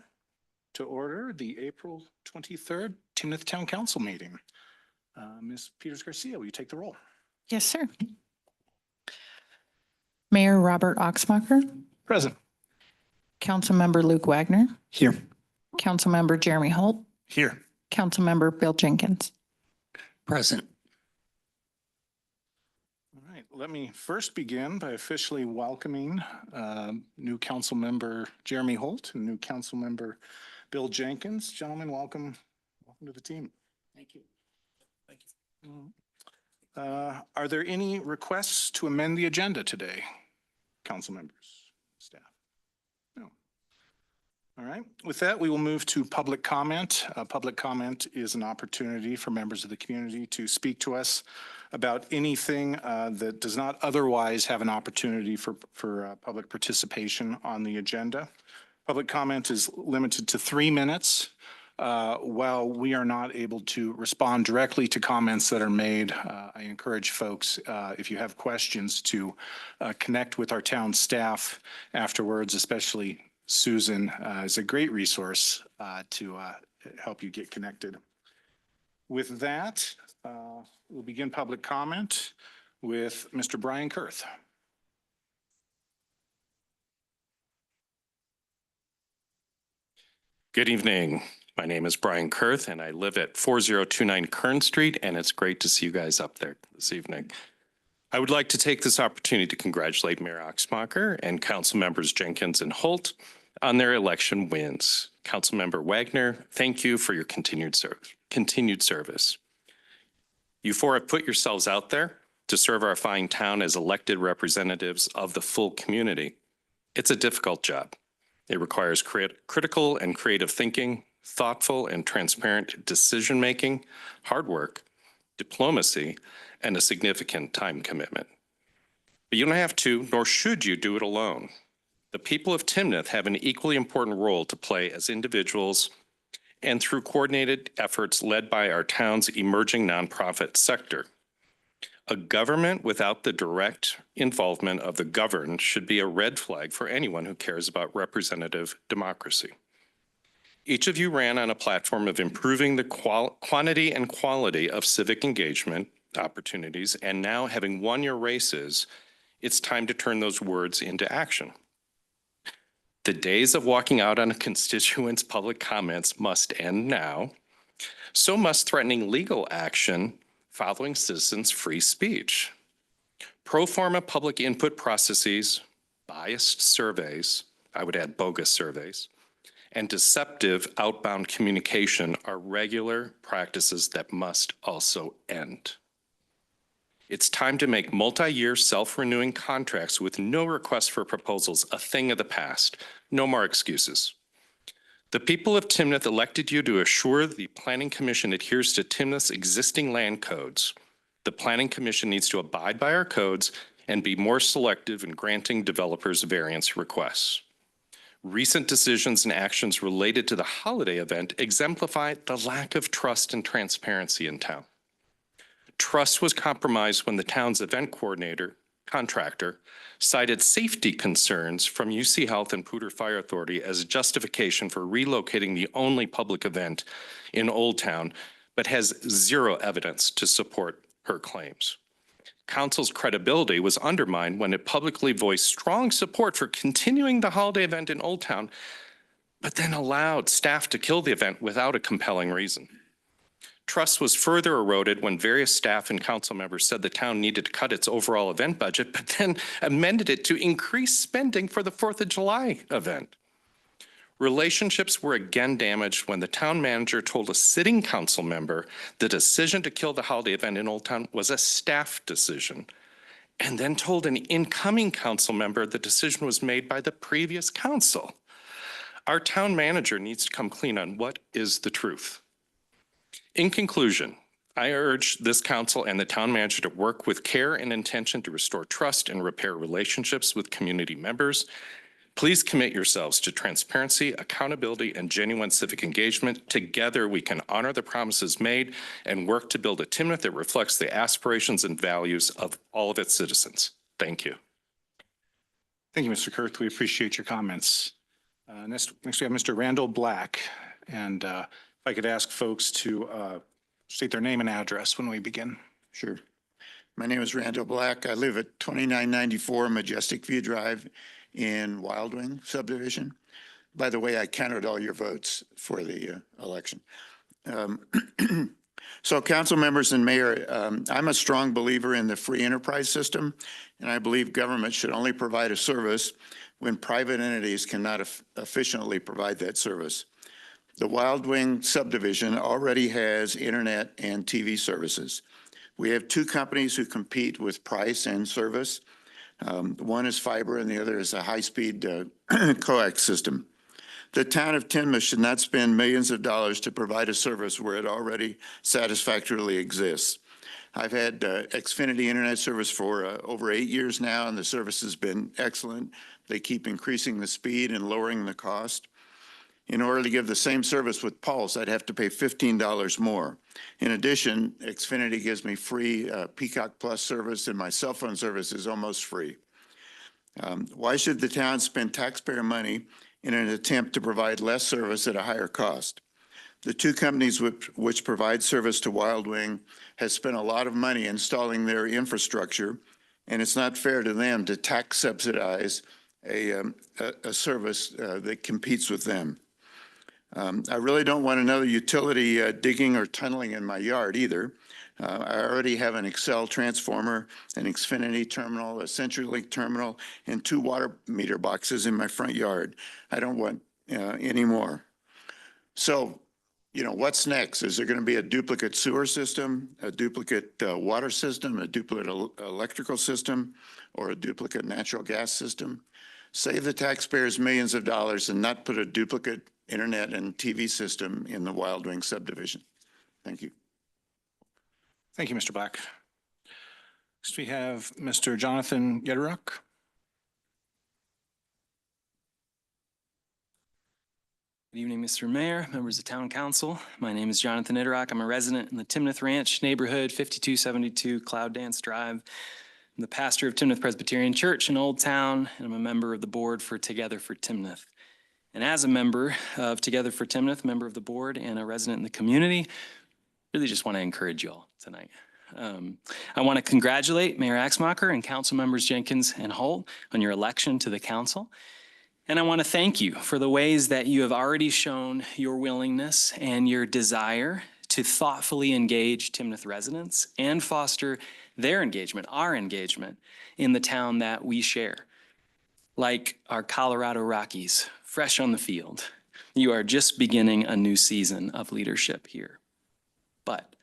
to order the April 23rd Timnath Town Council meeting. Ms. Peters Garcia, will you take the roll? Yes, sir. Mayor Robert Oxmacher, Present. Councilmember Luke Wagner, Here. Councilmember Jeremy Holt, Here. Councilmember Bill Jenkins. Present. All right, let me first begin by officially welcoming new council member Jeremy Holt and new council member Bill Jenkins. Gentlemen, welcome. Welcome to the team. Thank you. Thank you. Are there any requests to amend the agenda today? Council members, staff? No. All right, with that, we will move to public comment. Public comment is an opportunity for members of the community to speak to us about anything that does not otherwise have an opportunity for public participation on the agenda. Public comment is limited to 3 minutes. While we are not able to respond directly to comments that are made, I encourage folks, if you have questions, to connect with our town staff afterwards, especially Susan is a great resource to help you get connected. With that, we'll begin public comment with Mr. Brian Kurth. Good evening. My name is Brian Kurth, and I live at 4029 Kern Street, and it's great to see you guys up there this evening. I would like to take this opportunity to congratulate Mayor Oxmacher and Council Members Jenkins and Holt on their election wins. Councilmember Wagner, thank you for your continued service. You four have put yourselves out there to serve our fine town as elected representatives of the full community. It's a difficult job. It requires critical and creative thinking, thoughtful and transparent decision-making, hard work, diplomacy, and a significant time commitment. But you don't have to, nor should you do it alone. The people of Timnath have an equally important role to play as individuals and through coordinated efforts led by our town's emerging nonprofit sector. A government without the direct involvement of the governed should be a red flag for anyone who cares about representative democracy. Each of you ran on a platform of improving the quantity and quality of civic engagement opportunities, and now having won your races, it's time to turn those words into action. The days of walking out on a constituent's public comments must end now. So must threatening legal action following citizens' free speech. Pro forma public input processes, biased surveys, I would add bogus surveys, and deceptive outbound communication are regular practices that must also end. It's time to make multi-year self-renewing contracts with no request for proposals a thing of the past. No more excuses. The people of Timnath elected you to assure the Planning Commission adheres to Timnath's existing land codes. The Planning Commission needs to abide by our codes and be more selective in granting developers variance requests. Recent decisions and actions related to the holiday event exemplify the lack of trust and transparency in town. Trust was compromised when the town's event contractor, cited safety concerns from UC Health and Poudre Fire Authority as justification for relocating the only public event in Old Town, but has zero evidence to support her claims. Council's credibility was undermined when it publicly voiced strong support for continuing the holiday event in Old Town, but then allowed staff to kill the event without a compelling reason. Trust was further eroded when various staff and council members said the town needed to cut its overall event budget, but then amended it to increase spending for the 4th of July event. Relationships were again damaged when the town manager told a sitting council member the decision to kill the holiday event in Old Town was a staff decision, and then told an incoming council member the decision was made by the previous council. Our town manager needs to come clean on what is the truth. In conclusion, I urge this council and the town manager to work with care and intention to restore trust and repair relationships with community members. Please commit yourselves to transparency, accountability, and genuine civic engagement. Together, we can honor the promises made and work to build a Timnath that reflects the aspirations and values of all of its citizens. Thank you. Thank you, Mr. Kurth. We appreciate your comments. Next we have Mr. Randall Black. And if I could ask folks to state their name and address when we begin. Sure. My name is Randall Black. I live at 2994 Majestic View Drive in Wild Wing subdivision. By the way, I counted all your votes for the election. So council members and mayor, I'm a strong believer in the free enterprise system, and I believe government should only provide a service when private entities cannot efficiently provide that service. The Wild Wing subdivision already has internet and TV services. We have two companies who compete with price and service. One is fiber and the other is a high-speed coax system. The town of Timnath should not spend millions of dollars to provide a service where it already satisfactorily exists. I've had Xfinity internet service for over 8 years now, and the service has been excellent. They keep increasing the speed and lowering the cost. In order to give the same service with Pulse, I'd have to pay $15 more. In addition, Xfinity gives me free Peacock Plus service, and my cell phone service is almost free. Why should the town spend taxpayer money in an attempt to provide less service at a higher cost? The two companies which provide service to Wild Wing has spent a lot of money installing their infrastructure, and it's not fair to them to tax subsidize a service that competes with them. I really don't want another utility digging or tunneling in my yard either. I already have an Excel transformer, an Xfinity terminal, a CenturyLink terminal, and 2 water meter boxes in my front yard. I don't want any more. So, you know, what's next? Is there going to be a duplicate sewer system, a duplicate water system, a duplicate electrical system, or a duplicate natural gas system? Save the taxpayers millions of dollars and not put a duplicate internet and TV system in the Wild Wing subdivision. Thank you. Thank you, Mr. Black. Next, we have Mr. Jonathan Yederuck. Good evening, Mr. Mayor, members of Town Council. My name is Jonathan Yederuck. I'm a resident in the Timnath Ranch neighborhood, 5272 Cloud Dance Drive. I'm the pastor of Timnath Presbyterian Church in Old Town, and I'm a member of the board for Together for Timnath. And as a member of Together for Timnath, member of the board and a resident in the community, really just want to encourage you all tonight. I want to congratulate Mayor Axmacher and council members Jenkins and Holt on your election to the council. And I want to thank you for the ways that you have already shown your willingness and your desire to thoughtfully engage Timnath residents and foster their engagement, our engagement in the town that we share. Like our Colorado Rockies, fresh on the field, you are just beginning a new season of leadership here. But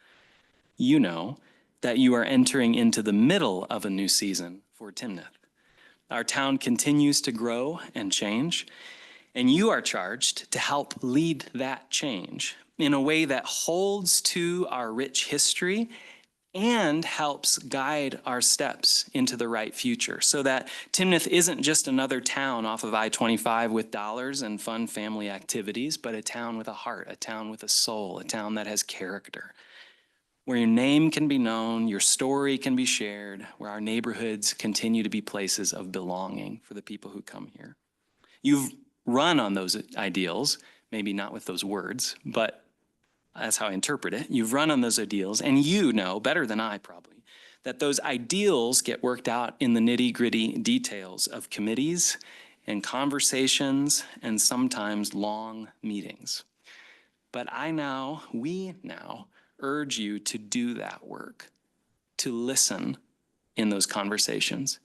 you know that you are entering into the middle of a new season for Timnath. Our town continues to grow and change, and you are charged to help lead that change in a way that holds to our rich history and helps guide our steps into the right future so that Timnath isn't just another town off of I-25 with dollars and fun family activities, but a town with a heart, a town with a soul, a town that has character, where your name can be known, your story can be shared, where our neighborhoods continue to be places of belonging for the people who come here. You've run on those ideals, maybe not with those words, but that's how I interpret it. You've run on those ideals, and you know better than I probably that those ideals get worked out in the nitty-gritty details of committees and conversations and sometimes long meetings. But we now urge you to do that work, to listen in those conversations,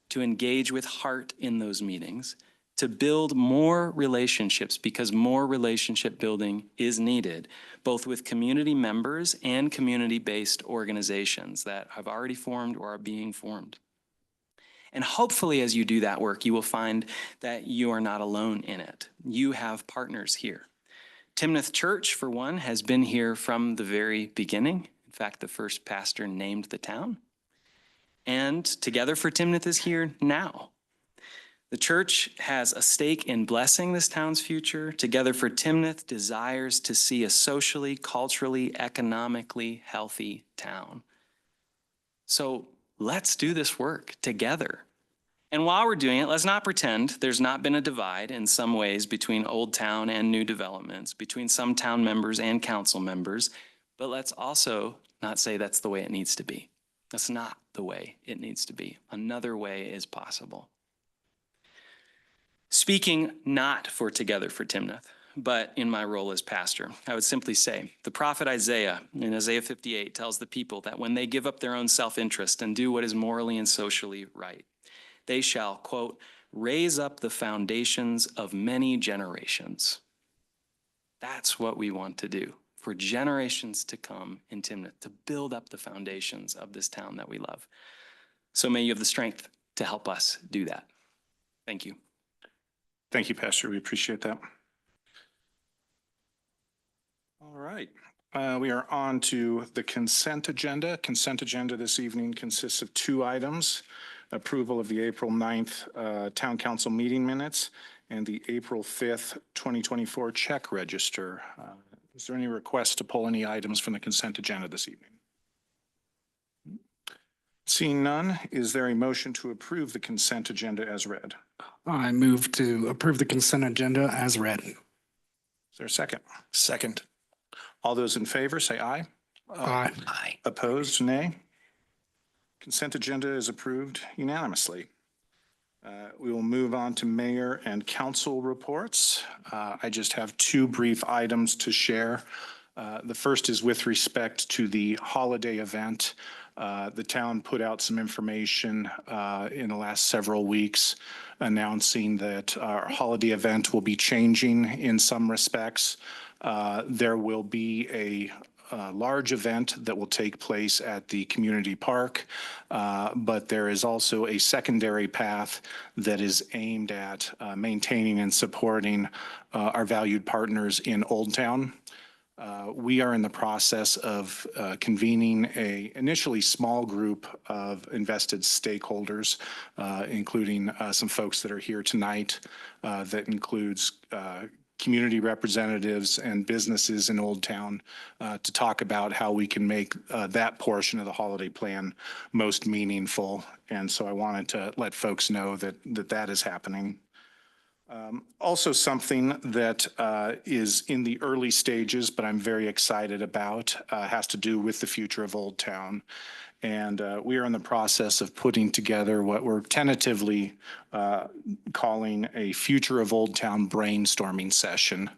to engage with heart in those meetings, to build more relationships because more relationship building is needed, both with community members and community-based organizations that have already formed or are being formed. And hopefully as you do that work, you will find that you are not alone in it. You have partners here. Timnath Church, for one, has been here from the very beginning. In fact, the first pastor named the town. And Together for Timnath is here now. The church has a stake in blessing this town's future. Together for Timnath desires to see a socially, culturally, economically healthy town. So let's do this work together. And while we're doing it, let's not pretend there's not been a divide in some ways between Old Town and new developments, between some town members and council members. But let's also not say that's the way it needs to be. That's not the way it needs to be. Another way is possible. Speaking not for Together for Timnath, but in my role as pastor, I would simply say the prophet Isaiah in Isaiah 58 tells the people that when they give up their own self-interest and do what is morally and socially right, they shall, quote, raise up the foundations of many generations. That's what we want to do for generations to come in Timnath, to build up the foundations of this town that we love. So may you have the strength to help us do that. Thank you. Thank you, Pastor. We appreciate that. All right. We are on to the consent agenda. Consent agenda this evening consists of 2 items: approval of the April 9th Town Council meeting minutes and the April 5th, 2024 check register. Is there any request to pull any items from the consent agenda this evening? Seeing none, is there a motion to approve the consent agenda as read? I move to approve the consent agenda as read. Is there a second? Second. All those in favor, say aye. Aye. Aye. Opposed, nay. Consent agenda is approved unanimously. We will move on to mayor and council reports. I just have 2 brief items to share. The first is with respect to the holiday event. The town put out some information in the last several weeks announcing that our holiday event will be changing in some respects. There will be a large event that will take place at the community park, but there is also a secondary path that is aimed at maintaining and supporting our valued partners in Old Town. We are in the process of convening a initially small group of invested stakeholders, including some folks that are here tonight. That includes community representatives and businesses in Old Town to talk about how we can make that portion of the holiday plan most meaningful. And so I wanted to let folks know that that is happening. Also something that is in the early stages, but I'm very excited about, has to do with the future of Old Town. And we are in the process of putting together what we're tentatively calling a Future of Old Town brainstorming session.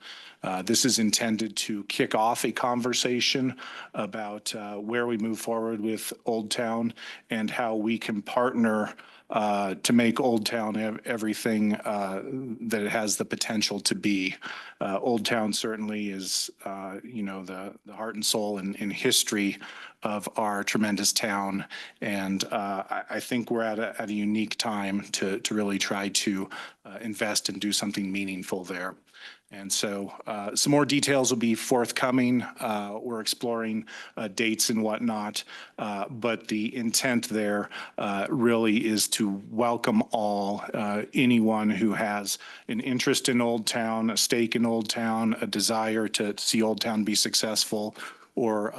This is intended to kick off a conversation about where we move forward with Old Town and how we can partner to make Old Town everything that it has the potential to be. Old Town certainly is, the heart and soul and history of our tremendous town. And I think we're at a unique time to really try to invest and do something meaningful there. And so some more details will be forthcoming. We're exploring dates and whatnot, but the intent there really is to welcome all, anyone who has an interest in Old Town, a stake in Old Town, a desire to see Old Town be successful, or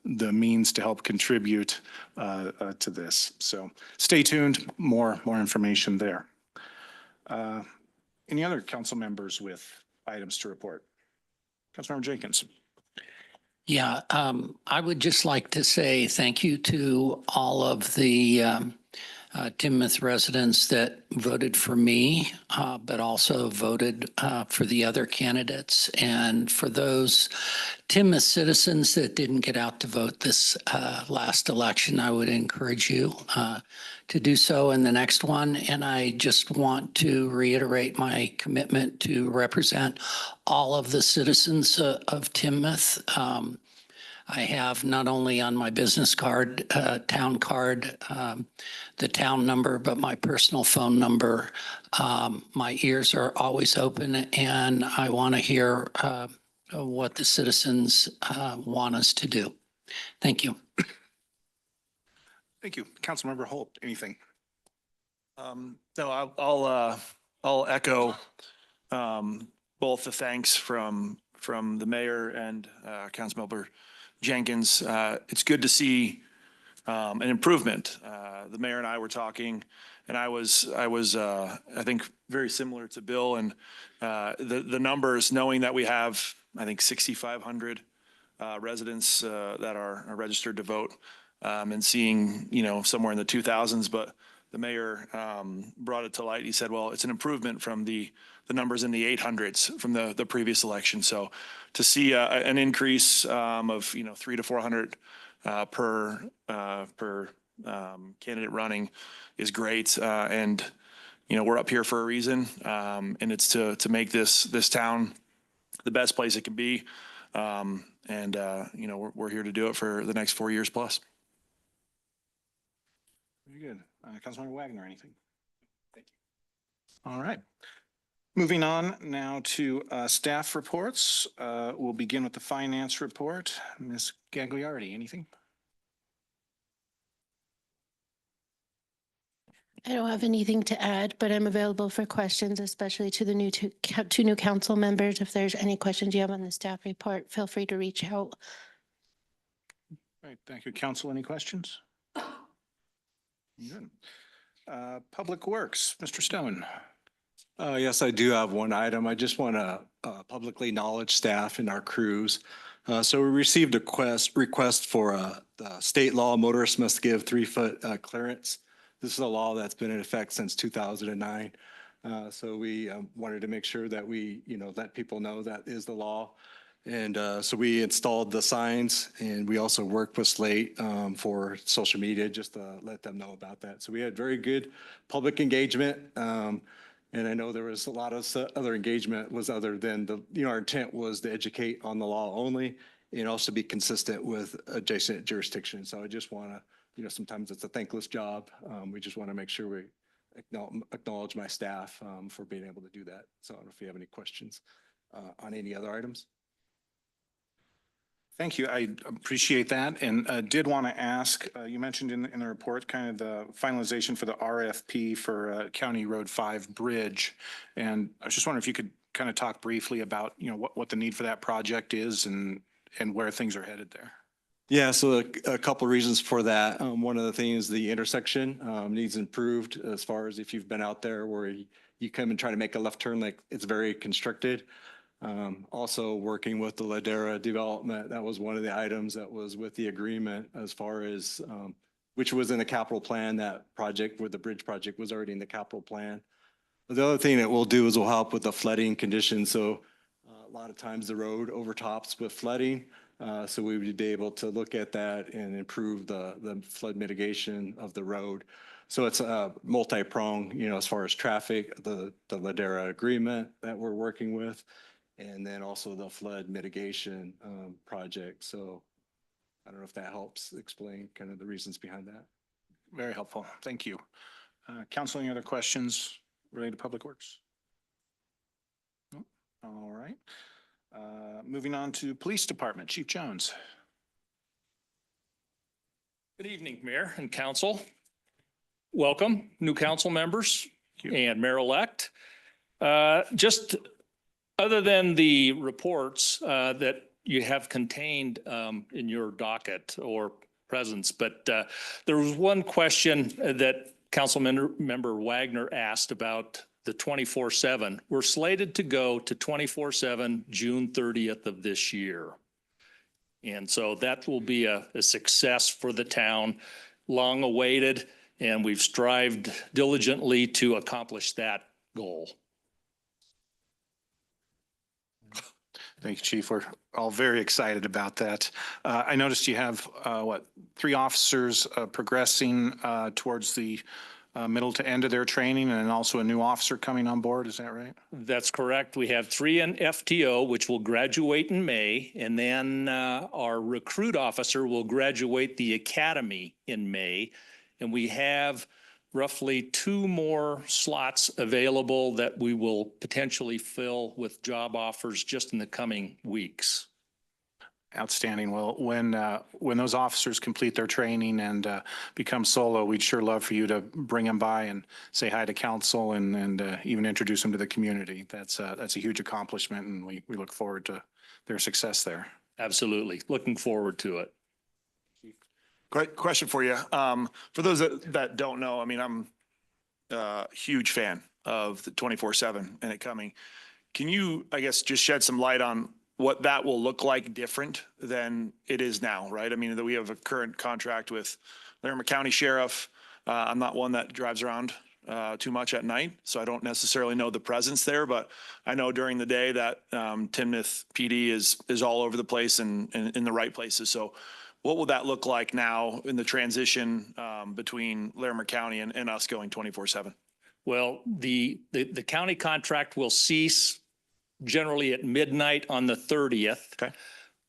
the means to help contribute to this. So stay tuned, more information there. Any other council members with items to report? Councilmember Jenkins. Yeah, I would just like to say thank you to all of the Timnath residents that voted for me, but also voted for the other candidates. And for those Timnath citizens that didn't get out to vote this last election, I would encourage you to do so in the next one. And I just want to reiterate my commitment to represent all of the citizens of Timnath. I have not only on my business card, town card, the town number, but my personal phone number. My ears are always open, and I want to hear what the citizens want us to do. Thank you. Thank you. Councilmember Holt, anything? No, I'll echo both the thanks from the mayor and Councilmember Jenkins. It's good to see an improvement. The mayor and I were talking, and I was, I think, very similar to Bill, and the numbers, knowing that we have, I think, 6,500 residents that are registered to vote, and seeing, somewhere in the 2000s, but the mayor brought it to light. He said, well, it's an improvement from the numbers in the 800s from the previous election. So to see an increase of, 300 to 400 per candidate running is great. And, we're up here for a reason, and it's to make this town the best place it can be. And we're here to do it for the next 4 years plus. Very good. Councilmember Wagner, anything? Thank you. All right. Moving on now to staff reports. We'll begin with the finance report. Ms. Gagliardi, anything? I don't have anything to add, but I'm available for questions, especially to the two new council members. If there's any questions you have on the staff report, feel free to reach out. All right. Thank you. Council, any questions? Good. Public Works, Mr. Stone. Yes, I do have one item. I just want to publicly acknowledge staff and our crews. So we received a request for the state law, motorists must give 3-foot clearance. This is a law that's been in effect since 2009. So we wanted to make sure that we, let people know that is the law. And so we installed the signs, and we also worked with Slate for social media just to let them know about that. So we had very good public engagement. And I know there was a lot of other engagement was other than our intent was to educate on the law only and also be consistent with adjacent jurisdictions. So I just want to, sometimes it's a thankless job. We just want to make sure we acknowledge my staff for being able to do that. So I don't know if you have any questions on any other items. Thank you. I appreciate that. And did want to ask, you mentioned in the report kind of the finalization for the RFP for County Road 5 bridge. And I was just wondering if you could kind of talk briefly about, what the need for that project is and where things are headed there. Yeah, so a couple of reasons for that. One of the things, the intersection needs improved as far as if you've been out there where you come and try to make a left turn, like it's very constricted. Also working with the Ladera development, that was one of the items that was with the agreement as far as, which was in the capital plan, that project where the bridge project was already in the capital plan. But the other thing that we'll do is we'll help with the flooding conditions. So a lot of times the road overtops with flooding. So we would be able to look at that and improve the flood mitigation of the road. So it's a multi-pronged, as far as traffic, the Ladera agreement that we're working with, and then also the flood mitigation project. So I don't know if that helps explain kind of the reasons behind that. Very helpful. Thank you. Council, any other questions related to Public Works? No? All right. Moving on to Police Department, Chief Jones. Good evening, Mayor and Council. Welcome, new council members and Mayor-elect. Just other than the reports that you have contained in your docket or presence, but there was one question that Council Member Wagner asked about the 24/7. We're slated to go to 24/7 June 30th of this year. And so that will be a success for the town, long awaited, and we've strived diligently to accomplish that goal. Thank you, Chief. We're all very excited about that. I noticed you have, 3 officers progressing towards the middle to end of their training, and also a new officer coming on board. Is that right? That's correct. We have 3 in FTO, which will graduate in May, and then our recruit officer will graduate the academy in May. And we have roughly 2 more slots available that we will potentially fill with job offers just in the coming weeks. Outstanding. Well, when those officers complete their training and become solo, we'd sure love for you to bring them by and say hi to council and even introduce them to the community. That's a huge accomplishment, and we look forward to their success there. Absolutely. Looking forward to it. Question for you. For those that don't know, I mean, I'm a huge fan of the 24/7 and it coming. Can you, I guess, just shed some light on what that will look like different than it is now, right? I mean, that we have a current contract with Larimer County Sheriff. I'm not one that drives around too much at night, so I don't necessarily know the presence there, but I know during the day that Timnath PD is all over the place and in the right places. So what will that look like now in the transition between Larimer County and us going 24/7? Well, the county contract will cease generally at midnight on the 30th. Okay.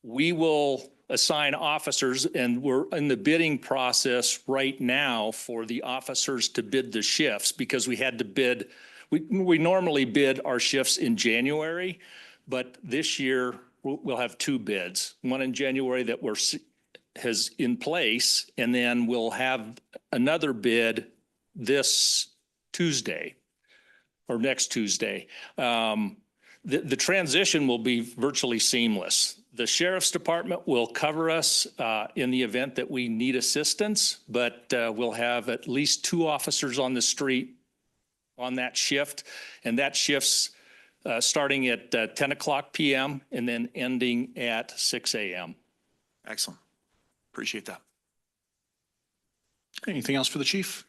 We will assign officers, and we're in the bidding process right now for the officers to bid the shifts because we had to bid. We normally bid our shifts in January, but this year we'll have two bids, one in January that has in place, and then we'll have another bid this Tuesday or next Tuesday. The transition will be virtually seamless. The sheriff's department will cover us in the event that we need assistance, but we'll have at least two officers on the street on that shift, and that shift's starting at 10 o'clock p.m. and then ending at 6 a.m. Excellent. Appreciate that. Anything else for the chief?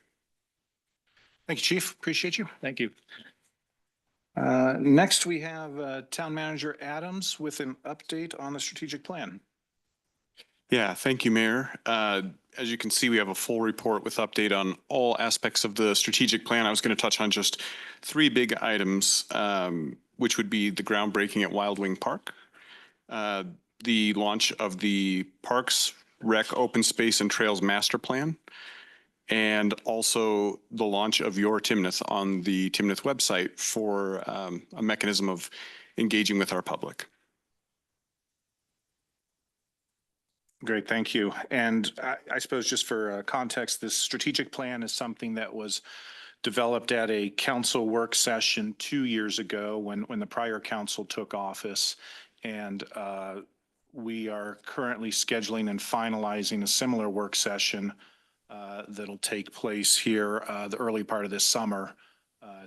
Thank you, Chief. Appreciate you. Thank you. Next, we have Town Manager Adams with an update on the strategic plan. Yeah, thank you, Mayor. As you can see, we have a full report with update on all aspects of the strategic plan. I was going to touch on just three big items, which would be the groundbreaking at Wild Wing Park, the launch of the Parks, Rec, Open Space, and Trails Master Plan, and also the launch of Your Timnath on the Timnath website for a mechanism of engaging with our public. Great, thank you. And I suppose just for context, this strategic plan is something that was developed at a council work session 2 years ago when the prior council took office. And we are currently scheduling and finalizing a similar work session that'll take place here the early part of this summer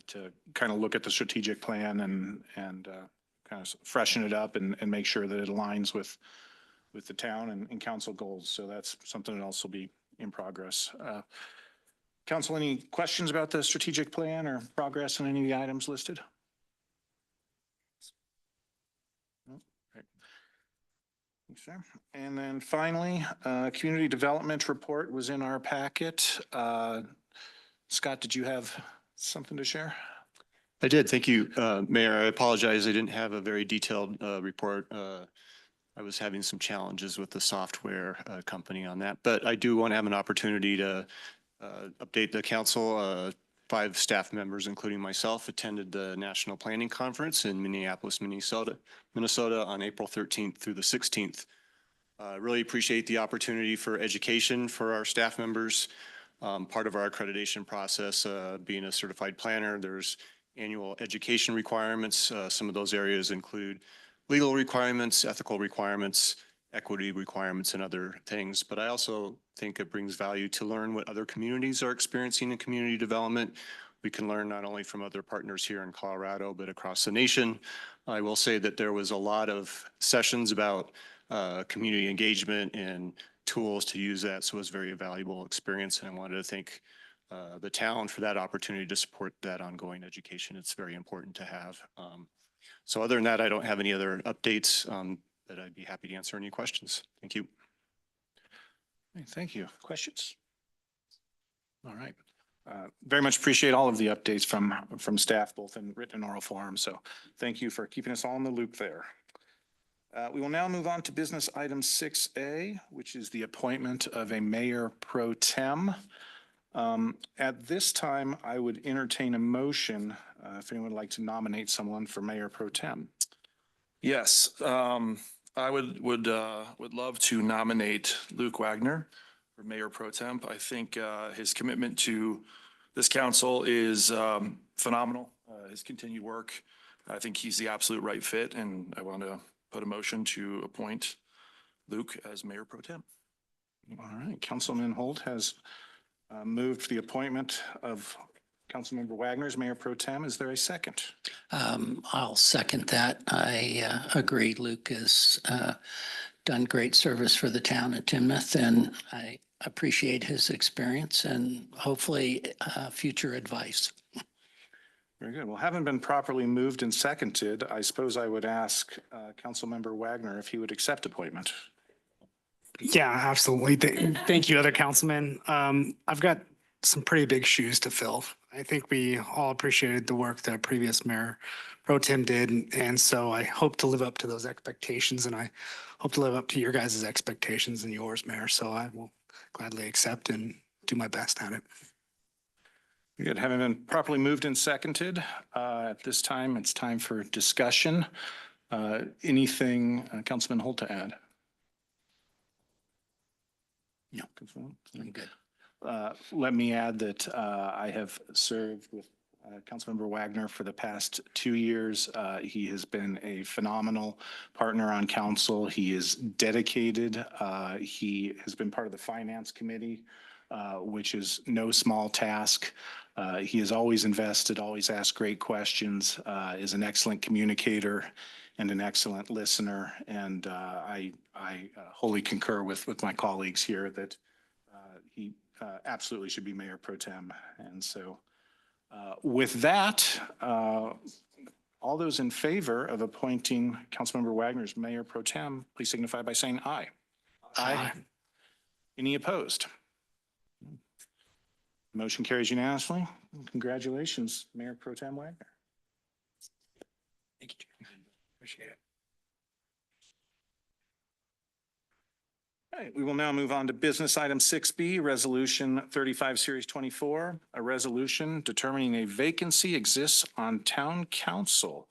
to kind of look at the strategic plan and kind of freshen it up and make sure that it aligns with the town and council goals. So that's something that also be in progress. Council, any questions about the strategic plan or progress on any of the items listed? No? Great. Thanks, sir. And then finally, community development report was in our packet. Scott, did you have something to share? I did. Thank you, Mayor. I apologize. I didn't have a very detailed report. I was having some challenges with the software company on that, but I do want to have an opportunity to update the council. 5 staff members, including myself, attended the National Planning Conference in Minneapolis, Minnesota on April 13th through the 16th. Really appreciate the opportunity for education for our staff members. Part of our accreditation process, being a certified planner, there's annual education requirements. Some of those areas include legal requirements, ethical requirements, equity requirements, and other things. But I also think it brings value to learn what other communities are experiencing in community development. We can learn not only from other partners here in Colorado, but across the nation. I will say that there was a lot of sessions about community engagement and tools to use that. So it was a very valuable experience. And I wanted to thank the town for that opportunity to support that ongoing education. It's very important to have. So other than that, I don't have any other updates, but I'd be happy to answer any questions. Thank you. Thank you. Questions? All right. Very much appreciate all of the updates from staff, both in written and oral form. So thank you for keeping us all in the loop there. We will now move on to business item 6A, which is the appointment of a mayor pro tem. At this time, I would entertain a motion if anyone would like to nominate someone for mayor pro tem. Yes, I would love to nominate Luke Wagner for mayor pro temp. I think his commitment to this council is phenomenal. His continued work, I think he's the absolute right fit, and I want to put a motion to appoint Luke as mayor pro temp. All right, Councilman Holt has moved the appointment of Councilmember Wagner as Mayor Pro Tem. Is there a second? I'll second that. I agree. Luke has done great service for the town of Timnath, and I appreciate his experience and hopefully future advice. Very good. Well, having been properly moved and seconded, I suppose I would ask Councilmember Wagner if he would accept appointment. Yeah, absolutely. Thank you, other councilmen. I've got some pretty big shoes to fill. I think we all appreciated the work that previous Mayor Pro Tem did. And so I hope to live up to those expectations, and I hope to live up to your guys' expectations and yours, Mayor. So I will gladly accept and do my best at it. Good. Having been properly moved and seconded, at this time, it's time for discussion. Anything, Councilman Holt, to add? No, I'm good. Let me add that I have served with Councilmember Wagner for the past 2 years. He has been a phenomenal partner on council. He is dedicated. He has been part of the Finance Committee, which is no small task. He has always invested, always asked great questions, is an excellent communicator and an excellent listener. And I wholly concur with my colleagues here that he absolutely should be Mayor Pro Tem. And so with that, all those in favor of appointing Councilmember Wagner as Mayor Pro Tem, please signify by saying aye. Aye. Any opposed? Motion carries unanimously. Congratulations, Mayor Pro Tem Wagner. Thank you, Chairman. Appreciate it. All right, we will now move on to business item 6B, Resolution 35, Series 24, a resolution determining a vacancy exists on town council.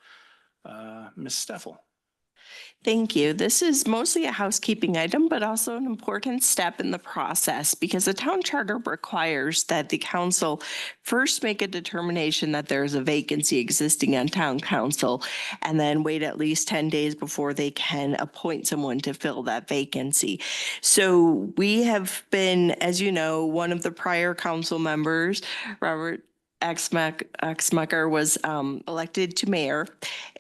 Ms. Steffel. Thank you. This is mostly a housekeeping item, but also an important step in the process because the town charter requires that the council first make a determination that there is a vacancy existing on town council and then wait at least 10 days before they can appoint someone to fill that vacancy. So we have been, as you know, one of the prior council members, Robert Axmacher, was elected to mayor.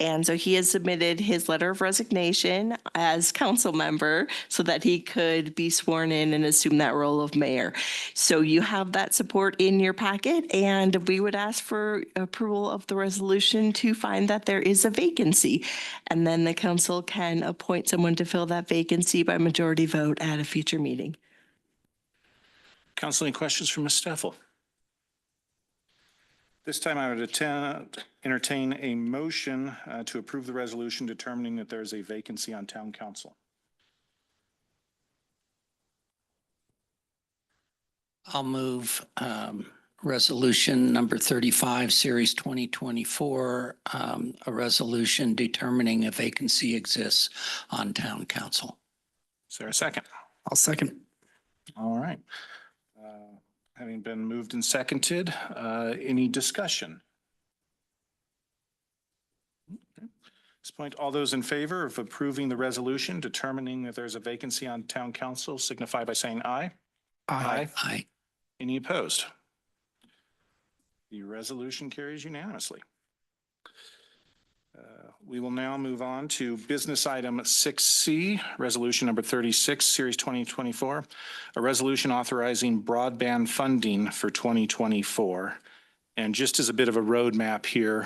And so he has submitted his letter of resignation as council member so that he could be sworn in and assume that role of mayor. So you have that support in your packet, and we would ask for approval of the resolution to find that there is a vacancy. And then the council can appoint someone to fill that vacancy by majority vote at a future meeting. Council, any questions for Ms. Steffel? This time I would entertain a motion to approve the resolution determining that there is a vacancy on town council. I'll move resolution number 35, series 2024, a resolution determining a vacancy exists on town council. Is there a second? I'll second. All right. Having been moved and seconded, any discussion? At this point, all those in favor of approving the resolution determining that there's a vacancy on town council signify by saying aye. Aye. Aye. Any opposed? The resolution carries unanimously. We will now move on to business item 6C, resolution number 36, series 2024, a resolution authorizing broadband funding for 2024. And just as a bit of a roadmap here,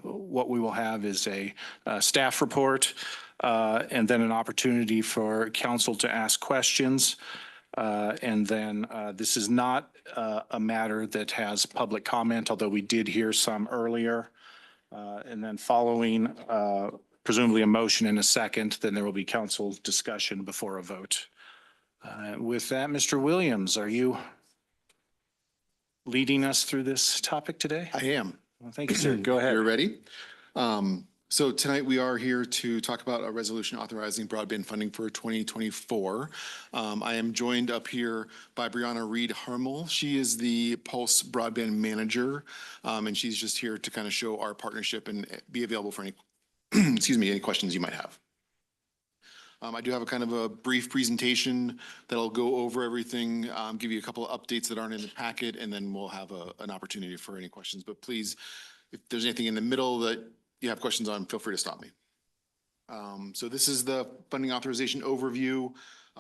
what we will have is a staff report and then an opportunity for council to ask questions. And then this is not a matter that has public comment, although we did hear some earlier. And then following presumably a motion in a second, then there will be council discussion before a vote. With that, Mr. Williams, are you leading us through this topic today? I am. Well, thank you, sir. Go ahead. You're ready? So tonight we are here to talk about a resolution authorizing broadband funding for 2024. I am joined up here by Brianna Reed-Harmel. She is the Pulse Broadband Manager, and she's just here to kind of show our partnership and be available for any, excuse me, any questions you might have. I do have a kind of a brief presentation that'll go over everything, give you a couple of updates that aren't in the packet, and then we'll have an opportunity for any questions. But please, if there's anything in the middle that you have questions on, feel free to stop me. So this is the funding authorization overview.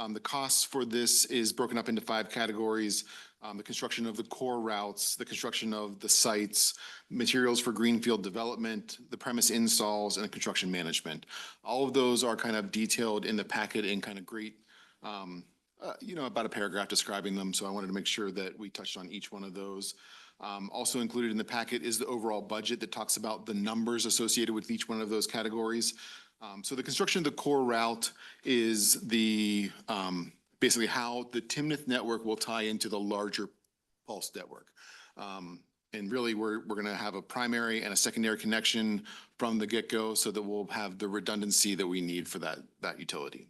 The costs for this is broken up into 5 categories. The construction of the core routes, the construction of the sites, materials for greenfield development, the premise installs, and construction management. All of those are kind of detailed in the packet in kind of great, about a paragraph describing them. So I wanted to make sure that we touched on each one of those. Also included in the packet is the overall budget that talks about the numbers associated with each one of those categories. So the construction of the core route is the basically how the Timnath network will tie into the larger Pulse network. And really, we're going to have a primary and a secondary connection from the get-go so that we'll have the redundancy that we need for that utility.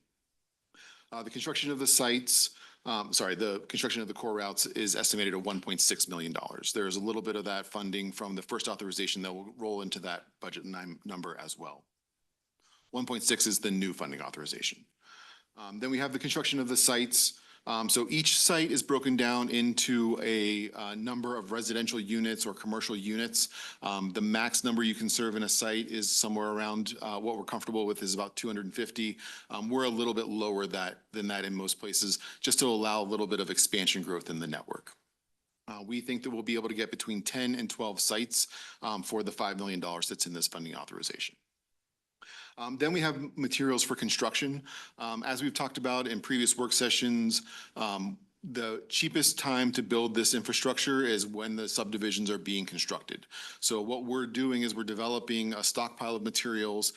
The construction of the sites, the construction of the core routes is estimated at $1.6 million. There's a little bit of that funding from the first authorization that will roll into that budget number as well. 1.6 is the new funding authorization. Then we have the construction of the sites. So each site is broken down into a number of residential units or commercial units. The max number you can serve in a site is somewhere around what we're comfortable with is about 250. We're a little bit lower than that in most places, just to allow a little bit of expansion growth in the network. We think that we'll be able to get between 10 and 12 sites for the $5 million that's in this funding authorization. Then we have materials for construction. As we've talked about in previous work sessions, the cheapest time to build this infrastructure is when the subdivisions are being constructed. So what we're doing is we're developing a stockpile of materials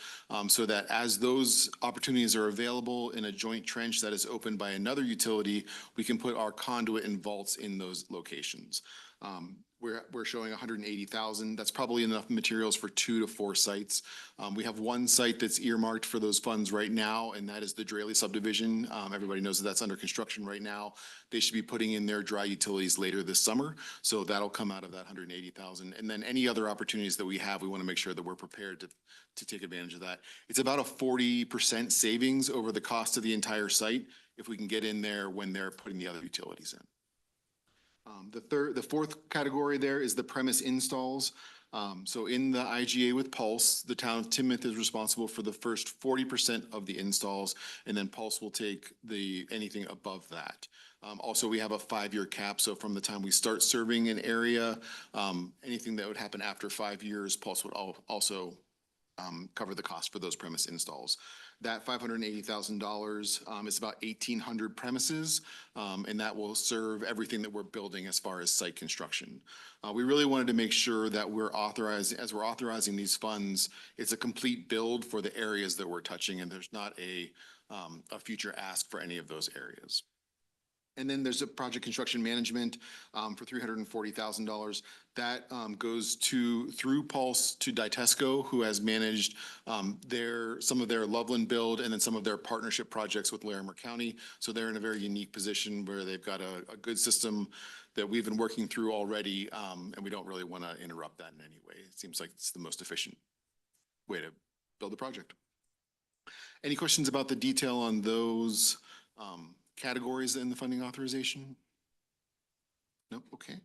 so that as those opportunities are available in a joint trench that is opened by another utility, we can put our conduit and vaults in those locations. We're showing 180,000. That's probably enough materials for 2 to 4 sites. We have one site that's earmarked for those funds right now, and that is the Draley subdivision. Everybody knows that that's under construction right now. They should be putting in their dry utilities later this summer, so that'll come out of that 180,000. And then any other opportunities that we have, we want to make sure that we're prepared to take advantage of that. It's about a 40% savings over the cost of the entire site if we can get in there when they're putting the other utilities in. The fourth category there is the premise installs. So in the IGA with Pulse, the town of Timnath is responsible for the first 40% of the installs, and then Pulse will take anything above that. Also, we have a 5-year cap, so from the time we start serving an area, anything that would happen after 5 years, Pulse would also cover the cost for those premise installs. That $580,000 is about 1,800 premises, and that will serve everything that we're building as far as site construction. We really wanted to make sure that as we're authorizing these funds, it's a complete build for the areas that we're touching, and there's not a future ask for any of those areas. And then there's a project construction management for $340,000. That goes through Pulse to Ditesco, who has managed some of their Loveland build and then some of their partnership projects with Larimer County. So they're in a very unique position where they've got a good system that we've been working through already, and we don't really want to interrupt that in any way. It seems like it's the most efficient way to build the project. Any questions about the detail on those categories in the funding authorization? No? Okay.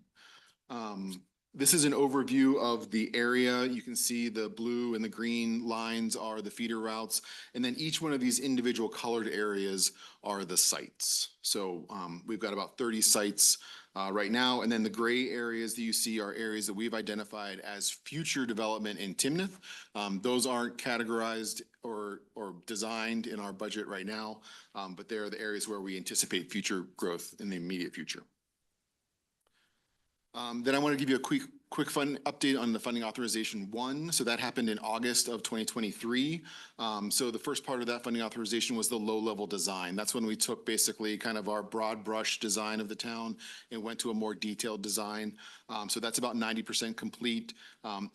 This is an overview of the area. You can see the blue and the green lines are the feeder routes, and then each one of these individual colored areas are the sites. So we've got about 30 sites right now, and then the gray areas that you see are areas that we've identified as future development in Timnath. Those aren't categorized or designed in our budget right now, but they're the areas where we anticipate future growth in the immediate future. Then I want to give you a quick fun update on the funding authorization 1. So that happened in August of 2023. So the first part of that funding authorization was the low-level design. That's when we took basically kind of our broad brush design of the town and went to a more detailed design. So that's about 90% complete.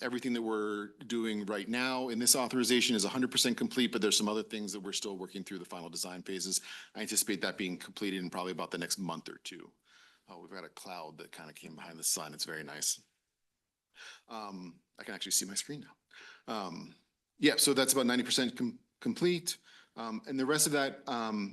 Everything that we're doing right now in this authorization is 100% complete, but there's some other things that we're still working through the final design phases. I anticipate that being completed in probably about the next month or 2. We've got a cloud that kind of came behind the sun. It's very nice. I can actually see my screen now. Yeah, so that's about 90% complete. And the rest of that,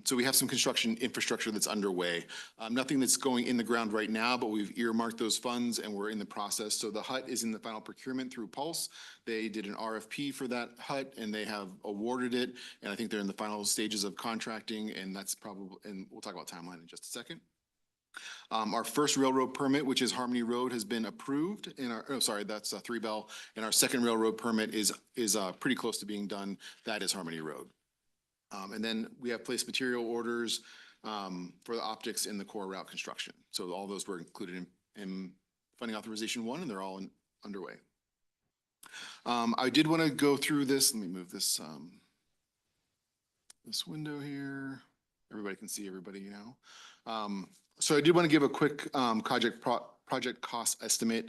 so we have some construction infrastructure that's underway. Nothing that's going in the ground right now, but we've earmarked those funds and we're in the process. So the hut is in the final procurement through Pulse. They did an RFP for that hut and they have awarded it. And I think they're in the final stages of contracting, and that's probably, and we'll talk about timeline in just a second. Our first railroad permit, which is Harmony Road, has been approved in our, oh, sorry, that's Three Bell. And our second railroad permit is pretty close to being done. That is Harmony Road. And then we have placed material orders for the optics in the core route construction. So all those were included in funding authorization 1, and they're all underway. I did want to go through this. Let me move this this window here. Everybody can see everybody now. So I did want to give a quick project cost estimate.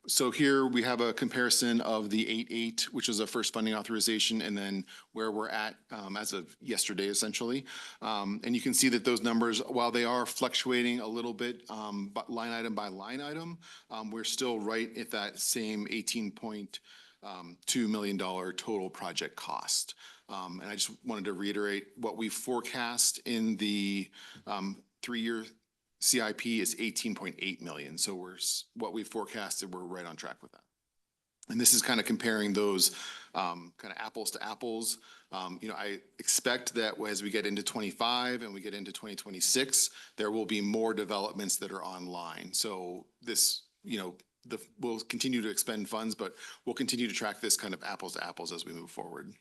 So here we have a comparison of the 8.8, which was a first funding authorization, and then where we're at as of yesterday, essentially. And you can see that those numbers, while they are fluctuating a little bit, but line item by line item, we're still right at that same $18.2 million total project cost. And I just wanted to reiterate what we forecast in the 3-year CIP is 18.8 million. So what we forecasted, we're right on track with that. And this is kind of comparing those kind of apples to apples. I expect that as we get into 25 and we get into 2026, there will be more developments that are online. So this, we'll continue to expend funds, but we'll continue to track this kind of apples to apples as we move forward.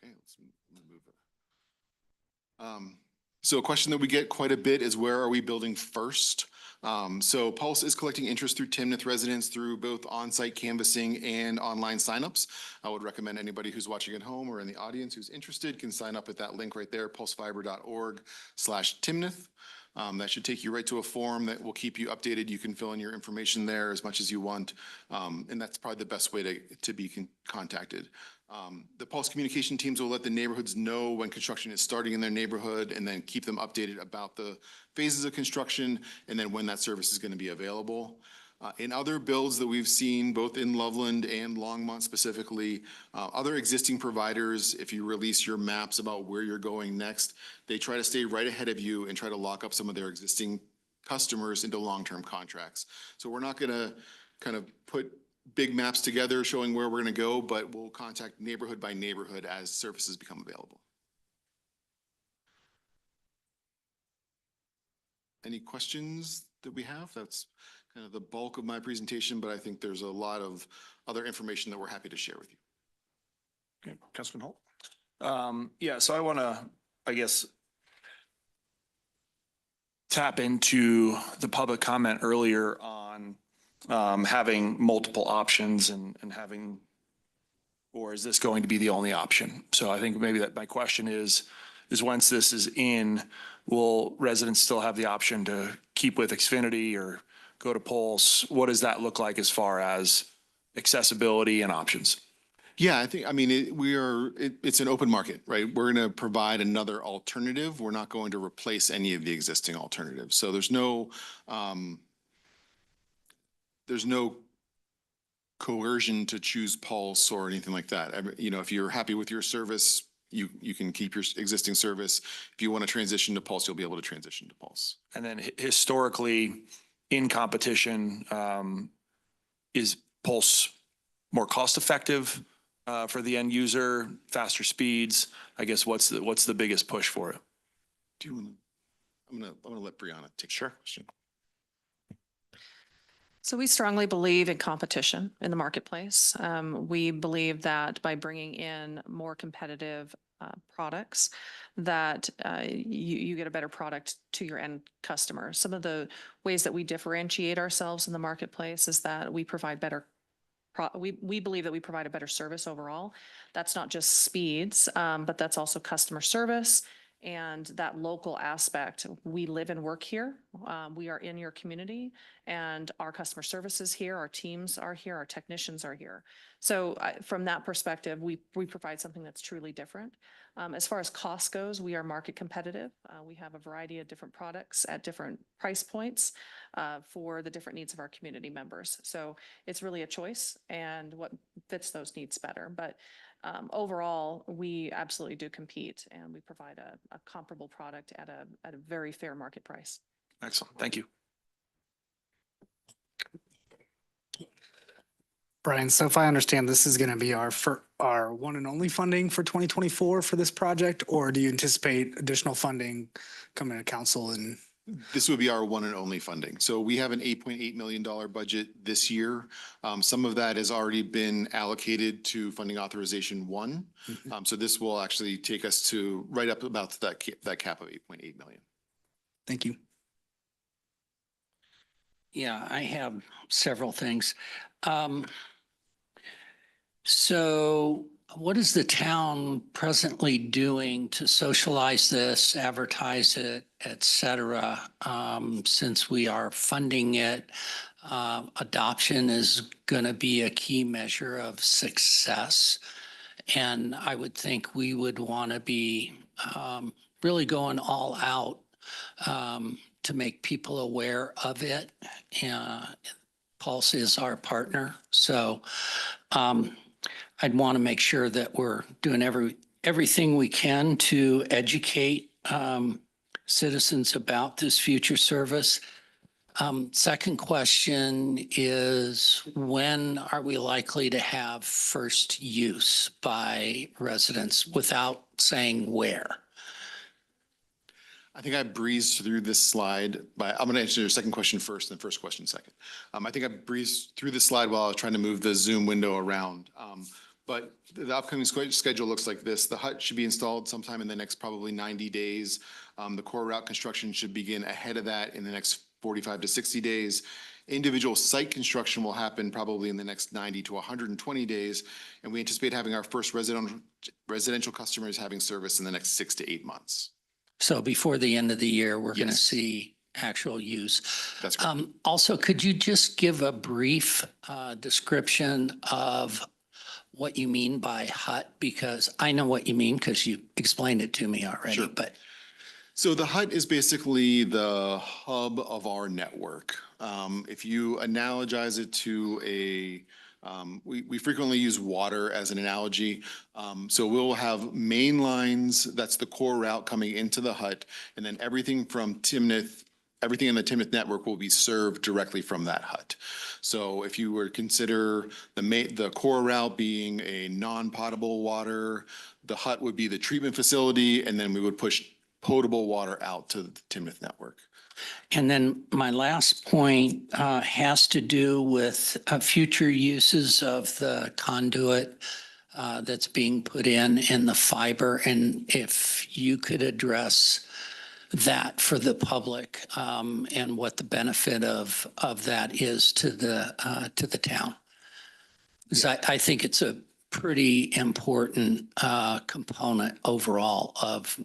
Okay, let's move it. So a question that we get quite a bit is, where are we building first? So Pulse is collecting interest through Timnath residents through both on-site canvassing and online signups. I would recommend anybody who's watching at home or in the audience who's interested can sign up at that link right there, pulsefiber.org/Timnath. That should take you right to a form that will keep you updated. You can fill in your information there as much as you want. And that's probably the best way to be contacted. The Pulse communication teams will let the neighborhoods know when construction is starting in their neighborhood, and then keep them updated about the phases of construction and then when that service is going to be available. In other builds that we've seen, both in Loveland and Longmont specifically, other existing providers, if you release your maps about where you're going next, they try to stay right ahead of you and try to lock up some of their existing customers into long-term contracts. So we're not going to kind of put big maps together showing where we're going to go, but we'll contact neighborhood by neighborhood as services become available. Any questions that we have? That's kind of the bulk of my presentation, but I think there's a lot of other information that we're happy to share with you. Okay, Councilman Holt. Yeah, so I want to, I guess, tap into the public comment earlier on having multiple options and having, or is this going to be the only option? So I think maybe that my question is once this is in, will residents still have the option to keep with Xfinity or go to Pulse? What does that look like as far as accessibility and options? Yeah, I think, I mean, it's an open market, right? We're going to provide another alternative. We're not going to replace any of the existing alternatives. So there's no coercion to choose Pulse or anything like that. If you're happy with your service, you can keep your existing service. If you want to transition to Pulse, you'll be able to transition to Pulse. And then historically, in competition, is Pulse more cost effective for the end user, faster speeds? I guess what's the biggest push for it? I'm gonna let Brianna take the question. So we strongly believe in competition in the marketplace. We believe that by bringing in more competitive products, that you get a better product to your end customer. Some of the ways that we differentiate ourselves in the marketplace is that we provide better we believe that we provide a better service overall. That's not just speeds, but that's also customer service and that local aspect. We live and work here. We are in your community, and our customer service is here, our teams are here, our technicians are here. So from that perspective, we provide something that's truly different. As far as cost goes, we are market competitive. We have a variety of different products at different price points for the different needs of our community members. So it's really a choice and what fits those needs better. But overall, we absolutely do compete and we provide a comparable product at a very fair market price. Excellent. Thank you. Brian, so if I understand, this is going to be our one and only funding for 2024 for this project, or do you anticipate additional funding coming to council? And This would be our one and only funding. So we have an $8.8 million budget this year. Some of that has already been allocated to funding authorization one. So this will actually take us to right up about that cap of 8.8 million. thank you. Yeah, I have several things. So what is the town presently doing to socialize this, advertise it, et cetera? Since we are funding it, adoption is going to be a key measure of success. And I would think we would want to be really going all out to make people aware of it. Pulse is our partner. So I'd want to make sure that we're doing everything we can to educate citizens about this future service. Second question is, when are we likely to have first use by residents without saying where? I think I breezed through this slide I'm going to answer your second question first and the first question second. I think I breezed through this slide while I was trying to move the Zoom window around. But the upcoming schedule looks like this. The hut should be installed sometime in the next probably 90 days. The core route construction should begin ahead of that in the next 45 to 60 days. Individual site construction will happen probably in the next 90 to 120 days. And we anticipate having our first residential customers having service in the next 6 to 8 months. So before the end of the year, we're going to Yes. see actual use. That's correct. Also, could you just give a brief description of what you mean by hut? Because I know what you mean because you explained it to me already, Sure. but So the hut is basically the hub of our network. If you analogize it to we frequently use water as an analogy. So we'll have main lines, that's the core route coming into the hut, and then everything from Timnath, everything in the Timnath network will be served directly from that hut. So if you were to consider the core route being a non-potable water, the hut would be the treatment facility, and then we would push potable water out to the Timnath network. And then my last point has to do with future uses of the conduit that's being put in the fiber. And if you could address that for the public and what the benefit of that is to the town. Because I think it's a pretty important component overall of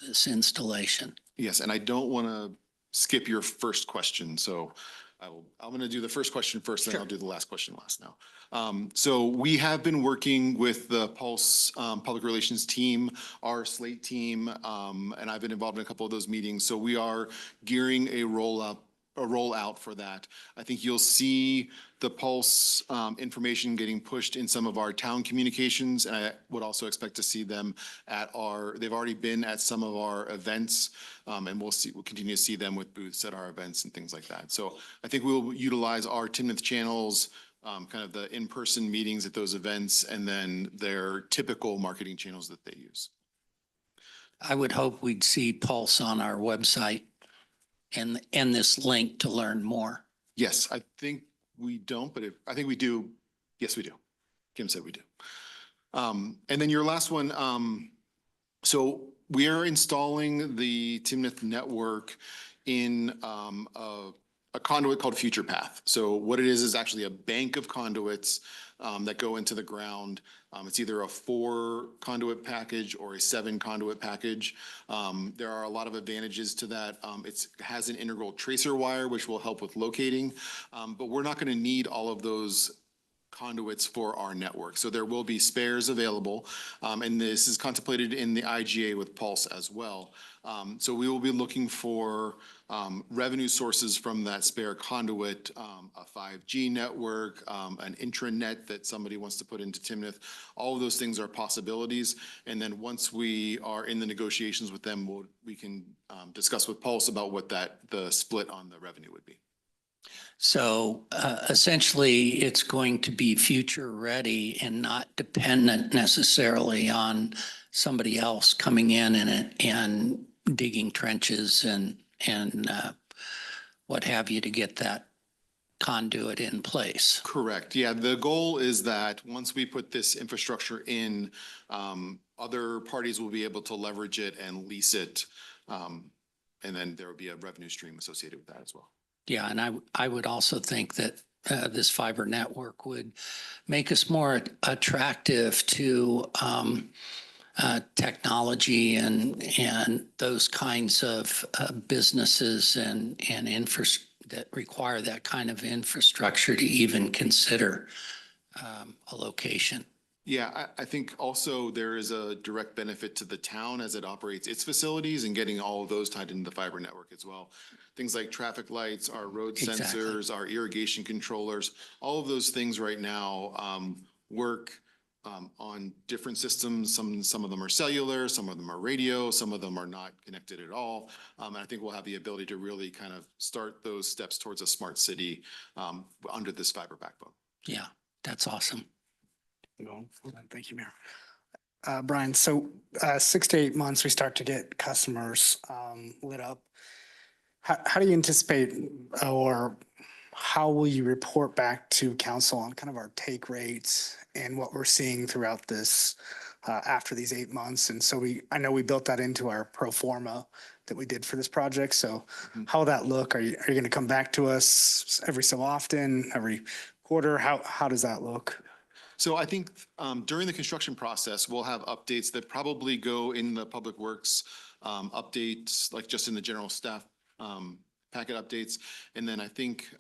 this installation. Yes, and I don't want to skip your first question, so I'm going to do the first question first, then I'll do the last question last now. So we have been working with the Pulse Public Relations team, our Slate team, and I've been involved in a couple of those meetings. So we are gearing a rollout for that. I think you'll see the Pulse information getting pushed in some of our town communications, and I would also expect to see them they've already been at some of our events, and we'll continue to see them with booths at our events and things like that. So I think we'll utilize our Timnath channels, kind of the in-person meetings at those events, and then their typical marketing channels that they use. I would hope we'd see Pulse on our website and this link to learn more. Yes, I think we don't, but I think we do. Yes, we do. Kim said we do. And then your last one, so we are installing the Timnath network in a conduit called Future Path. So what it is actually a bank of conduits that go into the ground. It's either a 4 conduit package or a 7 conduit package. There are a lot of advantages to that. It has an integral tracer wire, which will help with locating, but we're not going to need all of those conduits for our network. So there will be spares available, and this is contemplated in the IGA with Pulse as well. So we will be looking for revenue sources from that spare conduit, a 5G network, an intranet that somebody wants to put into Timnath. All of those things are possibilities. And then once we are in the negotiations with them, we can discuss with Pulse about what the split on the revenue would be. So essentially, it's going to be future ready and not dependent necessarily on somebody else coming in and digging trenches and what have you to get that conduit in place. Correct. Yeah, the goal is that once we put this infrastructure in, other parties will be able to leverage it and lease it. And then there will be a revenue stream associated with that as well. Yeah, and I would also think that this fiber network would make us more attractive to technology and those kinds of businesses and that require that kind of infrastructure to even consider a location. Yeah, I think also there is a direct benefit to the town as it operates its facilities and getting all of those tied into the fiber network as well. Things like traffic lights, our road sensors, our irrigation controllers, all of those things right now work on different systems. Some of them are cellular, some of them are radio, some of them are not connected at all. And I think we'll have the ability to really kind of start those steps towards a smart city under this fiber backbone. Yeah, that's awesome. Thank you, Mayor. Brian, so 6 to 8 months, we start to get customers lit up. How do you anticipate, or how will you report back to council on kind of our take rates and what we're seeing throughout this after these 8 months? And so I know we built that into our pro forma that we did for this project. So how will that look? Are you going to come back to us every so often, every quarter? How does that look? So I think during the construction process, we'll have updates that probably go in the Public Works updates, like just in the general staff packet updates. And then I think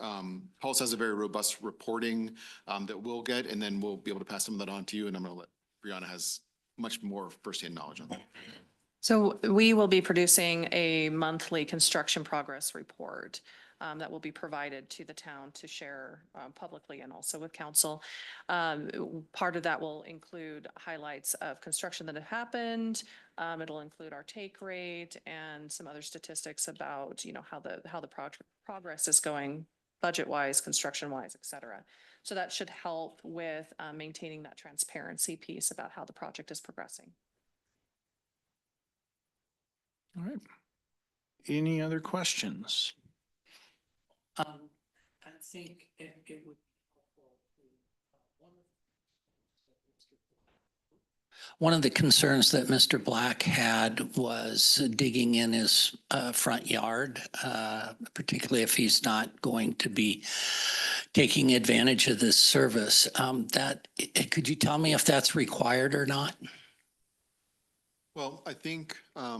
Pulse has a very robust reporting that we'll get, and then we'll be able to pass some of that on to you. And I'm going to let Brianna has much more firsthand knowledge on that. So we will be producing a monthly construction progress report that will be provided to the town to share publicly and also with council. Part of that will include highlights of construction that have happened. It'll include our take rate and some other statistics about, how the project progress is going budget-wise, construction-wise, et cetera. So that should help with maintaining that transparency piece about how the project is progressing. All right. Any other questions? I think it would one of the concerns that Mr. Black had was digging in his front yard, particularly if he's not going to be taking advantage of this service. Could you tell me if that's required or not? Well, I think I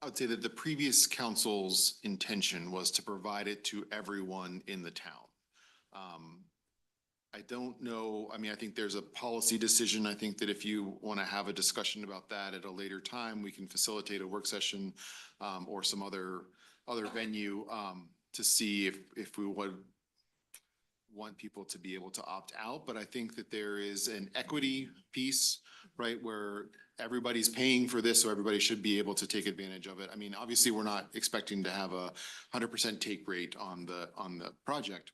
would say that the previous council's intention was to provide it to everyone in the town. I don't know, I mean, I think there's a policy decision. I think that if you want to have a discussion about that at a later time, we can facilitate a work session or some other venue to see if we would want people to be able to opt out. But I think that there is an equity piece, right, where everybody's paying for this, so everybody should be able to take advantage of it. I mean, obviously, we're not expecting to have a 100% take rate on the project.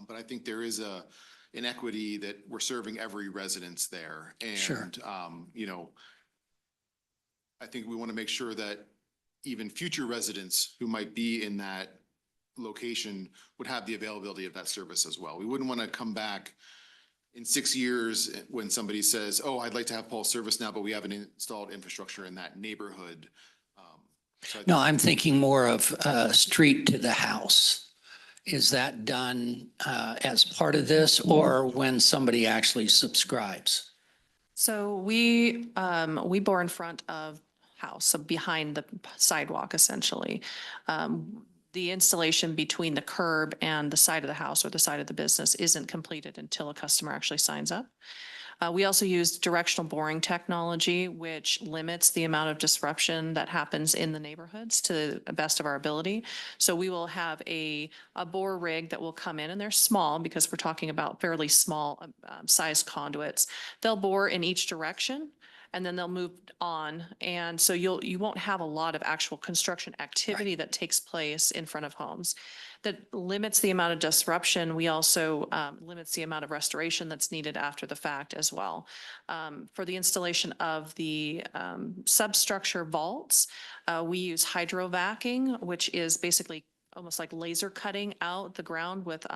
But I think there is an equity that we're serving every residence there. And, sure. I think we want to make sure that even future residents who might be in that location would have the availability of that service as well. We wouldn't want to come back in 6 years when somebody says, oh, I'd like to have Pulse service now, but we haven't installed infrastructure in that neighborhood. No, I'm thinking more of street to the house. Is that done as part of this or when somebody actually subscribes? So we bore in front of house, so behind the sidewalk essentially. the installation between the curb and the side of the house or the side of the business isn't completed until a customer actually signs up. We also use directional boring technology, which limits the amount of disruption that happens in the neighborhoods to the best of our ability. So we will have a bore rig that will come in, and they're small because we're talking about fairly small sized conduits. They'll bore in each direction, and then they'll move on. And so you won't have a lot of actual construction activity that takes place in front of homes. That limits the amount of disruption. We also limits the amount of restoration that's needed after the fact as well. For the installation of the substructure vaults, we use hydrovacking, which is basically almost like laser cutting out the ground with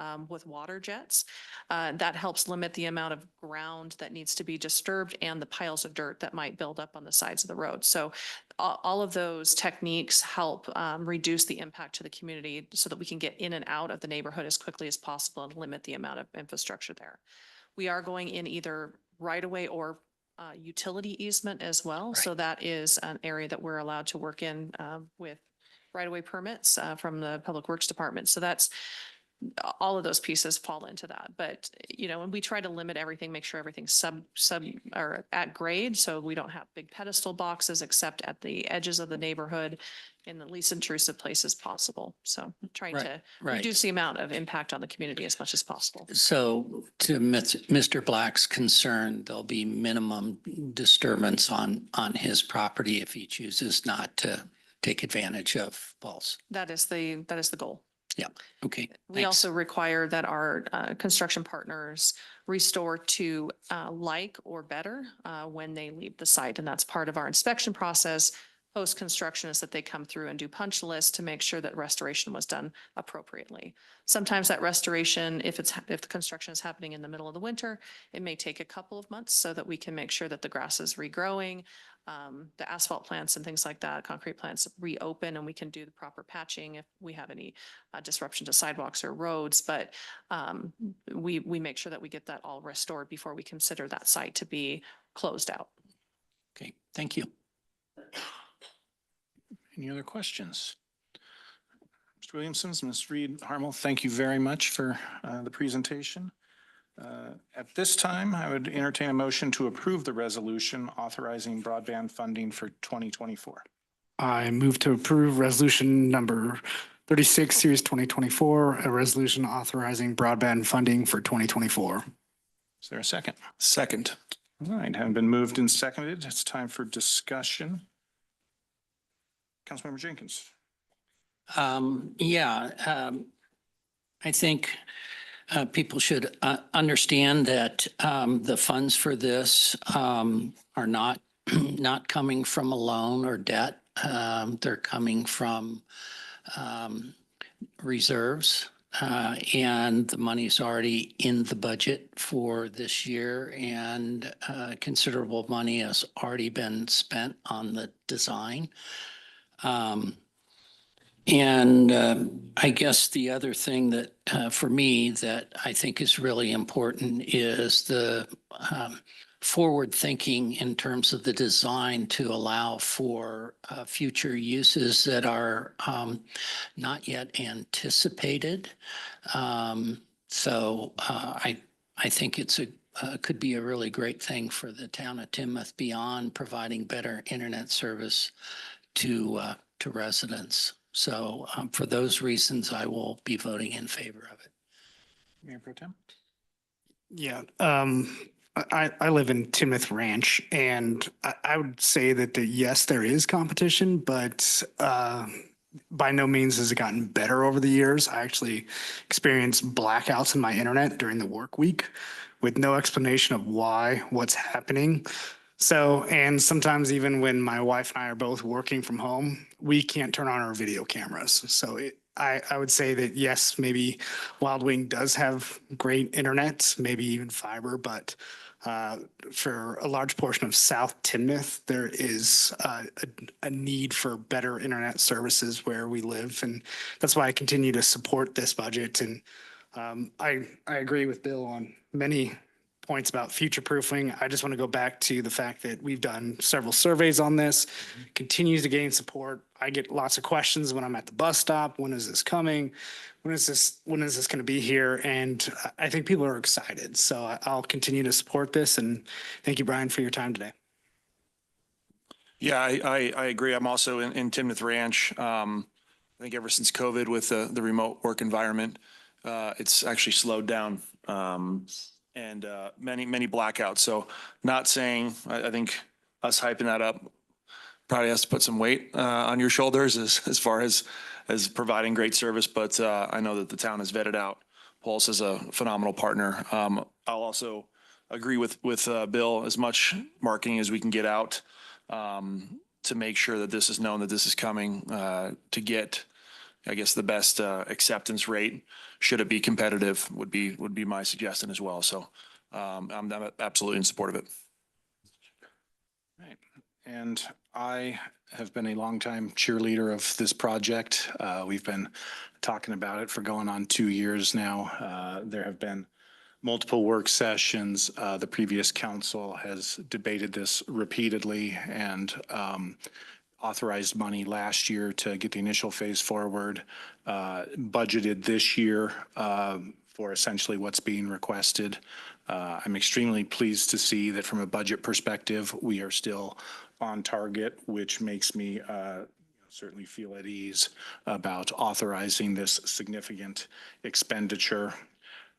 water jets. That helps limit the amount of ground that needs to be disturbed and the piles of dirt that might build up on the sides of the road. So all of those techniques help reduce the impact to the community so that we can get in and out of the neighborhood as quickly as possible and limit the amount of infrastructure there. We are going in either right away or utility easement as well. Right. So that is an area that we're allowed to work in with right-of-way permits from the Public Works Department. So that's all of those pieces fall into that. But, you know, and we try to limit everything, make sure everything's sub or at grade. So we don't have big pedestal boxes except at the edges of the neighborhood in the least intrusive places possible. So trying to reduce the amount of impact on the community as much as possible. So to Mr. Black's concern, there'll be minimum disturbance on his property if he chooses not to take advantage of vaults. That is the goal. Yeah. Okay. We also require that our construction partners restore to like or better when they leave the site. And that's part of our inspection process. Post-construction is that they come through and do punch lists to make sure that restoration was done appropriately. Sometimes that restoration, if the construction is happening in the middle of the winter, it may take a couple of months so that we can make sure that the grass is regrowing, the asphalt plants and things like that, concrete plants reopen, and we can do the proper patching if we have any disruption to sidewalks or roads. But we make sure that we get that all restored before we consider that site to be closed out. Okay, thank you. Any other questions? Mr. Williamson, Ms. Reed Harmel, thank you very much for the presentation. At this time, I would entertain a motion to approve the resolution authorizing broadband funding for 2024. I move to approve resolution number 36, series 2024, a resolution authorizing broadband funding for 2024. Is there a second? Second. All right, having been moved and seconded, it's time for discussion. Councilmember Jenkins. I think people should understand that the funds for this are not coming from a loan or debt. They're coming from reserves, and the money's already in the budget for this year, and considerable money has already been spent on the design. I guess the other thing that for me that I think is really important is the forward thinking in terms of the design to allow for future uses that are not yet anticipated. So I think it's could be a really great thing for the town of Timnath beyond providing better internet service to residents. So for those reasons, I will be voting in favor of it. Mayor Pro Tem? Yeah, I live in Timnath Ranch, and I would say that yes, there is competition, but by no means has it gotten better over the years. I actually experienced blackouts in my internet during the work week with no explanation of what's happening. So, and sometimes even when my wife and I are both working from home, we can't turn on our video cameras. So I would say that yes, maybe Wild Wing does have great internet, maybe even fiber, but for a large portion of South Timnath, there is a need for better internet services where we live. And that's why I continue to support this budget. And I agree with Bill on many points about future proofing. I just want to go back to the fact that we've done several surveys on this, continues to gain support. I get lots of questions when I'm at the bus stop. When is this coming? When is this going to be here? And I think people are excited. So I'll continue to support this. And thank you, Brian, for your time today. Yeah, I agree. I'm also in Timnath Ranch. I think ever since COVID with the remote work environment, it's actually slowed down. And many blackouts. So not saying, I think us hyping that up probably has to put some weight on your shoulders as far as providing great service. But I know that the town has vetted out Pulse as a phenomenal partner. I'll also agree with Bill, as much marketing as we can get out to make sure that this is known that this is coming to get, I guess, the best acceptance rate. Should it be competitive would be my suggestion as well. So I'm absolutely in support of it. Right. And I have been a longtime cheerleader of this project. We've been talking about it for going on 2 years now. There have been multiple work sessions. The previous council has debated this repeatedly and authorized money last year to get the initial phase forward, budgeted this year for essentially what's being requested. I'm extremely pleased to see that from a budget perspective, we are still on target, which makes me certainly feel at ease about authorizing this significant expenditure.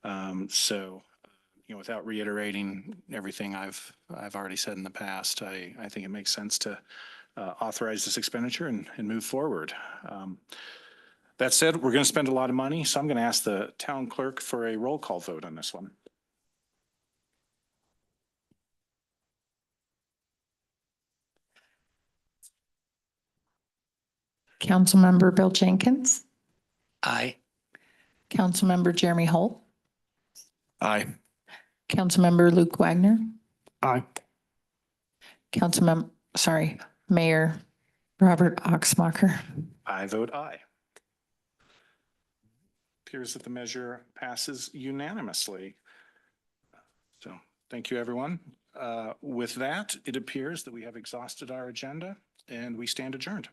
Without reiterating everything I've already said in the past, I think it makes sense to authorize this expenditure and move forward. That said, we're going to spend a lot of money, so I'm going to ask the town clerk for a roll call vote on this one. Councilmember Bill Jenkins, Aye. Councilmember Jeremy Holt, Aye. Councilmember Luke Wagner, Aye. Mayor Robert Oxmacher. I vote aye. Appears that the measure passes unanimously. So thank you, everyone. With that, it appears that we have exhausted our agenda and we stand adjourned.